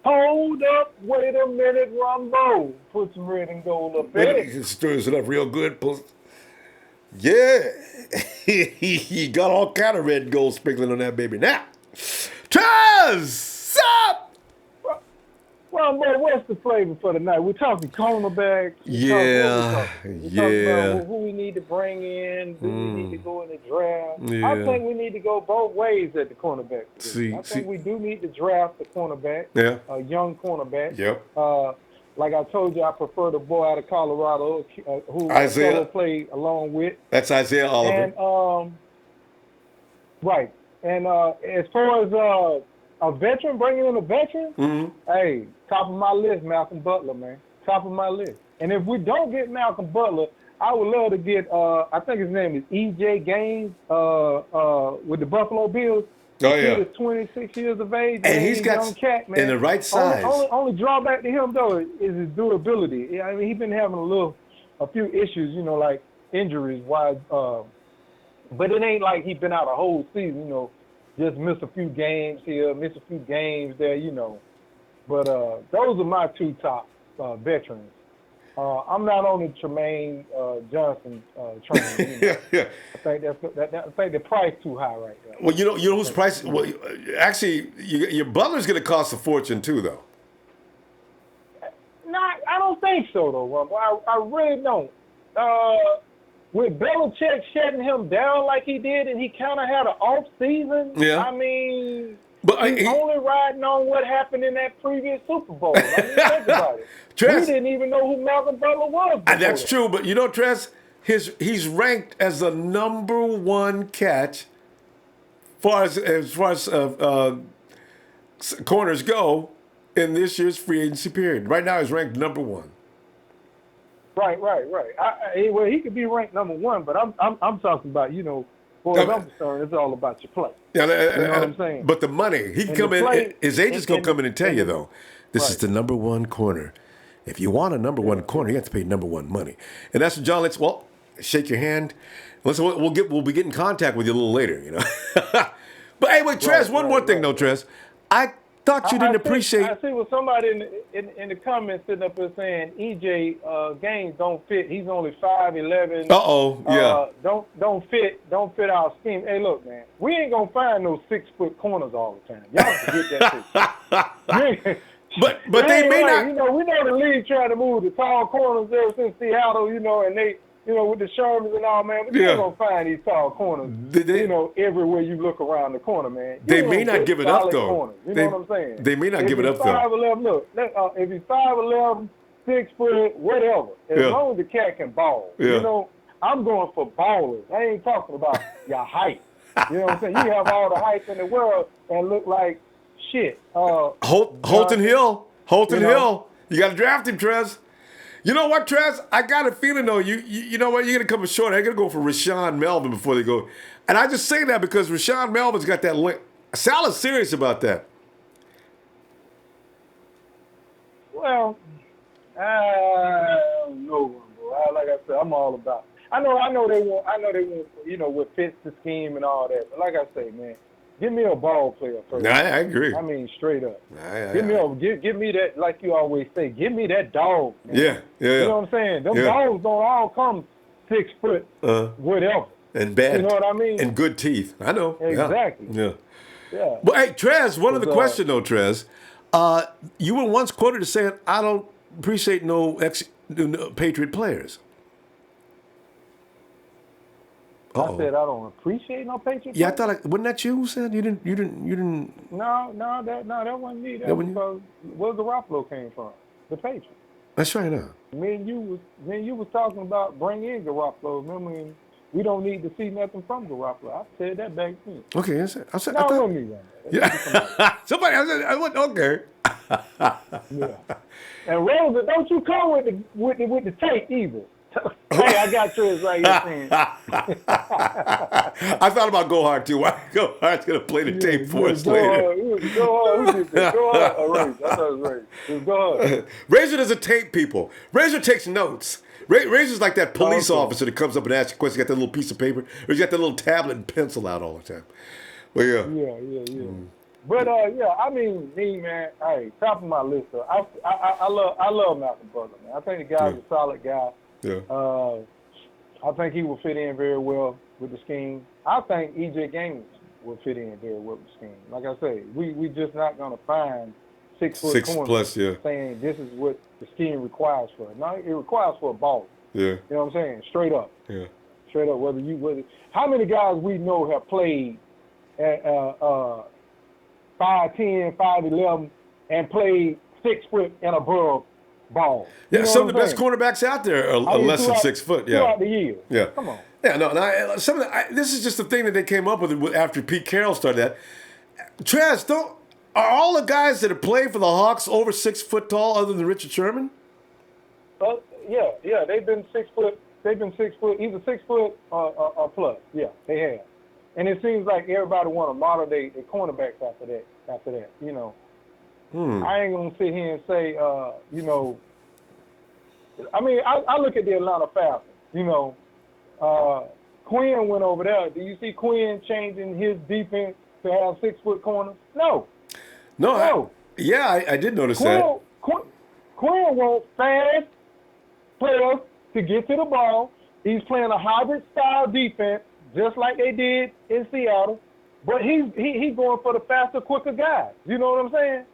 Hold up, wait a minute, Ronbo. Put some red and gold up in it. Stirs it up real good. Yeah. He got all kind of red and gold sprinkling on that baby. Now, Trez, sup? Ronbo, what's the flavor for tonight? We're talking cornerbacks. We're talking about who we need to bring in, who we need to go in the draft. Yeah. I think we need to go both ways at the cornerback position. I think we do need to draft the cornerback, a young cornerback. Yep. Like I told you, I prefer the boy out of Colorado who Isaiah played along with. That's Isaiah Oliver. And, right. And as far as a veteran, bringing in a veteran, hey, top of my list, Malcolm Butler, man. Top of my list. And if we don't get Malcolm Butler, I would love to get, I think his name is E.J. Gaines with the Buffalo Bills. Oh, yeah. He is 26 years of age. And he's got young cat, man. in the right size. Only drawback to him, though, is his durability. I mean, he's been having a few issues, like injuries-wise. But it ain't like he's been out a whole season, just miss a few games here, miss a few games there, But those are my two top veterans. I'm not on the Trumaine Johnson train. I think the price too high right now. Well, you know whose price? Well, actually, your Butler's going to cost a fortune too, though. I don't think so, though, Rumble. I really don't. With Belichick shutting him down like he did, and he kind of had an off season. Yeah. I mean, he's only riding on what happened in that previous Super Bowl. I mean, think about it. We didn't even know who Malcolm Butler was. That's true, but Trez, he's ranked as the number one catch as far as corners go in this year's free agency period. Right now, he's ranked number one. Right. Well, he could be ranked number one, but I'm talking about, far as I'm concerned, it's all about your play. Yeah, you know what I'm saying? But the money, he can come in. His agent's gonna come in and tell you though, this is the number one corner If you want a number one corner, you have to pay number one money. And that's what John Lynch. Well, shake your hand. Listen, we'll be getting in contact with you a little later, you know. But hey, wait, Trez, one more thing though, Trez. I thought you didn't appreciate. I see with somebody in the comments sitting up there saying EJ Gaines don't fit. He's only 5'11". Yeah. Don't fit our scheme. Hey, look, man, we ain't gonna find those 6-foot corners all the time. Y'all forget that shit. But they may not. You know, we know the league trying to move the tall corners ever since Seattle. You know, and they. You know, with the Shermans and all, man, but you ain't gonna find these tall corners. You know, everywhere you look around the corner, man. They may not give it up though. Corners, you know what I'm saying? They may not give it up though. 5'11", look, if he's 5'11", 6 foot, whatever, as long as the cat can ball. You know, I'm going for ballers. I ain't talking about your height. You know what I'm saying? You have all the height in the world and look like shit. Holton Hill. You got to draft him, Trez. You know what, Trez? I got a feeling, though, you know what? You're going to come short. They're going to go for Rashaan Melvin before they go. And I just say that because Rashaan Melvin's got that link. Saleh's serious about that. Well, I don't know, bro. Like I said, I'm all about it. I know they want, you know, what fits the scheme and all that. But like I say, man, give me a ball player first. I agree. I mean, straight up. Give me that, like you always say, give me that dog. Man. Yeah. You know what I'm saying? Them dogs don't all come 6 foot, whatever. And bad. You know what I mean? And good teeth. I know. Exactly. Yeah. But hey, Trez, one other question though, Trez. You were once quoted as saying, "I don't appreciate no Patriot players." I said I don't appreciate no Patriot. Yeah, I thought wasn't that you who said you didn't? No, that wasn't me. That was because where Garoppolo came from, the Patriots. That's right. Now. Me and you was talking about bring in Garoppolo. Remember, we don't need to see nothing from Garoppolo. I said that back then. Okay, that's it. I said. No, I thought, me. Yeah. Somebody. I went okay. Yeah. And Rosa, don't you come with the tape either. Hey, I got yours right here saying. I thought about Go Hard too. Why Go Hard's gonna play the tape for us later? Go Hard. Who did that? Go Hard. Oh, Razor. I thought it was Razor. It was Go Hard. Razor doesn't tape people. Razor takes notes. Razor's like that police officer that comes up and asks you questions. You got that little piece of paper, or you got that little tablet and pencil out all the time. But yeah. But I mean, me, man. Hey, top of my list. I love Malcolm Butler, man. I think the guy's a solid guy. Yeah. I think he will fit in very well with the scheme. I think EJ Gaines will fit in very well with the scheme. Like I say, we just not gonna find 6 foot corners saying this is what the scheme requires for it. No, it requires for a ball. Yeah. You know what I'm saying? Straight up. Yeah. Straight up. How many guys we know have played at 5'10", 5'11", and played 6 foot and above ball. Yeah, some of the best cornerbacks out there are less than 6 foot. Yeah, throughout the year. Yeah, come on. Yeah, no. This is just the thing that they came up with after Pete Carroll started that. Trez, are all the guys that have played for the Hawks over 6 foot tall, other than Richard Sherman? Yeah, they've been 6 foot. They've been 6 foot, either 6 foot or plus. Yeah, they have. And it seems like everybody want to model their cornerbacks after that. You know. I ain't gonna sit here and say, you know. I mean, I look at the Atlanta Falcons. You know, Quinn went over there. Do you see Quinn changing his defense to have 6 foot corners? No. I did notice that. Quinn wants fast players to get to the ball. He's playing a hybrid style defense, just like they did in Seattle. But he's going for the faster, quicker guys. You know what I'm saying?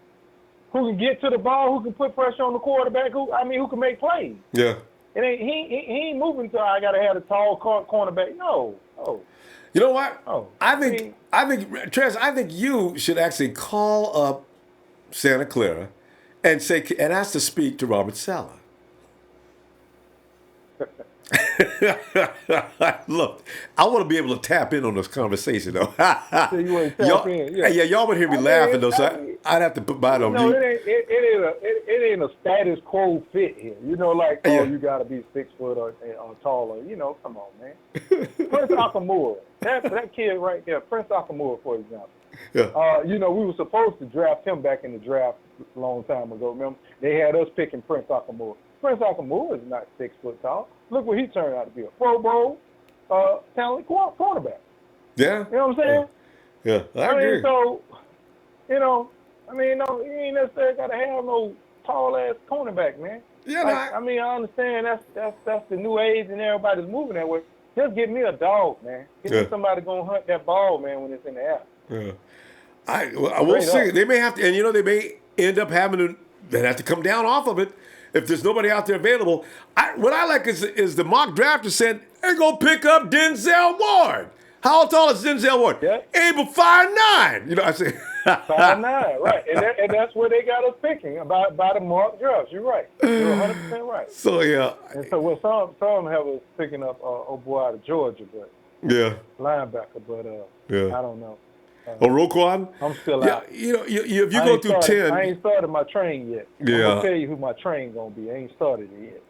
Who can get to the ball, who can put pressure on the quarterback, who can make plays. Yeah. He ain't moving to I gotta have a tall cornerback. No. You know what? I think Trez, I think you should actually call up Santa Clara and ask to speak to Robert Saleh. Look, I want to be able to tap in on this conversation, though. So you want to tap in? Yeah. Y'all would hear me laughing, though, so I'd have to put mine on mute. It ain't a status quo fit here. You know, like, you got to be 6 foot or taller. You know, come on, man. Prince Akamura. That kid right there, Prince Akamura, for example. You know, we were supposed to draft him back in the draft a long time ago. Remember, they had us picking Prince Akamura. Prince Akamura is not 6 foot tall. Look what he turned out to be—a Pro Bowl talented cornerback. Yeah. You know what I'm saying? Yeah, I agree. mean, so, you know, I mean, no, you ain't necessarily got to have no tall ass cornerback, man. Yeah, like, I mean, I understand that's the new age and everybody's moving that way. Just give me a dog, man. Give me somebody gonna hunt that ball, man, when it's in the air. Yeah. I will say they may have to, and you know, they may end up having to. They have to come down off of it if there's nobody out there available. What I like is the mock drafters said they're gonna pick up Denzel Ward. How tall is Denzel Ward? Yeah. Able 5'9". You know, I say 5'9", right? And that's where they got us picking by the mock drafts. You're right. You're 100% right. So yeah. And so some have us picking up old boy out of Georgia, but linebacker, but I don't know. Roquan? I'm still out. You know, if you go through 10. I ain't started my train yet. Yeah. I'm going to tell you who my train going to be. I ain't started it yet.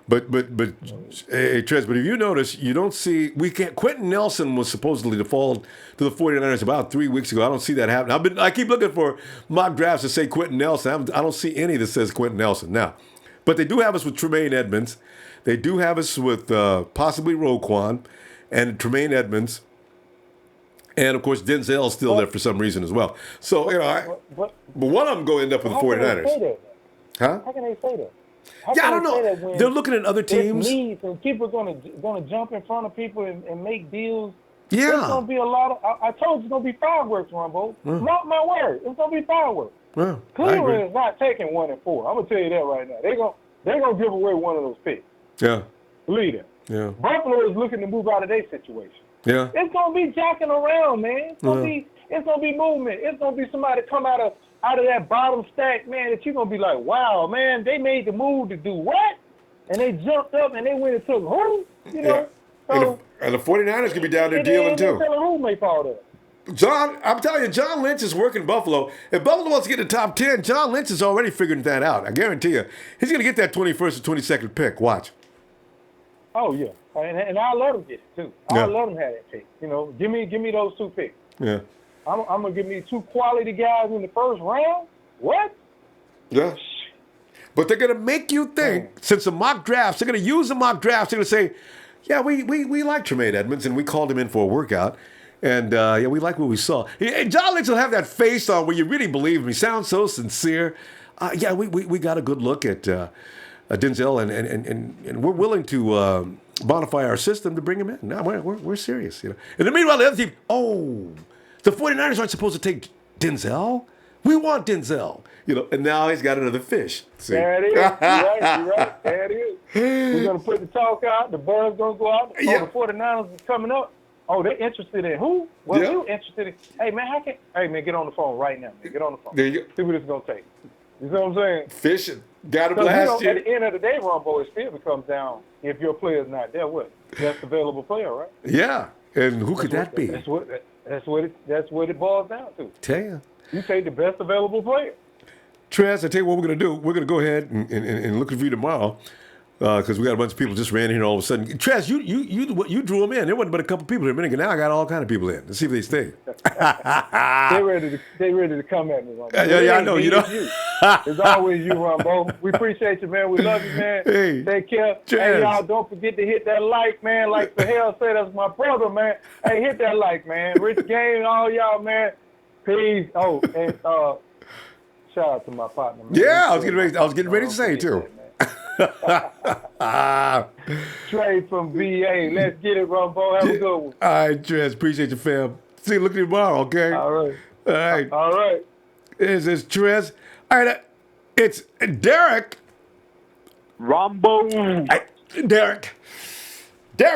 But hey, Trez, but if you notice, you don't see, Quentin Nelson was supposedly to fall to the 49ers about 3 weeks ago. I don't see that happening. I keep looking for mock drafts that say Quentin Nelson. I don't see any that says Quentin Nelson now. But they do have us with Tremaine Edmunds. They do have us with possibly Roquan and Tremaine Edmunds. And, of course, Denzel's still there for some reason as well. So, you know, but one of them go end up with the 49ers. Huh? How can they say that? I don't know. They're looking at other teams. Needs and people are gonna jump in front of people and make deals. Yeah. There's gonna be a lot of. I told you it's gonna be fireworks, Ronbo. Mark my word, it's gonna be fireworks. Well, Cleveland is not taking 1 and 4. I'm gonna tell you that right now. They're gonna give away one of those picks. Yeah. Believe it. Yeah. Buffalo is looking to move out of their situation. Yeah. It's gonna be jacking around, man. It's gonna be movement. It's gonna be somebody come out of that bottom stack, man, that you're going to be like, wow, man, they made the move to do what? And they jumped up and they went and took who? You know? So, and the 49ers could be down there dealing too. Who may fall there. I'm telling you, John Lynch is working Buffalo. If Buffalo wants to get in the top 10, John Lynch is already figuring that out. I guarantee you. He's going to get that 21st or 22nd pick. Watch. Oh, yeah. And I'll let him get it, too. I'll let him have that pick. You know, give me those 2 picks. Yeah. I'm going to give me 2 quality guys in the first round? What? Yeah. But they're going to make you think, since the mock drafts, they're going to use the mock drafts, they're going to say, yeah, we like Tremaine Edmunds, and we called him in for a workout, and we like what we saw. John Lynch will have that face on where you really believe him. He sounds so sincere. We got a good look at Denzel, and we're willing to modify our system to bring him in. No, we're serious. You know. And then meanwhile, the other team, the 49ers aren't supposed to take Denzel. We want Denzel. You know, and now he's got another fish. See? There it is. You're right. There it is. We're going to put the talk out. The buzz going to go out. The 49ers is coming up. Oh, they're interested in who? Well, you interested in. Hey, man, get on the phone right now, man. Get on the phone. There you go. See what it's going to take. You know what I'm saying? Fishing. Got to blast you. At the end of the day, Ronbo, it still comes down if your player's not there. What? Best available player, right? Yeah. And who could that be? That's what it boils down to. Tell you. You take the best available player. Trez, I tell you what we're going to do. We're going to go ahead and look for you tomorrow because we got a bunch of people just ran in here all of a sudden. Trez, you drew them in. There wasn't but a couple people here a minute ago. Now I got all kind of people in. Let's see if they stay. They ready to come at me, Ronbo. Yeah, I know. You know. It's always you, Ronbo. We appreciate you, man. We love you, man. Hey, take care. Trez. Hey, y'all, don't forget to hit that like, man. Like Sahel said, that's my brother, man. Hey, hit that like, man. Rich Game, all y'all, man. Peace. Oh, and shout out to my partner, man. Yeah, I was getting ready to say too. Trey from VA. Let's get it, Ronbo. Have a good one. All right, Trez. Appreciate you, fam. See you. Look at you tomorrow, okay? All right. All right. All right. This is Trez. All right. It's Derek. Ronbo. Derek,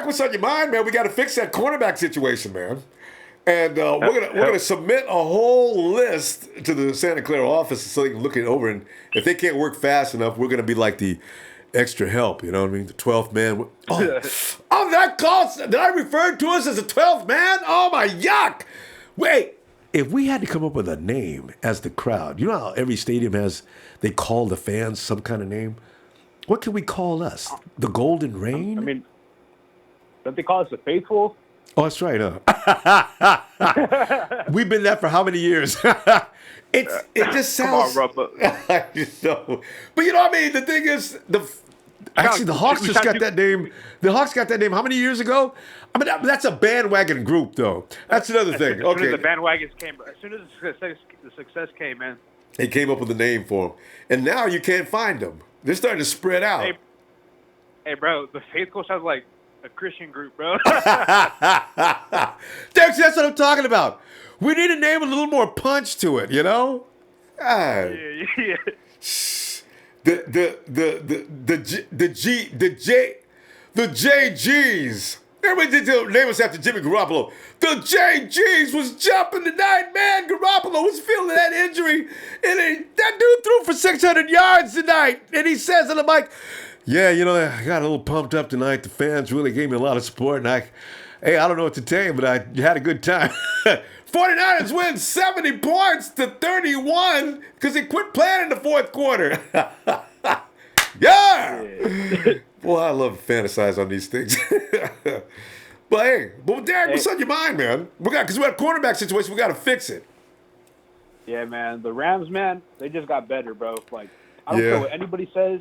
what's on your mind, man? We got to fix that cornerback situation, man. And we're gonna submit a whole list to the Santa Clara office so they can look it over. And if they can't work fast enough, we're gonna be like the extra help. You know what I mean? The 12th man. Oh, that calls. Did I refer to us as a 12th man? Oh my yuck! Wait, if we had to come up with a name as the crowd, you know how every stadium they call the fans some kind of name. What can we call us? The Golden Rain? I mean, don't they call us the faithful? Oh, that's right, huh? We've been that for how many years? It just sounds. Come on, Ronbo. But you know what I mean? The thing is, the Hawks just got that name. The Hawks got that name how many years ago? I mean, that's a bandwagon group, though. That's another thing. As soon as the bandwagons came, as soon as the success came, man. They came up with a name for them, and now you can't find them. They're starting to spread out. Hey, bro, the Faithful sounds like a Christian group, bro. That's what I'm talking about. We need a name with a little more punch to it, you know? Yeah. The JGs. Everybody did name us after Jimmy Garoppolo. The JGs was jumping tonight, man. Garoppolo was feeling that injury, and that dude threw for 600 yards tonight. And he says on the mic, "Yeah, you know, I got a little pumped up tonight. The fans really gave me a lot of support, and I don't know what to tell you, but I had a good time." 49ers win 70 points to 31 because they quit playing in the fourth quarter. Yeah! Boy, I love to fantasize on these things. But hey, Derek, what's on your mind, man? Because we got a cornerback situation, we got to fix it. Yeah, man. The Rams, man, they just got better, bro. Like, I don't care what anybody says.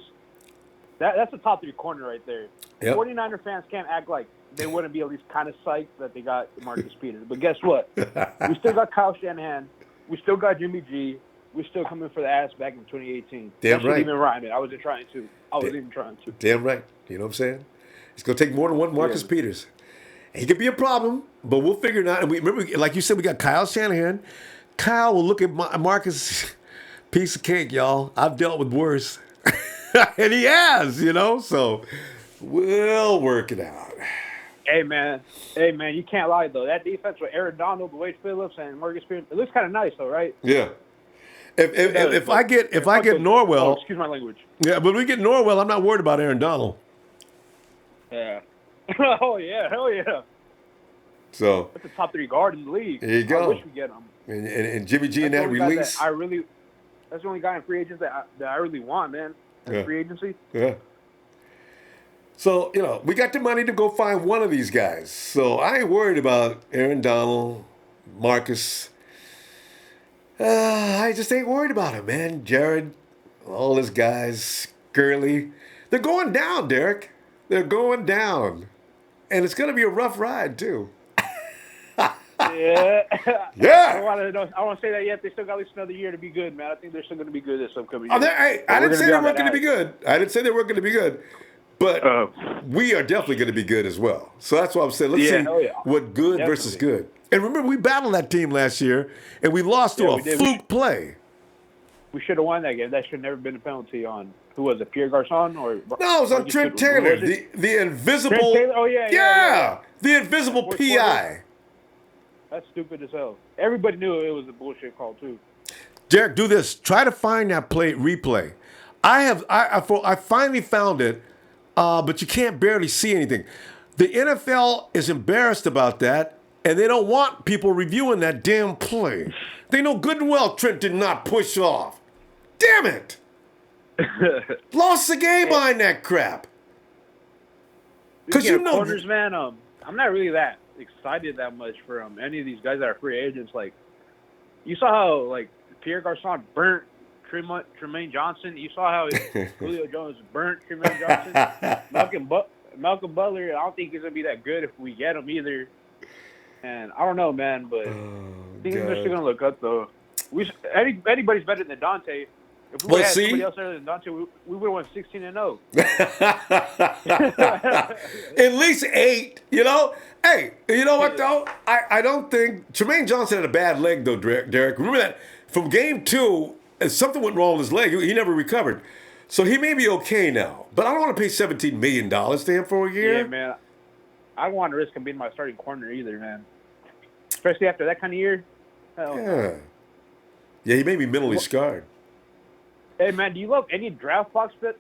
That's the top 3 corner right there. Yep. 49er fans can't act like they wouldn't be at least kind of psyched that they got Marcus Peters. But guess what? We still got Kyle Shanahan. We still got Jimmy G. We're still coming for the ass back in 2018. Damn That's right. even right, man. I wasn't trying to. Even trying to. Damn right. You know what I'm saying? It's going to take more than one Marcus Peters. He could be a problem, but we'll figure it out. And we remember, like you said, we got Kyle Shanahan. Kyle will look at Marcus, piece of cake, y'all. I've dealt with worse. And he has, you know, so we'll work it out. Hey, man, you can't lie, though. That defense with Aaron Donald, Wade Phillips, and Marcus Peters, it looks kind of nice, though, right? Yeah. If I get Norwell, oh, excuse my language. Yeah, but we get Norwell, I'm not worried about Aaron Donald. Yeah. Oh yeah, hell yeah. So that's the top 3 guard in the league. There you go. I wish we get him. And Jimmy G in that release. That's the only guy in free agents that I really want, man. Free agency. Yeah. So, you know, we got the money to go find one of these guys. So I ain't worried about Aaron Donald, Marcus. I just ain't worried about him, man. Jared, all his guys, Gurley. They're going down, Derek. They're going down. And it's going to be a rough ride, too. Yeah. Yeah. I want to say that yet. They still got at least another year to be good, man. I think they're still going to be good this upcoming year. I didn't say they weren't going to be good. I didn't say they weren't going to be good. But we are definitely going to be good as well. So that's why I'm saying, let's see what good versus good. And remember, we battled that team last year, and we lost to a fluke play. We should have won that game. That should have never been a penalty on, who was it, Pierre Garçon? No, it was on Trent Taylor, the invisible. Trent Taylor? Oh, yeah. The invisible PI. That's stupid as hell. Everybody knew it was a bullshit call, too. Derek, do this. Try to find that replay. I finally found it, but you can't barely see anything. The NFL is embarrassed about that, and they don't want people reviewing that damn play. They know good and well Trent did not push off. Damn it! Lost the game behind that crap. Because you know, corners, man. I'm not really that excited that much for any of these guys that are free agents. Like, you saw how like Pierre Garçon burnt Trumaine Johnson. You saw how Julio Jones burnt Trumaine Johnson. Malcolm Butler. I don't think he's gonna be that good if we get him either. And I don't know, man, but I think they're still gonna look up though. Anybody's better than Dante. If we had somebody else better than Dante, we would have won 16-0. At least 8, you know? Hey, you know what, though? I don't think... Trumaine Johnson had a bad leg, though, Derek. Remember that from game 2, something went wrong with his leg. He never recovered. So he may be okay now. But I don't want to pay $17 million to him for a year. Yeah, man. I don't want to risk him being my starting corner either, man. Especially after that kind of year. Yeah, he may be mentally scarred. Hey, man, do you love any draft prospects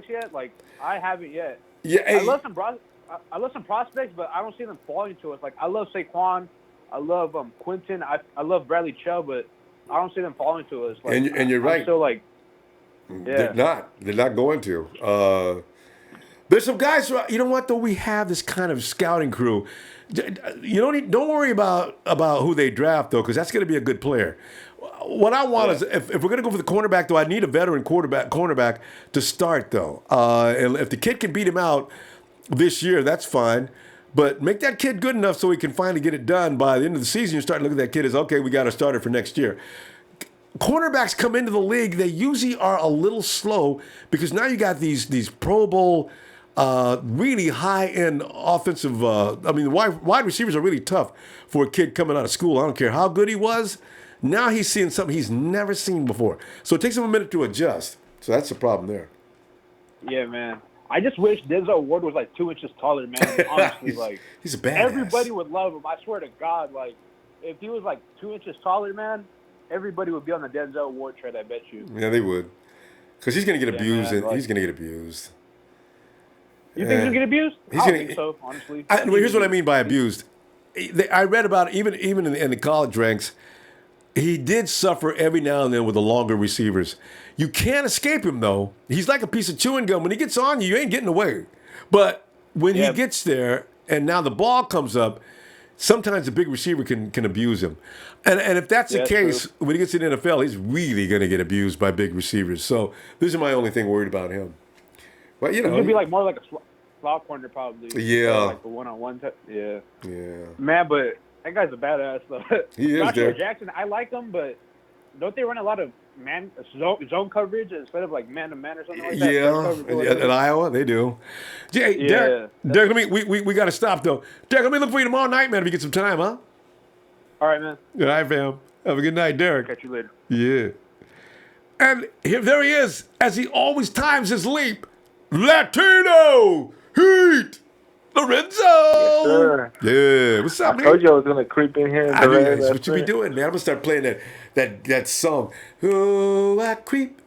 yet? Like, I haven't yet. Yeah, I love some prospects, but I don't see them falling to us. Like, I love Saquon. I love Quentin. I love Bradley Chubb, but I don't see them falling to us. Like, and you're right. I'm still like, They're not going to. There's some guys. You know what? Though we have this kind of scouting crew. You don't worry about who they draft though, because that's going to be a good player. What I want is if we're going to go for the cornerback though, I need a veteran cornerback to start though. And if the kid can beat him out this year, that's fine. But make that kid good enough so he can finally get it done by the end of the season. You start looking at that kid as, okay, we got a starter for next year. Cornerbacks come into the league, they usually are a little slow because now you got these Pro Bowl, really high-end offensive, wide receivers are really tough for a kid coming out of school. I don't care how good he was. Now he's seeing something he's never seen before. So it takes him a minute to adjust. So that's the problem there. Yeah, man. I just wish Denzel Ward was like 2 inches taller, man. Honestly, he's a badass. Everybody would love him. I swear to God, like if he was like 2 inches taller, man, everybody would be on the Denzel Ward trade. I bet you. Yeah, they would, because he's gonna get abused. Man, he's gonna get abused. You think he's gonna get abused? I don't think so, honestly. Here's what I mean by abused. I read about even in the college ranks. He did suffer every now and then with the longer receivers. You can't escape him, though. He's like a piece of chewing gum. When he gets on you, you ain't getting away. But when he gets there and now the ball comes up, sometimes the big receiver can abuse him. And if that's the case, when he gets in the NFL, he's really going to get abused by big receivers. So this is my only thing worried about him. But, He's going to be like more like a slot corner probably. Yeah. Like the one-on-one type. Yeah. Yeah. Man, but that guy's a badass, though. He is, Joshua Jackson, I like him, but don't they run a lot of zone coverage instead of like man-to-man or something like that? Yeah, in Iowa, they do. Hey, Derek, we got to stop, though. Derek, let me look for you tomorrow night, man, if you get some time, huh? All right, man. Good night, fam. Have a good night, Derek. Catch you later. Yeah. And there he is, as he always times his leap. Latino Heat Lorenzo. Yes, sir. Yeah. What's up, man? I told you I was gonna creep in here. I mean, that's what you be doing, man. I'm gonna start playing that song. Oh, I creep.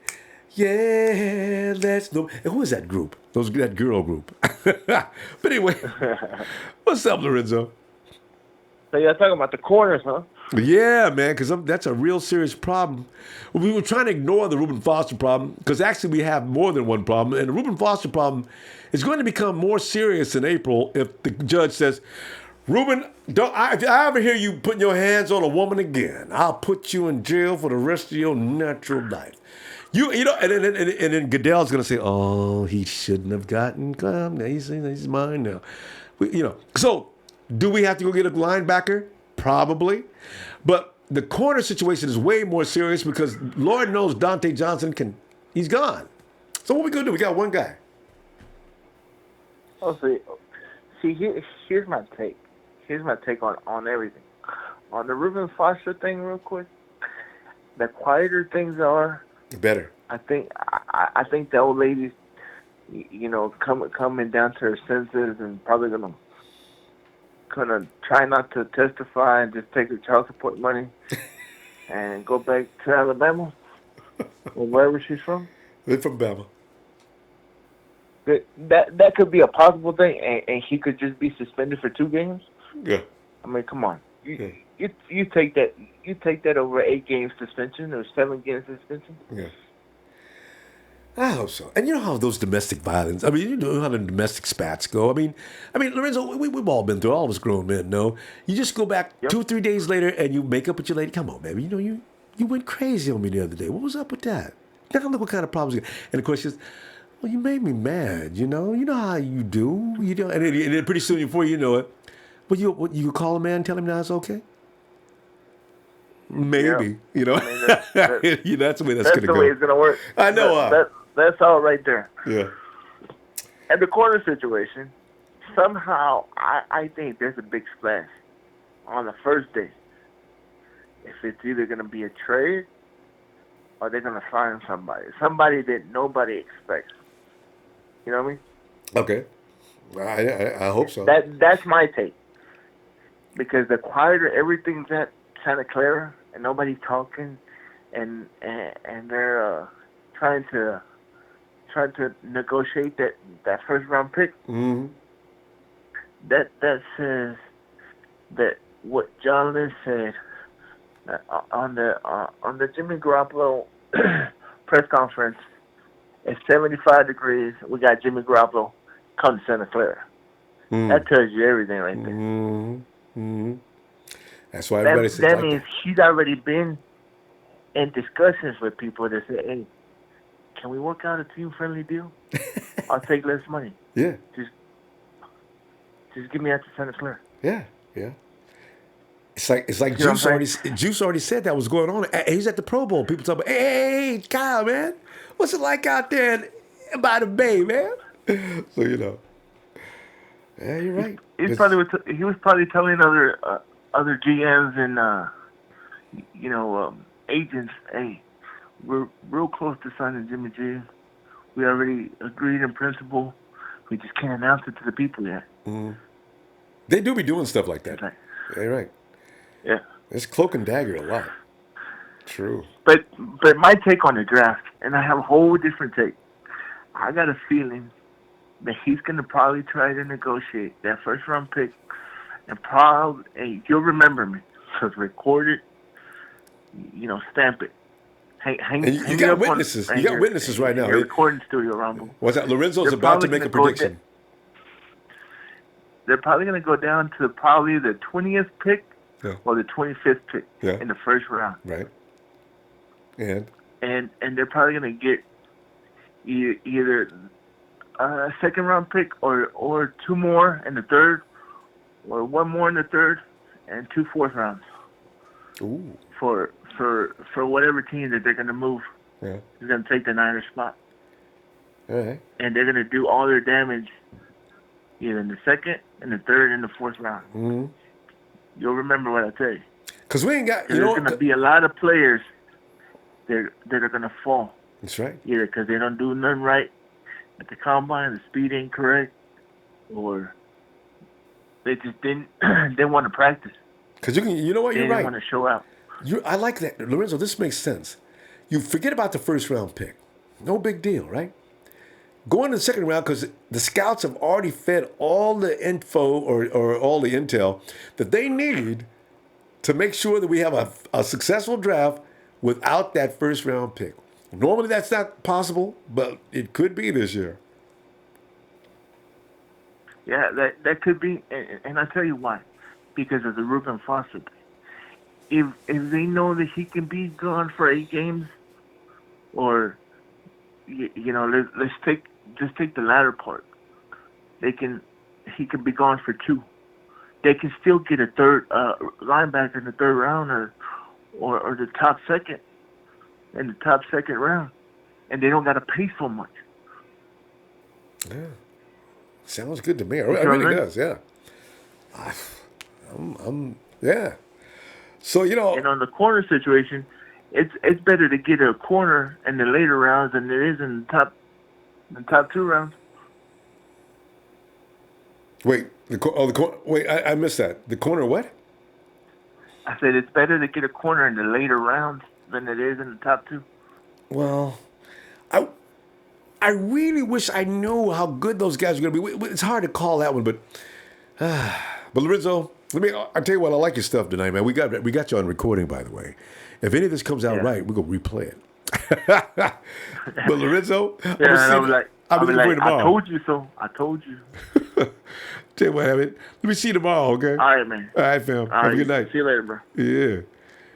Yeah, let's know. And who is that group? That girl group. But anyway, what's up, Lorenzo? So you're talking about the corners, huh? Yeah, man, because that's a real serious problem. We were trying to ignore the Reuben Foster problem because actually we have more than one problem. And the Reuben Foster problem is going to become more serious in April if the judge says, Reuben, if I ever hear you putting your hands on a woman again, I'll put you in jail for the rest of your natural life. And then Goodell's going to say, oh, he shouldn't have gotten come. He's mine now. So do we have to go get a linebacker? Probably. But the corner situation is way more serious because Lord knows Dante Johnson he's gone. So what we going to do? We got one guy. Oh, see, here's my take. Here's my take on everything. On the Reuben Foster thing, real quick, the quieter things are, the better. I think the old lady's, coming down to her senses and probably gonna try not to testify and just take her child support money and go back to Alabama or wherever she's from. They're from Bama. That could be a possible thing, and he could just be suspended for 2 games. Yeah. I mean, come on. You take that over 8-game suspension or 7-game suspension. Yeah. I hope so. And you know how those domestic violence, you know how the domestic spats go. I mean, Lorenzo, we've all been through, all of us grown men know. You just go back 2 or 3 days later and you make up with your lady. Come on, baby. You went crazy on me the other day. What was up with that? Now look what kind of problems you got. And of course, she says, well, you made me mad, You know how you do. And then pretty soon, before you know it, you call a man and tell him now it's okay? Maybe, that's the way that's going to go. That's the way it's going to work. I know. That's all right there. Yeah. And the corner situation, somehow I think there's a big splash on the first day. If it's either going to be a trade or they're going to find somebody that nobody expects. You know what I mean? Okay. I hope so. That's my take. Because the quieter everything's at Santa Clara and nobody's talking and they're trying to negotiate that first round pick. Mm-hmm. That says that what John Lynch said on the Jimmy Garoppolo press conference. It's 75 degrees. We got Jimmy Garoppolo. come to Santa Clara. Mm. That tells you everything right there. Mm-hmm. That's why everybody says that like means that. he's already been in discussions with people that say, "Hey, can we work out a team-friendly deal? I'll take less money. Yeah. Just get me out to Santa Clara." Yeah. It's like You know what I'm Juice already said that was going on. He's at the Pro Bowl. People talk about, hey, Kyle, man, what's it like out there by the Bay, man? So yeah, you're right. He was probably telling other GMs and agents, "Hey, we're real close to signing Jimmy G. We already agreed in principle. We just can't announce it to the people yet." Mm. They do be doing stuff like that. You're right. Yeah. It's cloak and dagger a lot. True. But my take on the draft, and I have a whole different take. I got a feeling that he's going to probably try to negotiate that first round pick, and probably, hey, you'll remember me, so record it, stamp it. Hang You got witnesses. You got witnesses right now. Your recording studio, Ronbo. What's that? Lorenzo's about to make a prediction. They're probably going to go down to probably the 20th pick or the 25th pick in the first round. Right. And they're probably going to get either a second round pick or two more in the third, or one more in the third, and 2 fourth rounds. Ooh. For whatever team that they're going to move. Yeah. Is going to take the Niners spot. All right. And they're going to do all their damage either in the second, and the third, and the fourth round. Mm-hmm. You'll remember what I tell you. Because we ain't got, there's going to be a lot of players that are going to fall. That's right. Either because they don't do nothing right at the combine, the speed ain't correct, or they just didn't want to practice. Because you know what, you're they right. They want to show out. I like that, Lorenzo. This makes sense. You forget about the first round pick. No big deal, right? Go into the second round because the scouts have already fed all the info or all the intel that they need to make sure that we have a successful draft without that first round pick. Normally that's not possible, but it could be this year. Yeah, that could be, and I'll tell you why. Because of the Reuben Foster thing. If they know that he can be gone for 8 games, or let's take the latter part. He can be gone for 2. They can still get a third linebacker in the third round, or the top second in the top second round, and they don't got to pay so much. Yeah, sounds good to me. It really does. Yeah. Yeah. So and on the corner situation, it's better to get a corner in the later rounds than it is in the top 2 rounds. Wait, wait, I missed that. The corner what? I said it's better to get a corner in the later rounds than it is in the top 2. Well, I really wish I knew how good those guys are going to be. It's hard to call that one, but Lorenzo, I'll tell you what, I like your stuff tonight, man. We got you on recording, by the way. If any of this comes out right, we're going to replay it. But Lorenzo, I'll be looking for you tomorrow. I told you so. I told you. Tell you what, let me see you tomorrow, okay? All right, man. All right, fam. Have a good night. See you later, bro. Yeah.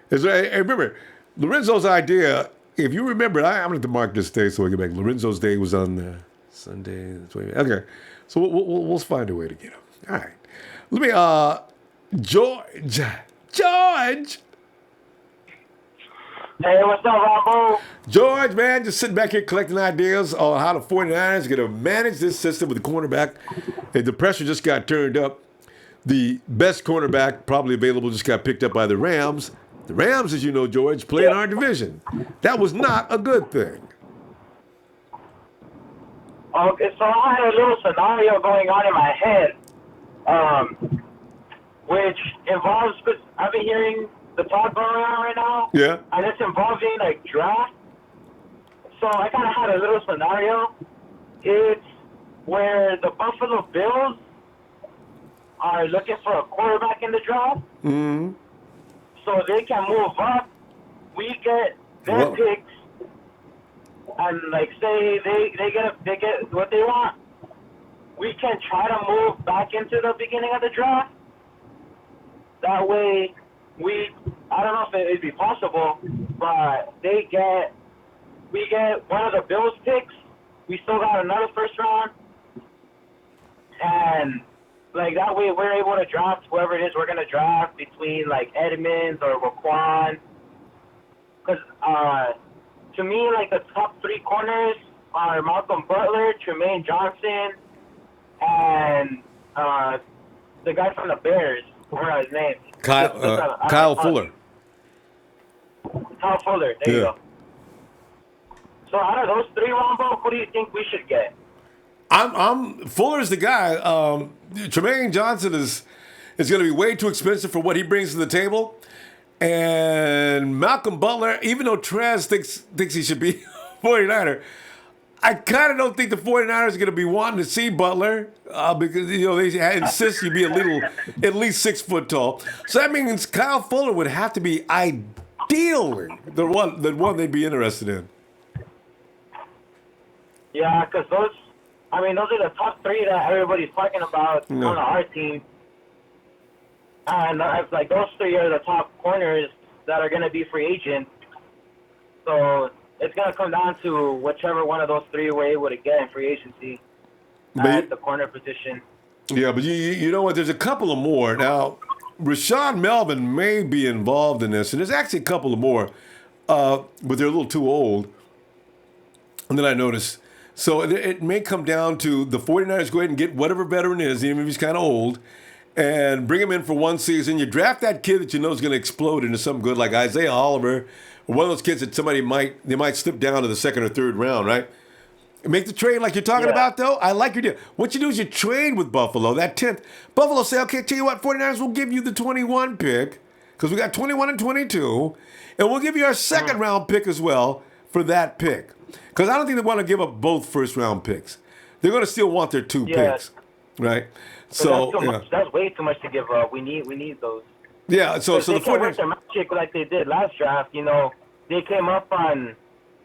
Hey, remember, Lorenzo's idea, if you remember, I'm going to mark this day so we get back. Lorenzo's day was on Sunday. Okay. So we'll find a way to get him. All right. Let me, George. Hey, what's up, Ronbo? George, man, just sitting back here collecting ideas on how the 49ers are going to manage this system with the cornerback. And the pressure just got turned up. The best cornerback probably available just got picked up by the Rams. The Rams, as you know, George, play in our division. That was not a good thing. Okay, so I had a little scenario going on in my head, which involves, because I've been hearing the talk going on right now. Yeah. And it's involving like draft. So I kind of had a little scenario. It's where the Buffalo Bills are looking for a quarterback in the draft. Mm-hmm. So they can move up. We get their picks, and like say they get what they want. we can try to move back into the beginning of the draft. That way, I don't know if it'd be possible, but we get one of the Bills picks. We still got another first round, and like that way we're able to draft whoever it is we're gonna draft between like Edmunds or Raquan. Because to me, like the top 3 corners are Malcolm Butler, Trumaine Johnson, and the guy from the Bears. What is his name? Kyle Fuller. Kyle Fuller. There you go. So out of those 3, Ronbo, who do you think we should get? Fuller's the guy. Trumaine Johnson is going to be way too expensive for what he brings to the table. And Malcolm Butler, even though Trez thinks he should be 49er, I kind of don't think the 49ers are going to be wanting to see Butler because they insist you be at least 6 foot tall. So that means Kyle Fuller would have to be ideally the one they'd be interested in. Yeah, because those are the top 3 that everybody's talking about on our team. And like those 3 are the top corners that are going to be free agents. So it's going to come down to whichever one of those 3 we're able to get in free agency at the corner position. Yeah, but you know what? There's a couple of more. Now, Rashaan Melvin may be involved in this, and there's actually a couple of more, but they're a little too old. And then I noticed. So it may come down to the 49ers go ahead and get whatever veteran is, even if he's kind of old, and bring him in for one season. You draft that kid that you know is going to explode into something good, like Isaiah Oliver, or one of those kids that somebody might slip down to the 2nd or 3rd round, right? Make the trade like you're talking about, though. I like your deal. What you do is you trade with Buffalo, that 10th. Buffalo say, okay, tell you what, 49ers will give you the 21 pick, because we got 21 and 22, and we'll give you our 2nd round pick as well for that pick. Because I don't think they want to give up both first-round picks. They're going to still want their 2 picks, right? So that's way too much to give up. We need those. Yeah, so they the 49ers their magic like they did last draft. They came up on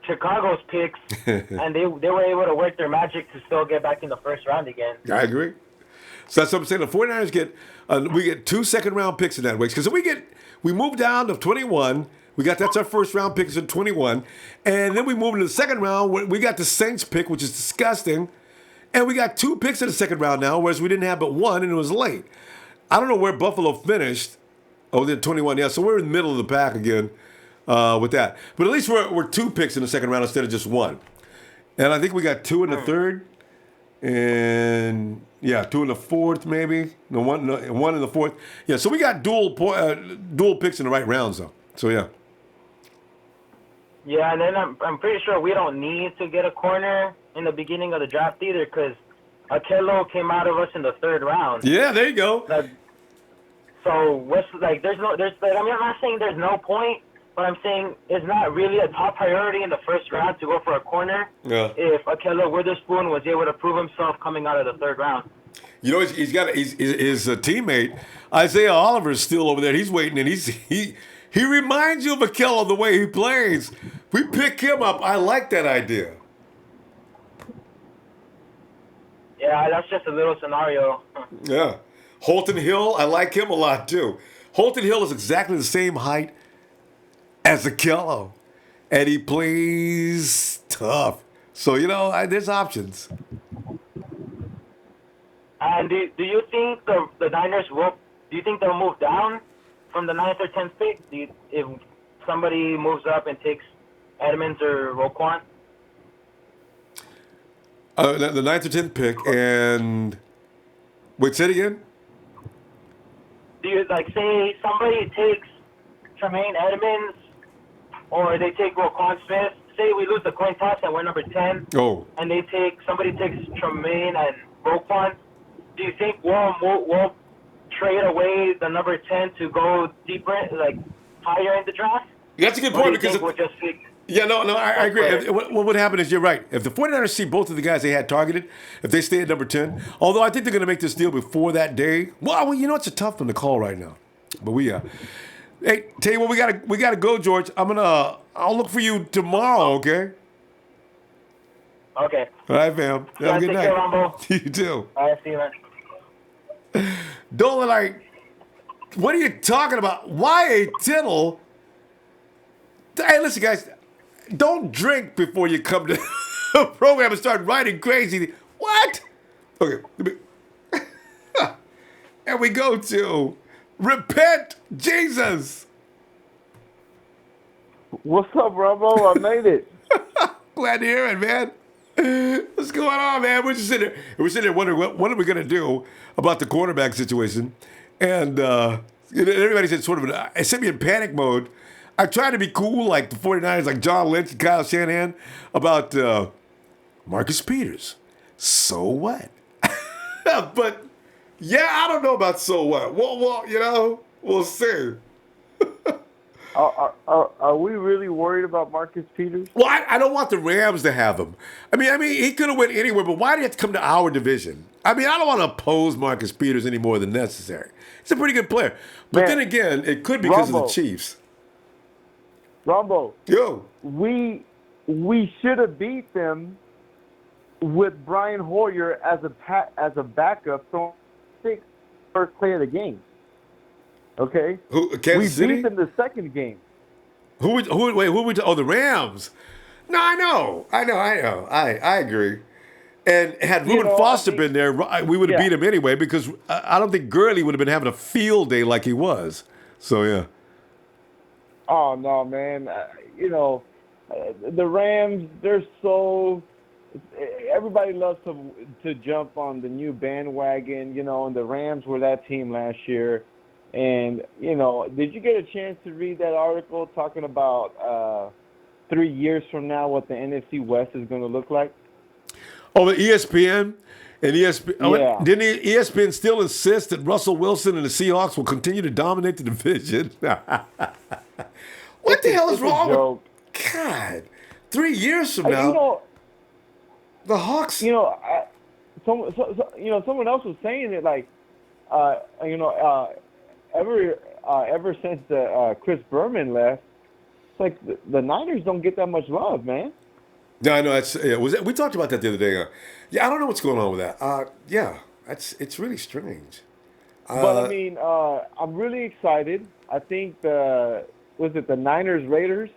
Chicago's picks, and they were able to work their magic to still get back in the first round again. I agree. So that's what I'm saying. The 49ers get 2 second-round picks in that way. Because we move down to 21. That's our first round picks in 21. And then we move into the 2nd round. We got the Saints pick, which is disgusting. And we got 2 picks in the 2nd round now, whereas we didn't have but 1, and it was late. I don't know where Buffalo finished. Oh, they're 21, yeah. So we're in the middle of the pack again with that. But at least we're 2 picks in the 2nd round instead of just 1. And I think we got 2 in the 3rd. And, 2 in the 4th maybe. No, 1 in the 4th. Yeah, so we got dual picks in the right rounds, though. So, yeah. Yeah, and then I'm pretty sure we don't need to get a corner in the beginning of the draft either, because Akello came out of us in the 3rd round. Yeah, there you go. So I'm not saying there's no point, but I'm saying it's not really a top priority in the 1st round to go for a corner. Yeah. If Akello Witherspoon was able to prove himself coming out of the 3rd round. You know, he's got his teammate Isaiah Oliver is still over there. He's waiting, and he reminds you of Akello the way he plays. We pick him up. I like that idea. Yeah, that's just a little scenario. Yeah. Holton Hill, I like him a lot, too. Holton Hill is exactly the same height as Akello, and he plays tough. So, there's options. And do you think the Niners do you think they'll move down from the 9th or 10th pick? If somebody moves up and takes Edmunds or Roquan? The 9th or 10th pick, and wait, say it again? Do you, say somebody takes Tremaine Edmunds or they take Roquan Smith? Say we lose the coin toss and we're number 10. Oh. And somebody takes Tremaine and Roquan. Do you think we'll trade away the number 10 to go deeper, higher in the draft? That's a good point because we'll just pick? I agree. What would happen is you're right. If the 49ers see both of the guys they had targeted, if they stay at number 10, although I think they're going to make this deal before that day. Well, it's a tough one to call right now. But hey, tell you what, we gotta go, George. I'll look for you tomorrow, okay? Okay. All right, fam. Have a Guys, good take night. care, Ronbo. You too. All right, see you, man. Don't like. What are you talking about? Why a tittle? Hey, listen, guys. Don't drink before you come to the program and start writing crazy. What? Okay. And we go to repent, Jesus. What's up, Ronbo? I made it. Glad to hear it, man. What's going on, man? We're just sitting there wondering what are we going to do about the quarterback situation. And everybody's in sort of it sent me in panic mode. I tried to be cool like the 49ers, like John Lynch and Kyle Shanahan, about Marcus Peters. So what? But, yeah, I don't know about so what. Well, we'll see. Are we really worried about Marcus Peters? Well, I don't want the Rams to have him. I mean, he could have went anywhere, but why do you have to come to our division? I mean, I don't want to oppose Marcus Peters any more than necessary. He's a pretty good player. But then again, it could be because of the Chiefs. Ronbo. Yo. We should have beat them with Brian Hoyer as a backup throwing 6 first play of the game. Okay? Kansas City? We beat them the second game. Who we? Oh, the Rams. No, I know. I agree. And had Reuben Foster been there, we would have beat him anyway because I don't think Gurley would have been having a field day like he was. So, yeah. Oh, no, man. The Rams, they're so... Everybody loves to jump on the new bandwagon, and the Rams were that team last year. And, did you get a chance to read that article talking about 3 years from now what the NFC West is going to look like? Oh, the ESPN? And ESPN, Yeah. Didn't ESPN still insist that Russell Wilson and the Seahawks will continue to dominate the division? What the hell is wrong with... God, 3 years from now... the Hawks... someone else was saying it like, ever since Chris Berman left, it's like the Niners don't get that much love, man. No, I know. We talked about that the other day. I don't know what's going on with that. It's really strange. But I mean, I'm really excited. I think was it the Niners Raiders?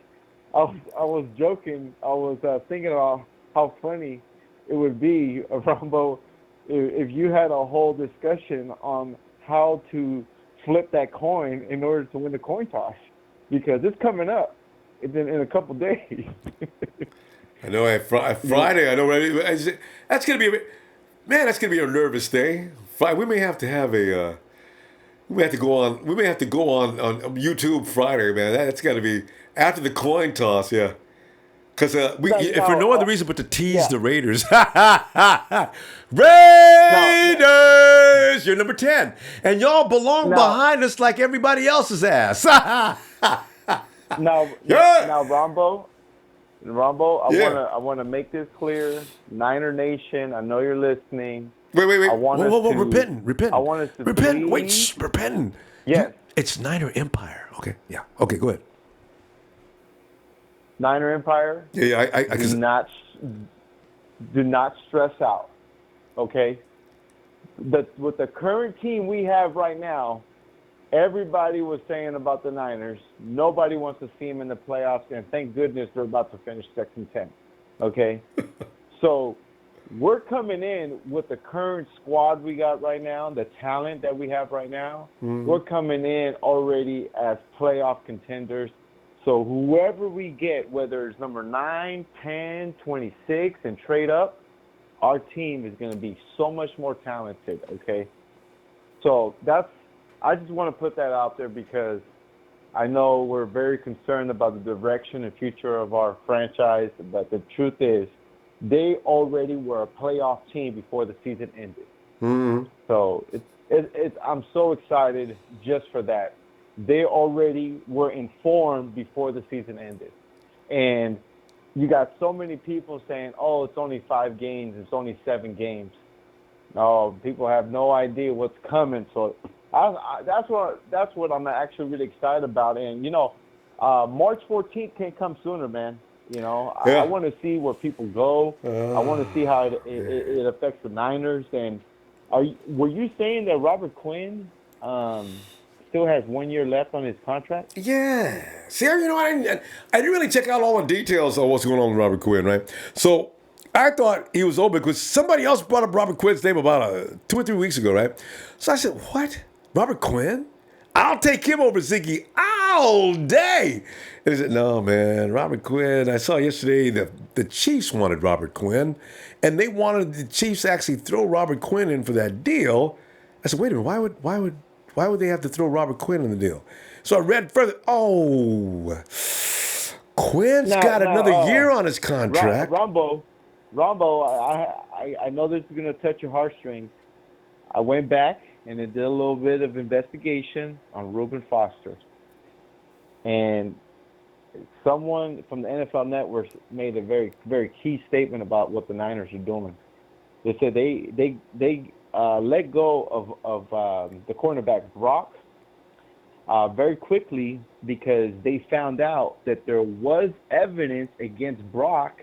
I was joking. I was thinking about how funny it would be, Ronbo, if you had a whole discussion on how to flip that coin in order to win the coin toss, because it's coming up in a couple days. I know. Friday. I know. Right? That's gonna be that's gonna be a nervous day. We may have to have a. We may have to go on. We may have to go on YouTube Friday, man. That's got to be after the coin toss, yeah. Because if for no other reason but to tease the Raiders. Raiders, you're number 10, and y'all belong behind us like everybody else's ass. Now, Ronbo, I want to make this clear. Niner Nation, I know you're listening. Wait. Whoa, repenting. I want us to repenting. Wait, repenting. Yes. It's Niner Empire. Okay, yeah. Okay, go ahead. Niner Empire. Yeah. Do not stress out. Okay. With the current team we have right now, everybody was saying about the Niners, nobody wants to see them in the playoffs, and thank goodness they're about to finish 2nd and 10. Okay. So we're coming in with the current squad we got right now, the talent that we have right now. Mm-hmm. We're coming in already as playoff contenders. So whoever we get, whether it's number 9, 10, 26, and trade up, our team is going to be so much more talented, okay? So I just want to put that out there because I know we're very concerned about the direction and future of our franchise, but the truth is they already were a playoff team before the season ended. Mm-hmm. So I'm so excited just for that. They already were informed before the season ended. And you got so many people saying, oh, it's only 5 games, it's only 7 games. No, people have no idea what's coming. So that's what I'm actually really excited about. And, March 14th can't come sooner, man. You know, Yeah. I want to see where people go. I want to see how it affects the Niners. And were you saying that Robert Quinn still has 1 year left on his contract? Yeah. See, you know, I didn't really check out all the details of what's going on with Robert Quinn, right? So I thought he was open because somebody else brought up Robert Quinn's name about 2 or 3 weeks ago, right? So I said, what? Robert Quinn? I'll take him over Ziggy all day. And he said, no, man, Robert Quinn. I saw yesterday that the Chiefs wanted Robert Quinn, and they wanted the Chiefs to actually throw Robert Quinn in for that deal. I said, wait a minute, why would they have to throw Robert Quinn in the deal? So I read further. Oh, Quinn's got another year on his contract. Ronbo, I know this is going to touch your heartstrings. I went back and I did a little bit of investigation on Reuben Foster. And someone from the NFL Network made a very, very key statement about what the Niners are doing. They said they let go of the cornerback Brock very quickly because they found out that there was evidence against Brock,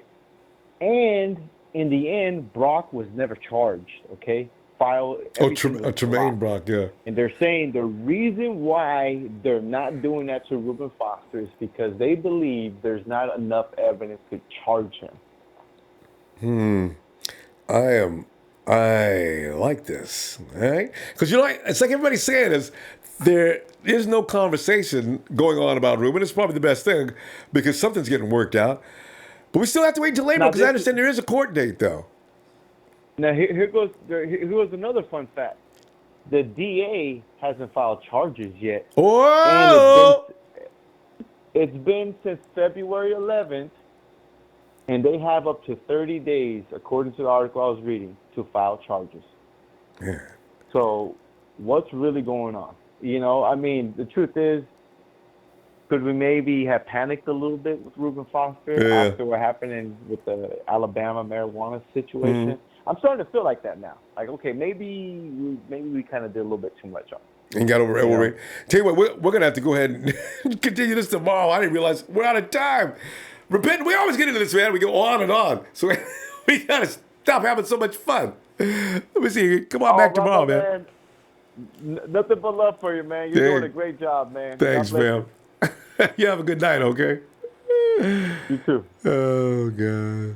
and in the end, Brock was never charged. Okay, Trumaine Brock, yeah. And they're saying the reason why they're not doing that to Reuben Foster is because they believe there's not enough evidence to charge him. I like this, right? Because, you know, it's like everybody's saying is there is no conversation going on about Reuben. It's probably the best thing because something's getting worked out. But we still have to wait until April because I understand there is a court date, though. Now, here goes another fun fact. The DA hasn't filed charges yet. Whoa! And it's been since February 11th, and they have up to 30 days, according to the article I was reading, to file charges. Yeah. So what's really going on? You know, I mean, the truth is, could we maybe have panicked a little bit with Reuben Foster after what happened with the Alabama marijuana situation? Mm-hmm. I'm starting to feel like that now. Like, okay, maybe we kind of did a little bit too much on it. And got over it. Tell you what, we're going to have to go ahead and continue this tomorrow. I didn't realize we're out of time. Repent. We always get into this, man. We go on and on. So we got to stop having so much fun. Let me see. Come on back tomorrow, man. Nothing but love for you, man. You're doing a great job, man. Thanks, man. You have a good night, okay? You too. Oh, God.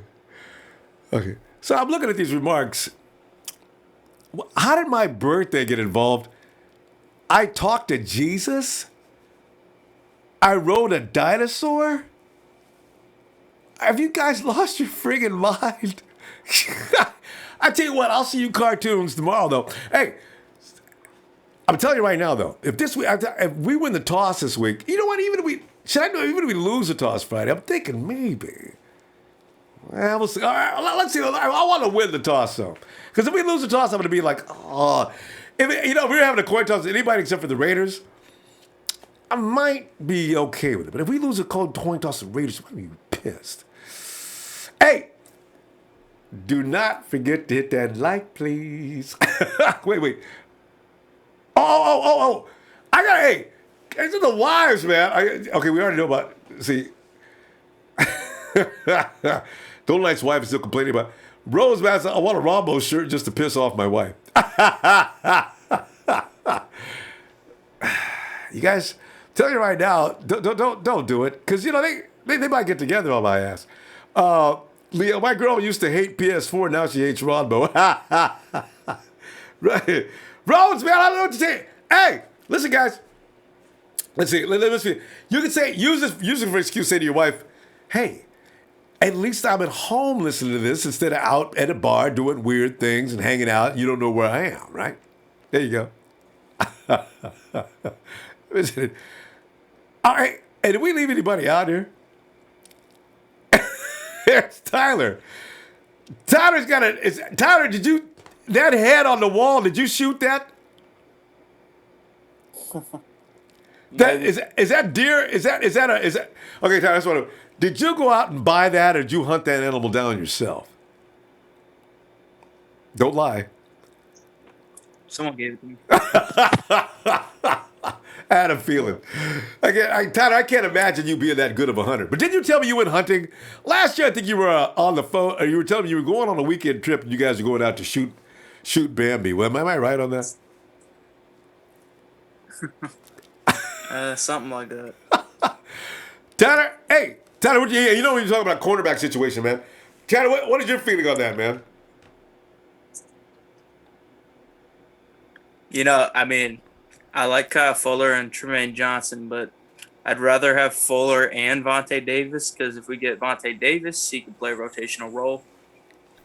Okay. So I'm looking at these remarks. How did my birthday get involved? I talked to Jesus? I rode a dinosaur? Have you guys lost your friggin' mind? I tell you what, I'll see you cartoons tomorrow, though. Hey, I'm telling you right now, though, if we win the toss this week, you know what? Even if we lose the toss Friday, I'm thinking maybe. Well, we'll see. All right, let's see. I want to win the toss, though, because if we lose the toss, I'm going to be like, oh. If we're having a coin toss, anybody except for the Raiders, I might be okay with it. But if we lose a coin toss to the Raiders, I'm going to be pissed. Hey, do not forget to hit that like, please. Wait. Oh. Hey, these are the wives, man. Okay, we already know about, see. Don't Light's wife is still complaining about Rose, man. I want a Ronbo shirt just to piss off my wife. You guys, tell you right now, don't do it, because you know they might get together on my ass. Leo, my girl used to hate PS4, now she hates Ronbo. Right, Rose, man, I don't know what to say. Hey, listen, guys. Let's see. You can say use it for excuse. Say to your wife, "Hey, at least I'm at home listening to this instead of out at a bar doing weird things and hanging out. You don't know where I am, right?" There you go. All right. Hey, did we leave anybody out here? There's Tyler. Tyler's got Tyler, did you, that head on the wall, did you shoot that? Is that deer? Is that okay, Tyler, that's what did you go out and buy that, or did you hunt that animal down yourself? Don't lie. Someone gave it to me. I had a feeling. Tyler, I can't imagine you being that good of a hunter. But didn't you tell me you went hunting? Last year, I think you were on the phone, or you were telling me you were going on a weekend trip and you guys were going out to shoot Bambi. Well, am I right on that? Something like that. Tyler, what you know when you're talking about cornerback situation, man. Tyler, what is your feeling on that, man? You know, I mean, I like Kyle Fuller and Trumaine Johnson, but I'd rather have Fuller and Vontae Davis because if we get Vontae Davis, he can play a rotational role.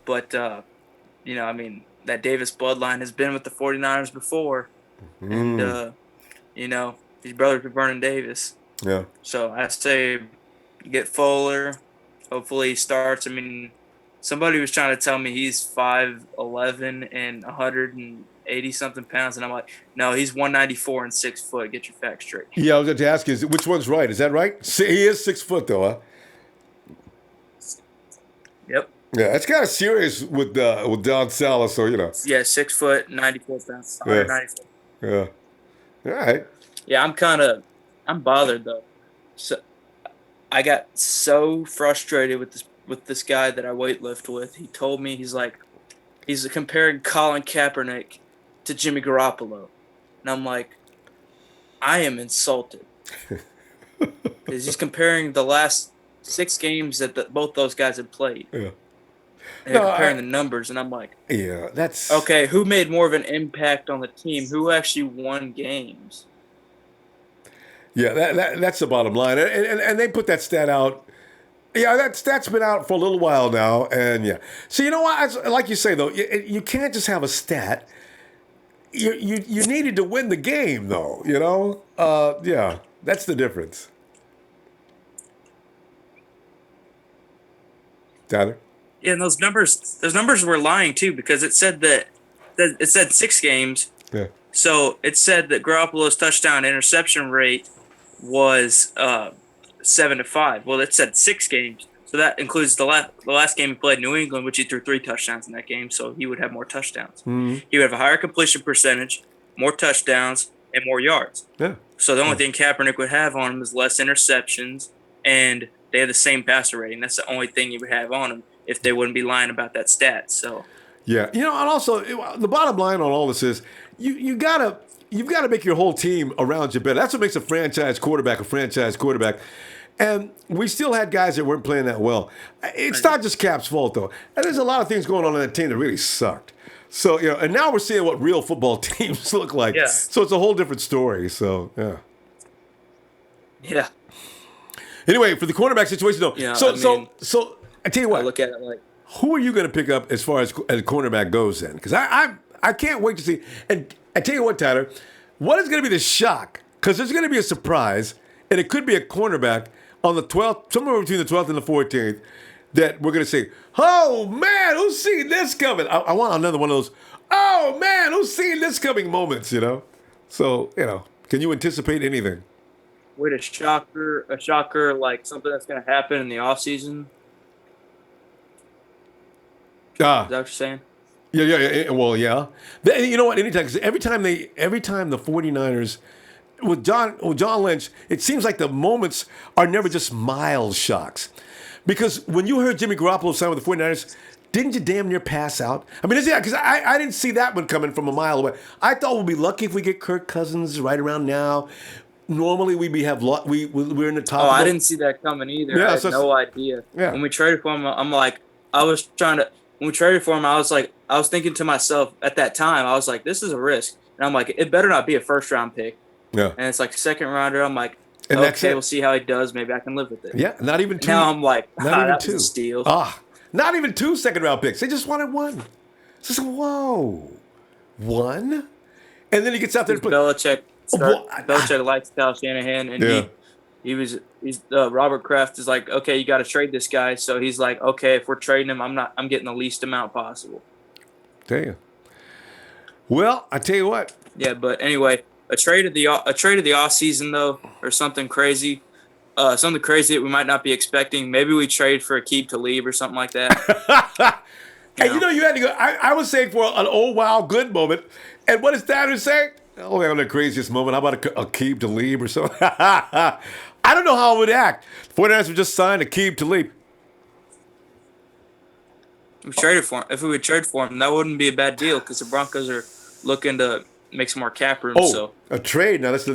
But, you know, I mean, that Davis bloodline has been with the 49ers before. And, you know, his brothers are Vernon Davis. Yeah. So I say get Fuller. Hopefully he starts. I mean, somebody was trying to tell me he's 5'11" and 180-something pounds. And I'm like, no, he's 194 and 6 foot. Get your facts straight. Yeah, I was going to ask you, which one's right? Is that right? He is 6 foot, though, huh? Yep. Yeah, it's kind of serious with Don Saleh, so, you know. Yeah, 6 foot, 94 pounds, 194. Yeah. All right. Yeah, I'm bothered, though. So I got so frustrated with this guy that I weightlift with. He told me, he's comparing Colin Kaepernick to Jimmy Garoppolo. And I'm like, I am insulted. Because he's comparing the last 6 games that both those guys have played. Yeah. And comparing the numbers, and I'm like, yeah, that's... Okay, who made more of an impact on the team? Who actually won games? Yeah, that's the bottom line. And they put that stat out. Yeah, that stat's been out for a little while now. And yeah. So you know what? Like you say, though, you can't just have a stat. You needed to win the game, though, you know? Yeah, that's the difference. Tyler? Yeah, and those numbers were lying, too, because it said 6 games. Yeah. So it said that Garoppolo's touchdown interception rate was 7-5. Well, it said 6 games, so that includes the last game he played in New England, which he threw 3 touchdowns in that game. So he would have more touchdowns. Mm-hmm. He would have a higher completion percentage, more touchdowns, and more yards. Yeah. So the only thing Kaepernick would have on him is less interceptions, and they have the same passer rating. That's the only thing you would have on him if they wouldn't be lying about that stat. So. Yeah, you know, and also the bottom line on all this is you've got to make your whole team around you better. That's what makes a franchise quarterback. And we still had guys that weren't playing that well. It's not just Cap's fault, though. And there's a lot of things going on in that team that really sucked. So, you know, and now we're seeing what real football teams look like. Yeah. So it's a whole different story. So, yeah. Yeah. Anyway, for the cornerback situation, though. Yeah, So I tell you what. I look at it like. Who are you going to pick up as far as cornerback goes then? Because I can't wait to see. And I tell you what, Tyler, what is going to be the shock? Because there's going to be a surprise, and it could be a cornerback on the 12th, somewhere between the 12th and the 14th, that we're going to say, oh, man, who's seen this coming? I want another one of those, oh, man, who's seen this coming moments, you know? So, you know, can you anticipate anything? Wait, a shocker, like something that's going to happen in the offseason? Is that what you're saying? Yeah. Well, yeah. You know what? Anytime, because every time the 49ers with John Lynch, it seems like the moments are never just mild shocks. Because when you heard Jimmy Garoppolo sign with the 49ers, didn't you damn near pass out? I mean, because I didn't see that one coming from a mile away. I thought we'd be lucky if we get Kirk Cousins right around now. Normally we're in the top. Oh, I didn't see that coming either. Yeah, I had no idea. Yeah. When we traded for him, when we traded for him, I was thinking to myself at that time, I was like, this is a risk. And I'm like, it better not be a first round pick. Yeah. And it's like a second rounder. I'm like, and okay, we'll see how he does. Maybe I can live with it. Yeah, not even 2. Now I'm like, not even that 2. was a steal. Not even 2 second-round picks. They just wanted 1. Just whoa, 1? And then he gets out there to play. Belichick likes Kyle Shanahan, and he's Robert Kraft is like, okay, you got to trade this guy. So he's like, okay, if we're trading him, I'm getting the least amount possible. Damn. Well, I tell you what. Yeah, but anyway, a trade of the off season though, or something crazy that we might not be expecting. Maybe we trade for Aqib Talib or something like that. Hey, you know, you had to go. I was saying for an oh wow good moment, and what does Tyler say? Oh, we have the craziest moment. How about Aqib Talib or something? I don't know how I would act. The 49ers would just sign Aqib Talib. We traded for him. If we would trade for him, that wouldn't be a bad deal because the Broncos are looking to make some more cap room. Oh, so a trade. Now that's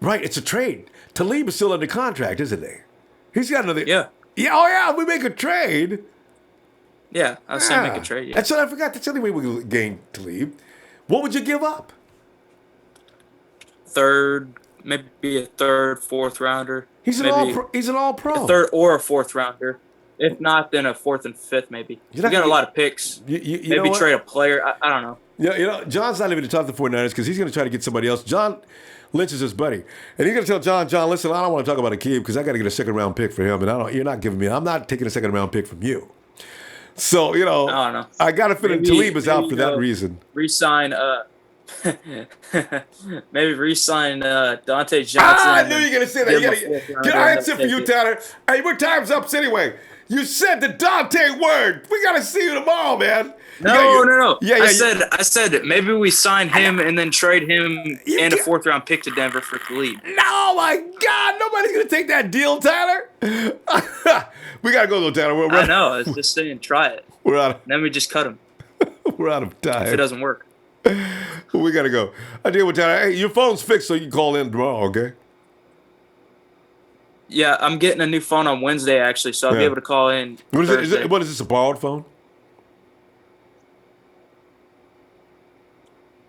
right. It's a trade. Talib is still under contract, isn't he? He's got another. Yeah. Yeah. Oh yeah. We make a trade. Yeah, I was saying make a trade. Yeah. That's what I forgot. That's the only way we could gain Talib. What would you give up? Third, maybe a third, fourth rounder. He's an all-pro. A third or a fourth rounder. If not, then a fourth and fifth maybe. You got a lot of picks. Maybe trade a player. I don't know. Yeah, John's not even to talk to the 49ers because he's going to try to get somebody else. John Lynch is his buddy. And he's going to tell John, listen, I don't want to talk about Aqib because I got to get a second-round pick for him. And you're not giving me. I'm not taking a second-round pick from you. So, I don't know. I got to fit in. Talib is out for that reason. Resign, maybe resign Dante Johnson. I knew you were going to say that. I had it for you, Tyler. Hey, your time's up anyway. You said the Dante word. We got to see you tomorrow, man. No. Yeah. I said maybe we sign him and then trade him and a fourth-round pick to Denver for Talib. No, my God. Nobody's going to take that deal, Tyler. We got to go, though, Tyler. I know. I was just saying try it. We're out. Then we just cut him. We're out of time. If it doesn't work. We got to go. I deal with Tyler. Hey, your phone's fixed, so you can call in tomorrow, okay? Yeah, I'm getting a new phone on Wednesday, actually, so I'll be able to call in. What is it? What is this, a borrowed phone?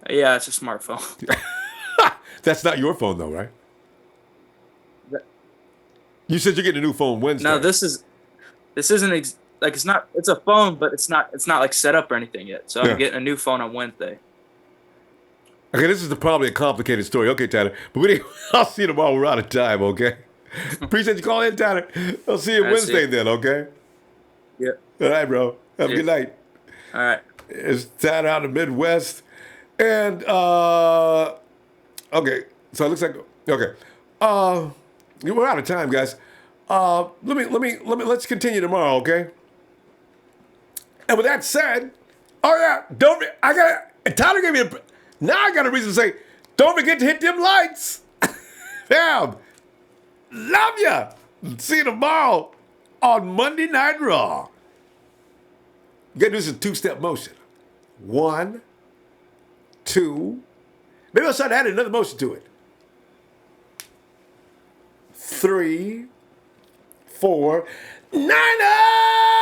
Yeah, it's a smartphone. That's not your phone, though, right? You said you're getting a new phone Wednesday. No, this isn't it's not. It's a phone, but it's not like set up or anything yet. So I'm getting a new phone on Wednesday. Okay, this is probably a complicated story. Okay, Tyler, but I'll see you tomorrow. We're out of time. Okay. Appreciate you calling in, Tyler. I'll see you Wednesday then, okay? Yeah. All right, bro. Have a good night. All right. It's Tyler out of the Midwest. And, okay. So it looks like, okay. We're out of time, guys. Let's continue tomorrow, okay? And with that said, Tyler gave me now I got a reason to say, don't forget to hit them lights. Damn. Love ya. See you tomorrow on Monday Night Raw. You gotta do this in two-step motion. 1, 2. Maybe I'll start adding another motion to it. 3, 4. Niners!